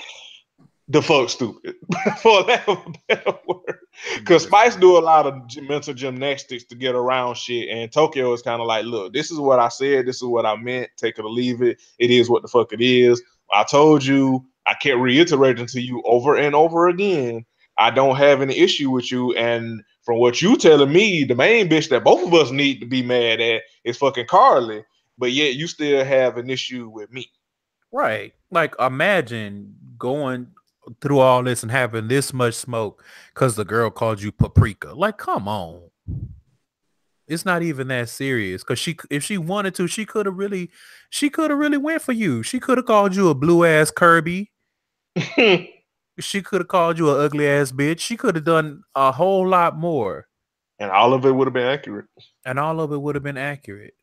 the fuck stupid, for lack of a better word. Because Spice do a lot of mental gymnastics to get around shit, and Tokyo is kind of like, look, this is what I said, this is what I meant, take it or leave it. It is what the fuck it is. I told you, I kept reiterating to you over and over again, I don't have any issue with you, and from what you telling me, the main bitch that both of us need to be mad at is fucking Carly, but yet you still have an issue with me. Right. Like imagine going through all this and having this much smoke because the girl called you paprika. Like, come on. It's not even that serious. Cause if she wanted to, she could have really went for you. She could have called you a blue ass Kirby. And She could have called you an ugly ass bitch. She could have done a whole lot more. all of it would have been accurate. And all of it would have been accurate.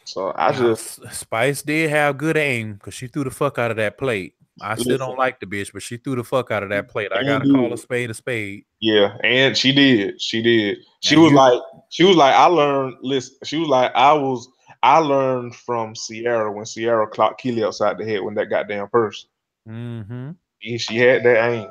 So I Now, just Spice did have good aim because she threw the fuck out of that plate. I still listen don't like the bitch, but she threw the fuck out of that plate. I and gotta call a did. spade a spade. Yeah, and she did. She did. She And was you, like, I learned. Listen, she was like, I learned from Sierra when Sierra clocked Keely upside the head when that goddamn purse. mm-hmm. She had that aim.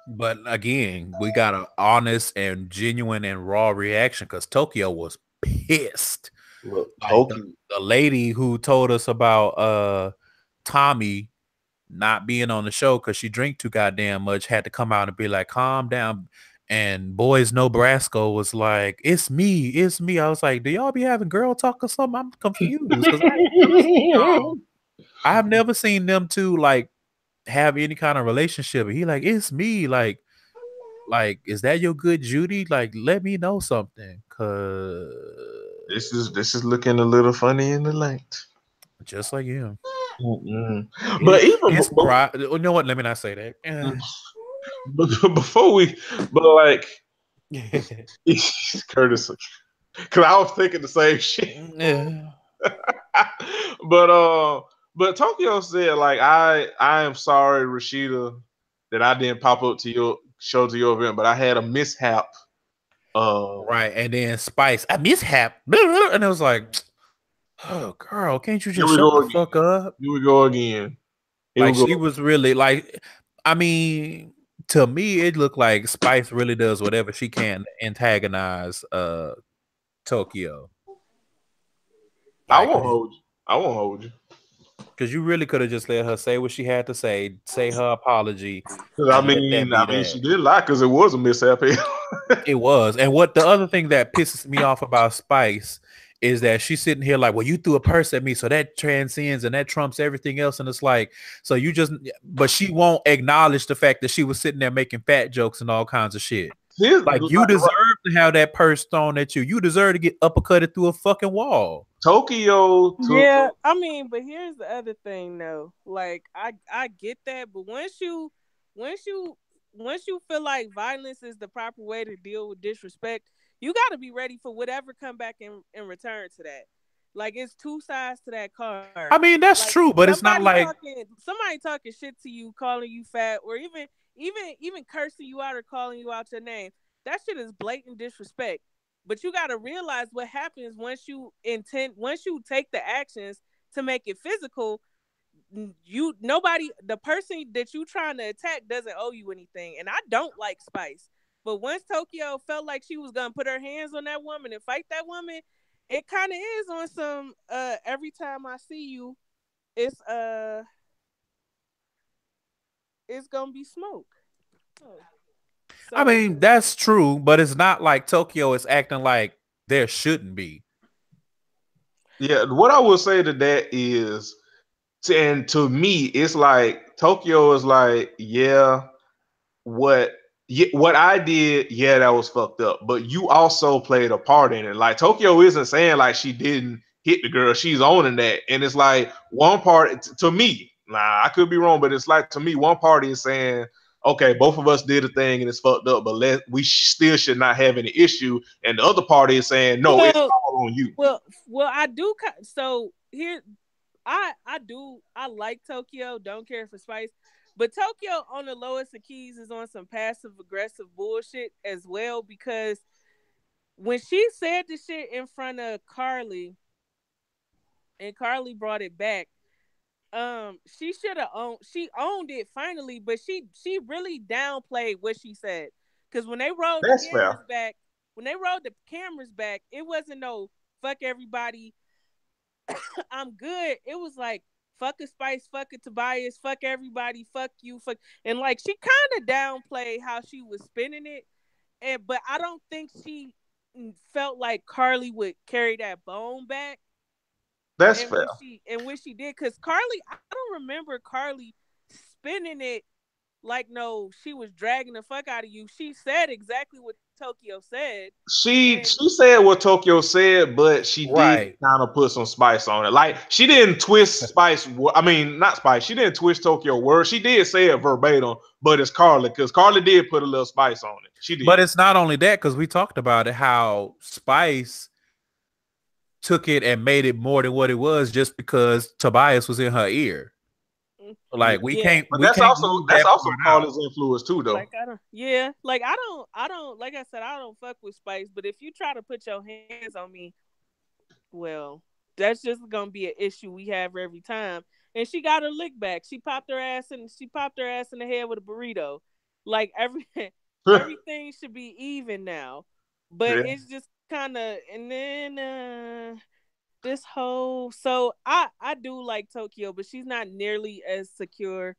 But again, we got an honest and genuine and raw reaction because Tokyo was pissed. Look, Like Toki. the lady who told us about Tommy not being on the show because she drank too goddamn much had to come out and be like, calm down. And Boys No Brasco was like, it's me. I was like, do y'all be having girl talk or something? I'm confused because I have never seen them two like have any kind of relationship. And he like, it's me. Like, is that your good Judy? Like, let me know something. Cause This is looking a little funny in the light. just like him. Mm-mm. But even His pride. You know what? Let me not say that. before we, but like Curtis, because I was thinking the same shit. but but Tokyo said like I am sorry, Rashida, that I didn't pop up to your show to your event, but I had a mishap. Right, and then Spice, I mishap, and it was like, oh girl, can't you Here just we shut go the again. fuck up? Here we go again. Here Like we go. she was really like, I mean, to me, it looked like Spice really does whatever she can to antagonize Tokyo. I Like, won't hold you. I won't hold you. because you really could have just let her say what she had to say her apology, Because and let that be she that. did lie because it was a mishap. It was. And what the other thing that pisses me off about Spice is that she's sitting here like, well, you threw a purse at me, so that transcends and that trumps everything else. And it's like, so you just, but she won't acknowledge the fact that she was sitting there making fat jokes and all kinds of shit. Like, you deserve to have that purse thrown at you. You deserve to get uppercutted through a fucking wall. Tokyo took. Yeah, I mean, but here's the other thing though. Like I get that, but once you once you feel like violence is the proper way to deal with disrespect, you got to be ready for whatever come back in return to that. Like it's two sides to that card. I mean, that's Like true, but it's not like, somebody talking shit to you, calling you fat, or even cursing you out or calling you out your name. That shit is blatant disrespect. But you got to realize what happens once you take the actions to make it physical. The person that you trying to attack doesn't owe you anything. And I don't like Spice. But once Tokyo felt like she was gonna put her hands on that woman and fight that woman, it kind of is on some every time I see you, it's it's gonna be smoke. Oh. So, I mean, that's true, but it's not like Tokyo is acting like there shouldn't be. Yeah, what I will say to that is, and to me, it's like Tokyo is like, yeah, what what I did, yeah, that was fucked up. But you also played a part in it. Like Tokyo isn't saying like she didn't hit the girl; she's owning that. And it's like one part to me. Nah, I could be wrong, but it's like to me, one party is saying, okay, both of us did a thing and it's fucked up, but we still should not have any issue. And the other party is saying, no, it's all on you. Well, I do. So here, I like Tokyo. Don't care for Spice. But Tokyo on the lowest of keys is on some passive aggressive bullshit as well, because when she said the shit in front of Carly and Carly brought it back, she should have owned it finally, but she really downplayed what she said. Because when they rolled That's the fair. cameras back, it wasn't no fuck everybody, I'm good. It was like fuck a Spice, fuck a Tobias, fuck everybody, fuck you, fuck, and like she kind of downplayed how she was spinning it, and but I don't think she felt like Carly would carry that bone back. That's And fair. when she did, because Carly, I don't remember Carly spinning it like no, she was dragging the fuck out of you. She said exactly what Tokyo said, and She said what Tokyo said, but she did Right. kind of put some spice on it. Like she didn't twist Spice. I mean, not Spice. She didn't twist Tokyo words. She did say it verbatim, but it's Carly because Carly did put a little spice on it. She But did. it's not only that, because we talked about it, how Spice took it and made it more than what it was just because Tobias was in her ear. Yeah, Like we yeah, can't but we can't leave that's that also part out. Carly's influence too, though. like I don't, yeah, like I don't, like I said, I don't fuck with Spice. But if you try to put your hands on me, well, that's just gonna be an issue we have every time. And she got her lick back. She popped her ass in the head with a burrito. Like everything should be even now. But Yeah, it's just kind of, and then this whole, so I do like Tokyo, but she's not nearly as secure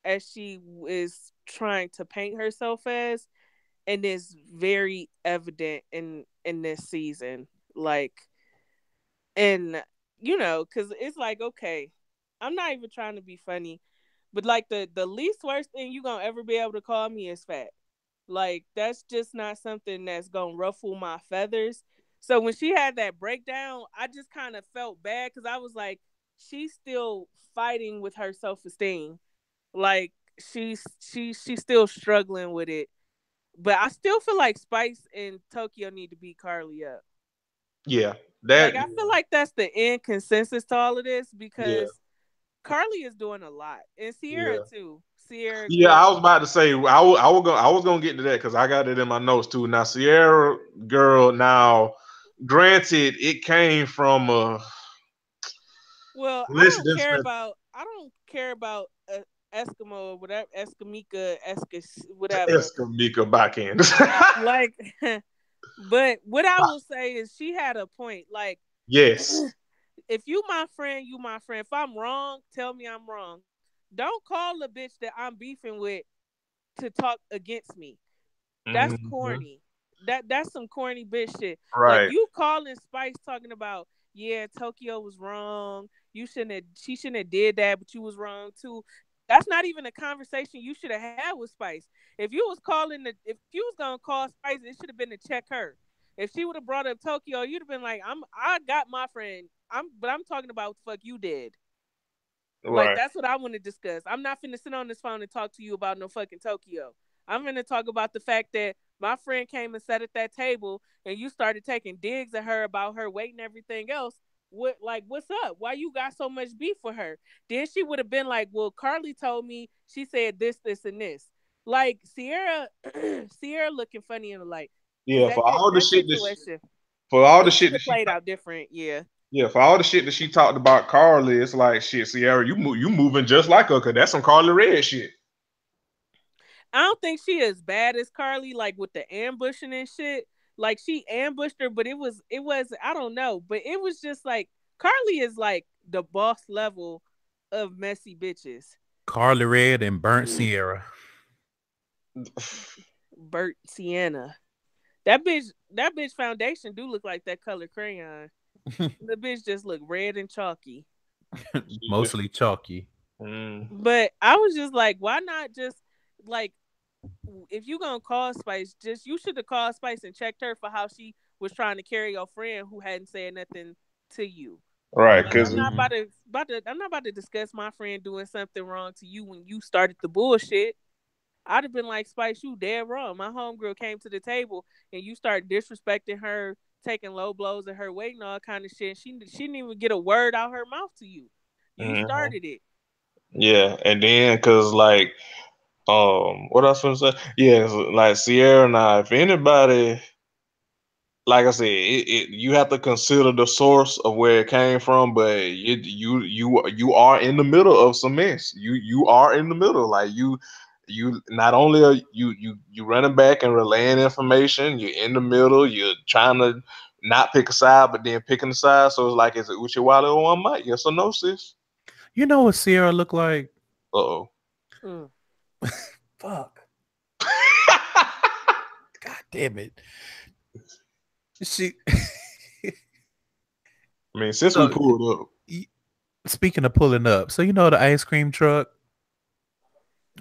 as she is trying to paint herself as, and it's very evident in this season. Like, and because it's like, okay, I'm not even trying to be funny, but like the least worst thing you gonna ever be able to call me is fat. Like that's just not something that's gonna ruffle my feathers. So when she had that breakdown, I just kind of felt bad because I was like, she's still fighting with her self-esteem. Like she's still struggling with it. But I still feel like Spice and Tokyo need to beat Carly up. yeah, Like that, I feel like that's the end consensus to all of this yeah, because Carly is doing a lot, and Sierra yeah. too. Sierra Yeah, girl, I was about to say I was gonna get to that because I got it in my notes too. Now, Sierra girl. Now, granted, it came from well, less than spec- I don't care about Eskimo or whatever, Eskamika, Eskas, whatever. Eskamika backhand. Like, but what I will say is she had a point. Like, Yes. if you my friend, you my friend. If I'm wrong, tell me I'm wrong. Don't call the bitch that I'm beefing with to talk against me. That's Mhm. corny. That's some corny bitch shit. Like Right. you calling Spice talking about, yeah, Tokyo was wrong. She shouldn't have did that, but you was wrong too. That's not even a conversation you should have had with Spice. If you was gonna call Spice, it should have been to check her. If she would have brought up Tokyo, you'd have been like, I got my friend. But I'm talking about what the fuck you did. Like Right. that's what I want to discuss. I'm not finna sit on this phone and talk to you about no fucking Tokyo. I'm gonna talk about the fact that my friend came and sat at that table and you started taking digs at her about her weight and everything else. What's up? Why you got so much beef with her? Then she would have been like, well, Carly told me she said this, and this. Like Sierra looking funny in the light. Cause Yeah. For all the that shit situation, for all the it shit could that have she played out different, yeah. yeah, for all the shit that she talked about Carly, it's like shit, Sierra, you moving just like her, cause that's some Carly Red shit. I don't think she as bad as Carly, like with the ambushing and shit. Like she ambushed her, but it was I don't know, but it was just like Carly is like the boss level of messy bitches. Carly Red and Burnt Sierra. Bert Sienna. That bitch foundation do look like that color crayon. The bitch just look red and chalky. Yeah. Mostly chalky. Mm. But I was just like, why not just like if you gonna call Spice, just you should have called Spice and checked her for how she was trying to carry your friend who hadn't said nothing to you. Right, Like cause I'm not I'm not about to discuss my friend doing something wrong to you when you started the bullshit. I'd have been like, Spice, you dead wrong. My homegirl came to the table and you start disrespecting her, taking low blows at her weight and all kind of shit. She didn't even get a word out her mouth to you. You mhm. started it. Yeah, and then cause like what else was I say? Yeah, so, like Sierra now, if anybody, like I said, you have to consider the source of where it came from, but you are in the middle of some mess. You are in the middle, like you not only are you running back and relaying information, you're in the middle, you're trying to not pick a side, but then picking a side. So it's like, is it Uchi Wale or one mic? Yes or no, sis? You know what Sierra looked like? Uh oh. Mm. Fuck. God damn it. She I mean, since we So, pulled up, speaking of pulling up, so you know the ice cream truck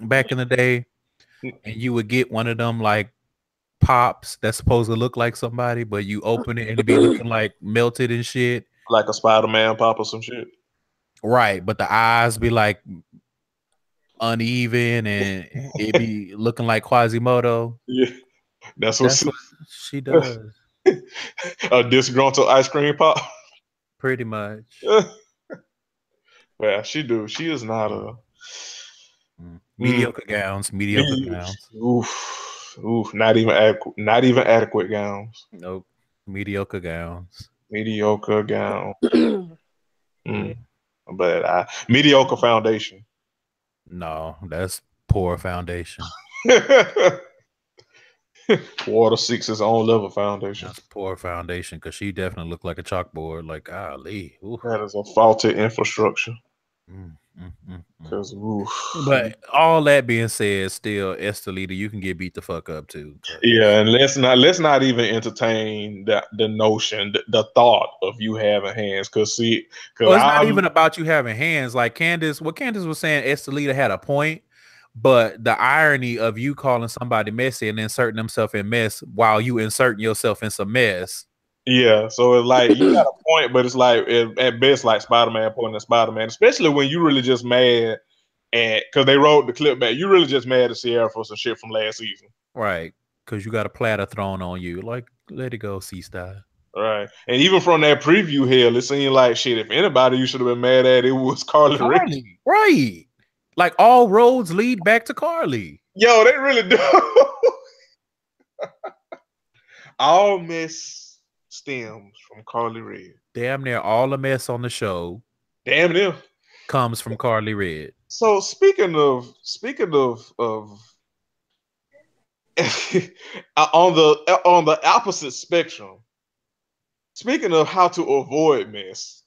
back in the day, and you would get one of them like pops that's supposed to look like somebody, but you open it and it be looking like melted and shit. like a Spider-Man pop or some shit. Right, but the eyes be like uneven and it be looking like Quasimodo. Yeah, that's That's what she does. a disgruntled ice cream pop. Pretty much. Yeah, she do. She is not a mediocre gowns. Mediocre gowns. Oof. Not even adequate. Not even adequate gowns. Nope. Mediocre gowns. Mediocre gown. But mediocre foundation. No, that's poor foundation. Water Six's own level foundation. That's poor foundation because she definitely looked like a chalkboard. Like, golly. Oof. That is a faulty infrastructure. But all that being said, still Estelita, you can get beat the fuck up too. Yeah, and let's not even entertain the notion, the thought of you having hands. Cause it's not even about you having hands. Like what Candace was saying, Estelita had a point, but the irony of you calling somebody messy and inserting themselves in mess while you inserting yourself in some mess. Yeah, so it's like you got a point, but it's like at best like Spider-Man pointing at Spider-Man, especially when you really just mad at because they wrote the clip back. You really just mad at Sierra for some shit from last season, right? Because you got a platter thrown on you. Like, let it go, C-Style. Right, and even from that preview here, it seemed like shit. If anybody you should have been mad at, it was Carly Rae. Right? Like all roads lead back to Carly. Yo, they really do. All mess stems from Carly Red. Damn near all the mess on the show. Damn near comes from Carly Red. So speaking of on the opposite spectrum, speaking of how to avoid mess,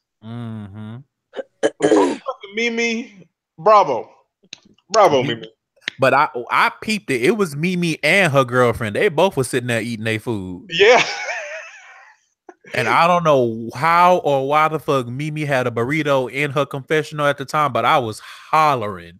Mimi, bravo, Mimi. But I peeped it. It was Mimi and her girlfriend. They both were sitting there eating their food. Yeah. And I don't know how or why the fuck Mimi had a burrito in her confessional at the time, but I was hollering.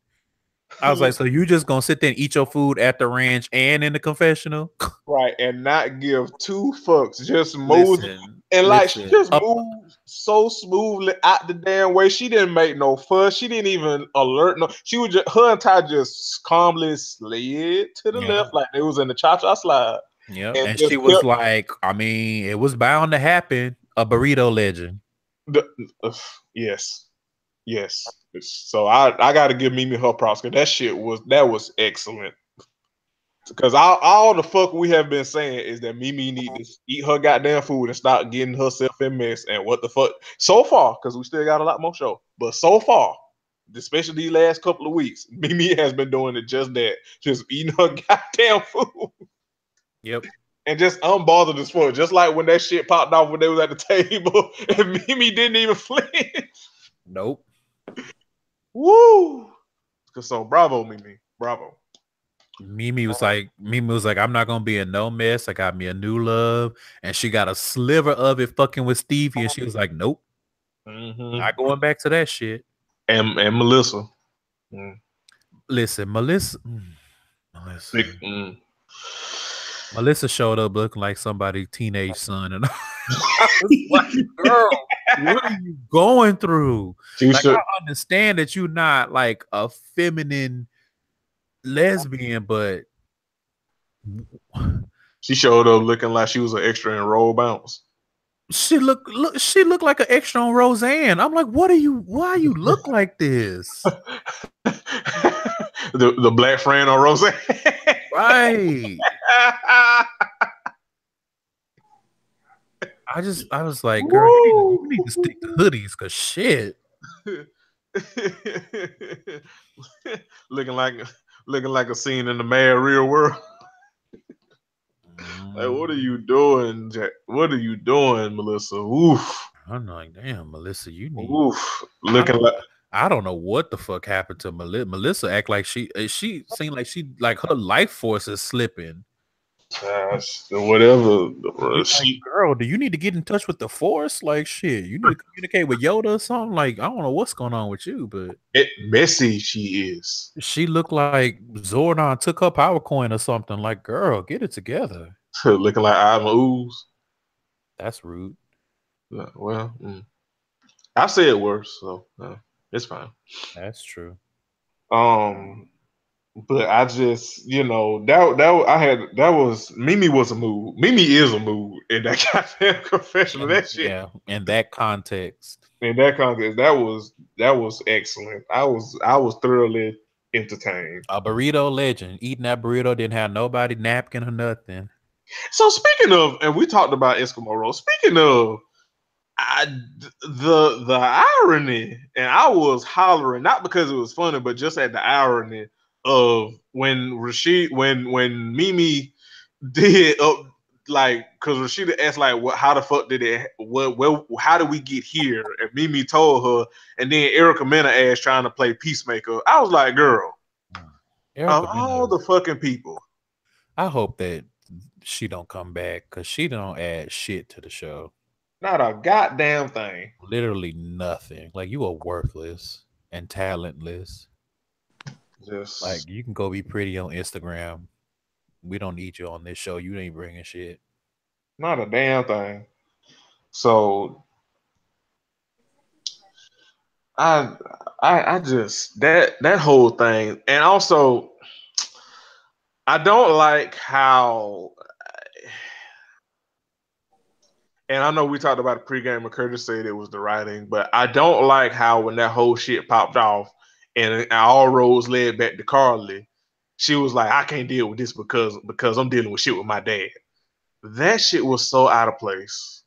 I was like, so you just gonna sit there and eat your food at the ranch and in the confessional? Right, and not give two fucks. Just move. She just moved so smoothly out the damn way. She didn't make no fuss. She didn't even alert no. She was just, her entire just calmly slid to the left like it was in the cha-cha slide. Yeah, and she was like, I mean, it was bound to happen. A burrito legend. Yes. So I got to give Mimi her props because that was excellent. Because all the fuck we have been saying is that Mimi need to eat her goddamn food and start getting herself in mess. And what the fuck? So far, because we still got a lot more show, but so far, especially these last couple of weeks, Mimi has been doing it just that, just eating her goddamn food. Yep. And just unbothered as fuck. Just like when that shit popped off when they was at the table and Mimi didn't even flinch. Nope. Woo! So bravo, Mimi. Bravo. Mimi was like, I'm not gonna be in no mess. I got me a new love. And she got a sliver of it fucking with Stevie. And she was like, nope. Not going back to that shit. And Melissa. Listen, Melissa. Melissa showed up looking like somebody's teenage son, and I was like, "Girl, what are you going through?" I understand that you're not like a feminine lesbian, but she showed up looking like she was an extra in Roll Bounce. She looked like an extra on Roseanne. I'm like, why you look like this? the black friend on Roseanne. Right. I was like, girl, you need to stick to hoodies because shit. looking like a scene in the Mad Real World. Like, what are you doing, Jack? What are you doing, Melissa? Oof. I'm like, damn, Melissa, you need. Oof. Looking like. I don't know what the fuck happened to Melissa. Melissa act like she seemed like her life force is slipping. Whatever. Like, girl, do you need to get in touch with the Force? Like, shit, you need to communicate with Yoda or something. Like, I don't know what's going on with you, but messy she is. she looked like Zordon took her power coin or something. Like, girl, get it together. Looking like I'm ooze. That's rude. Well, I said worse, so it's fine. That's true. But I just, that was Mimi was a mood. Mimi is a mood in that goddamn confessional. That shit. Yeah, in that context. In that context, that was excellent. I was thoroughly entertained. A burrito legend. Eating that burrito, didn't have nobody napkin or nothing. So speaking of, and we talked about Eskimo roll. Speaking of, the irony, and I was hollering not because it was funny, but just at the irony of when Mimi did because Rashida asked how the fuck did it how did we get here, and Mimi told her, and then Erica Mena asked trying to play peacemaker. I was like, girl, of all the fucking people, I hope that she don't come back because she don't add shit to the show. Not a goddamn thing. Literally nothing. Like, you are worthless and talentless. Just like, you can go be pretty on Instagram. We don't need you on this show. You ain't bringing shit. Not a damn thing. So I just that whole thing, and also I don't like how. And I know we talked about the pregame, and Curtis said it was the writing, but I don't like how when that whole shit popped off and all roads led back to Carly, she was like, I can't deal with this because I'm dealing with shit with my dad. That shit was so out of place.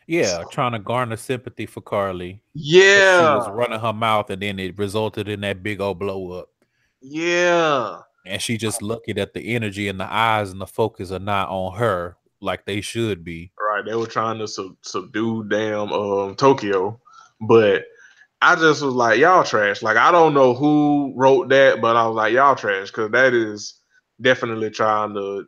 Yeah, trying to garner sympathy for Carly. Yeah. She was running her mouth, and then it resulted in that big old blow up. Yeah. And she just lucky that the energy and the eyes and the focus are not on her like they should be. Right. They were trying to subdue damn Tokyo. But I just was like, y'all trash. Like, I don't know who wrote that, but I was like, y'all trash, because that is definitely trying to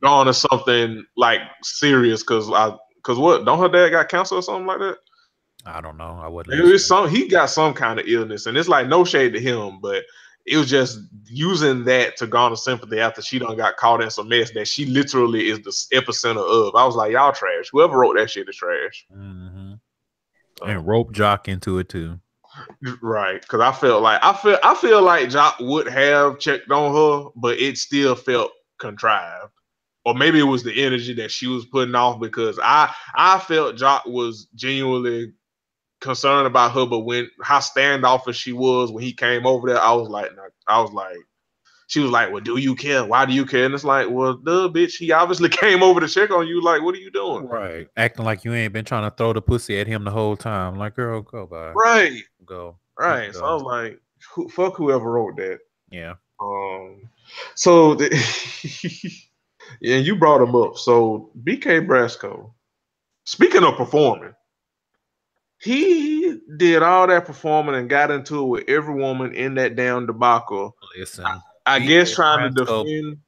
garner something like serious. Because what? Don't her dad got cancer or something like that? I don't know. I wouldn't. He got some kind of illness, and it's like no shade to him, but it was just using that to garner sympathy after she done got caught in some mess that she literally is the epicenter of. I was like, y'all trash. Whoever wrote that shit is trash. Mm-hmm. And rope Jock into it too. Right, because I feel like Jock would have checked on her, but it still felt contrived. Or maybe it was the energy that she was putting off, because I felt Jock was genuinely concerned about her, but how standoffish she was when he came over there, she was like, well, do you care? Why do you care? And it's like, well, duh, bitch, he obviously came over to check on you. Like, what are you doing? Right. Acting like you ain't been trying to throw the pussy at him the whole time. Like, girl, go by. Right. Go. Right. So I was like, fuck whoever wrote that. Yeah. So yeah, you brought him up. So BK Brasco, speaking of performing, he did all that performing and got into it with every woman in that damn debacle. Listen, I guess trying to defend.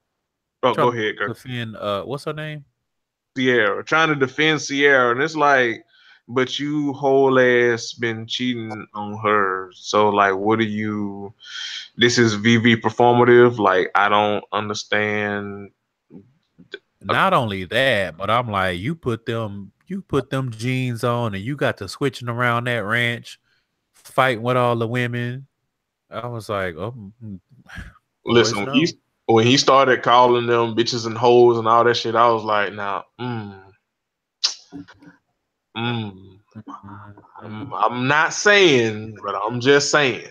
Oh, go ahead, girl. Defend. What's her name? Sierra. Trying to defend Sierra, and it's like, but you whole ass been cheating on her. So like, what are you? This is VV performative. Like, I don't understand. Not only that, but I'm like, you put them jeans on and you got to switching around that ranch, fighting with all the women. I was like, oh, listen, when he started calling them bitches and hoes and all that shit, I was like, nah, I'm not saying, but I'm just saying.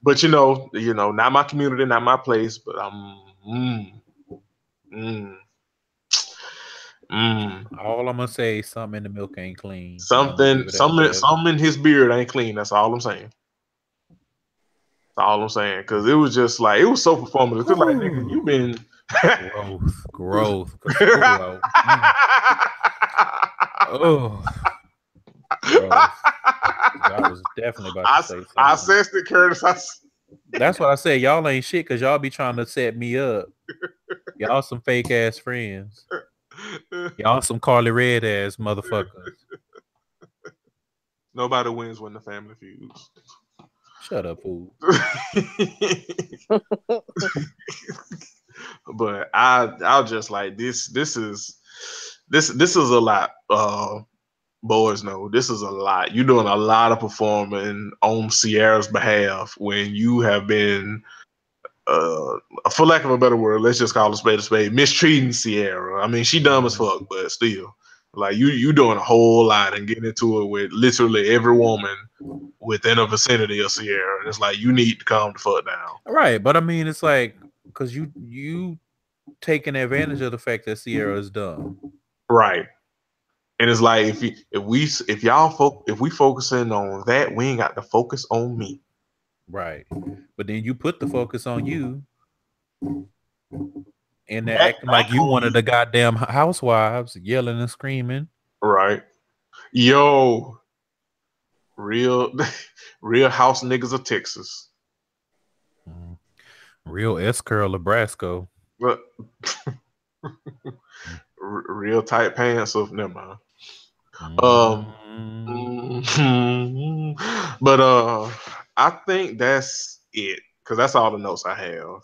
But not my community, not my place, but all I'm gonna say, something in the milk ain't clean. Something in his beard ain't clean. That's all I'm saying. That's all I'm saying. Because it was just like, it was so performative. Cause like, nigga, you been growth. Oh. I was definitely about to say something. I sensed it, Curtis. That's what I said. Y'all ain't shit because y'all be trying to set me up. Y'all some fake ass friends. Y'all some Carly Red ass motherfuckers. Nobody wins when the family feuds. Shut up, fool. But I'll just like this. This is a lot. Boys know this is a lot. You're doing a lot of performing on Sierra's behalf when you have been, for lack of a better word, let's just call a spade, mistreating Sierra. I mean, she dumb as fuck, but still, like you doing a whole lot and getting into it with literally every woman within a vicinity of Sierra. And it's like you need to calm the fuck down. Right, but I mean, it's like because you taking advantage of the fact that Sierra is dumb. Right. And it's like if we focusing on that, we ain't got to focus on me. Right. But then you put the focus on you and they're acting like you one of the goddamn housewives yelling and screaming. Right. Yo. Real house niggas of Texas. Real S-curl Nebraska. Real tight pants of never mind. But I think that's it because that's all the notes I have.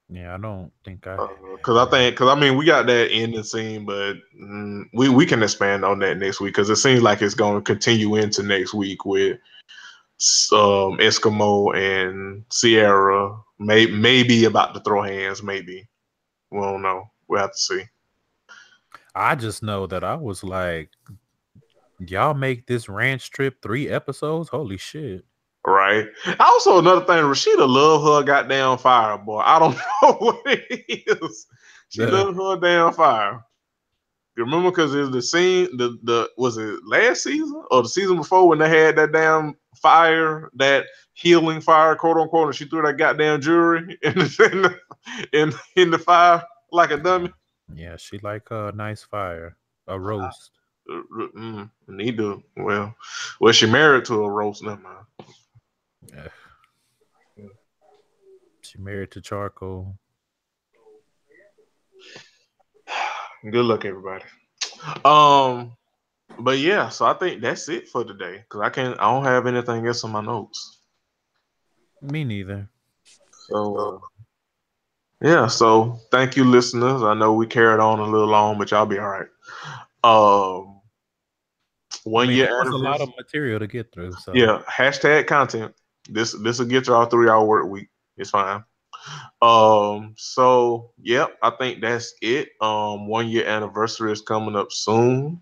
Yeah, I don't think because I mean we got that ending scene, but we can expand on that next week because it seems like it's going to continue into next week with Eskimo and Sierra maybe about to throw hands. Maybe we don't know. We'll have to see. I just know that I was like, y'all make this ranch trip 3 episodes? Holy shit. Right. Also, another thing, Rashida love her goddamn fire, boy. I don't know what it is. She love her damn fire. You remember because it's the scene, the was it last season or the season before when they had that damn fire, that healing fire, quote unquote, and she threw that goddamn jewelry in the fire like a dummy. Yeah, she like a nice fire, a roast. Need to well, she married to a roast, never mind. Yeah. She married to charcoal. Good luck, everybody. But yeah, so I think that's it for today because I don't have anything else on my notes. Me neither. So yeah, so thank you, listeners. I know we carried on a little long, but y'all be all right. 1 year anniversary. A lot of material to get through. So yeah, hashtag content. This will get y'all 3-hour work week. It's fine. So yep, I think that's it. 1 year anniversary is coming up soon.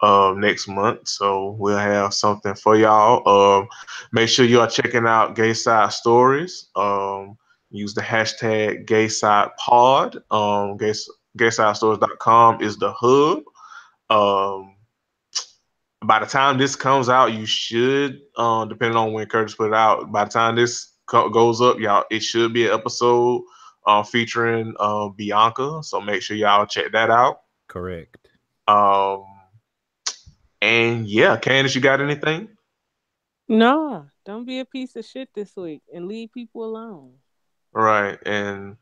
Next month, so we'll have something for y'all. Make sure you are checking out Gay Side Stories. Use the hashtag GaySidePod. GaySideStories.com is the hub. By the time this comes out, you should, depending on when Curtis put it out, by the time this goes up, y'all, it should be an episode featuring Bianca. So make sure y'all check that out. Correct. And yeah, Candace, you got anything? No, don't be a piece of shit this week and leave people alone. Right, and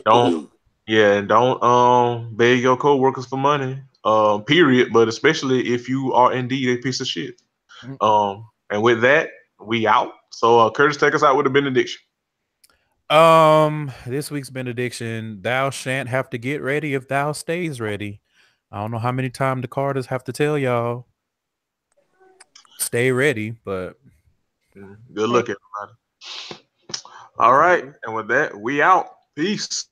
don't beg your coworkers for money. Period. But especially if you are indeed a piece of shit. And with that, we out. So Curtis, take us out with a benediction. This week's benediction: thou shan't have to get ready if thou stays ready. I don't know how many times the Carters have to tell y'all stay ready, but good luck, everybody. All right, and with that, we out. Peace.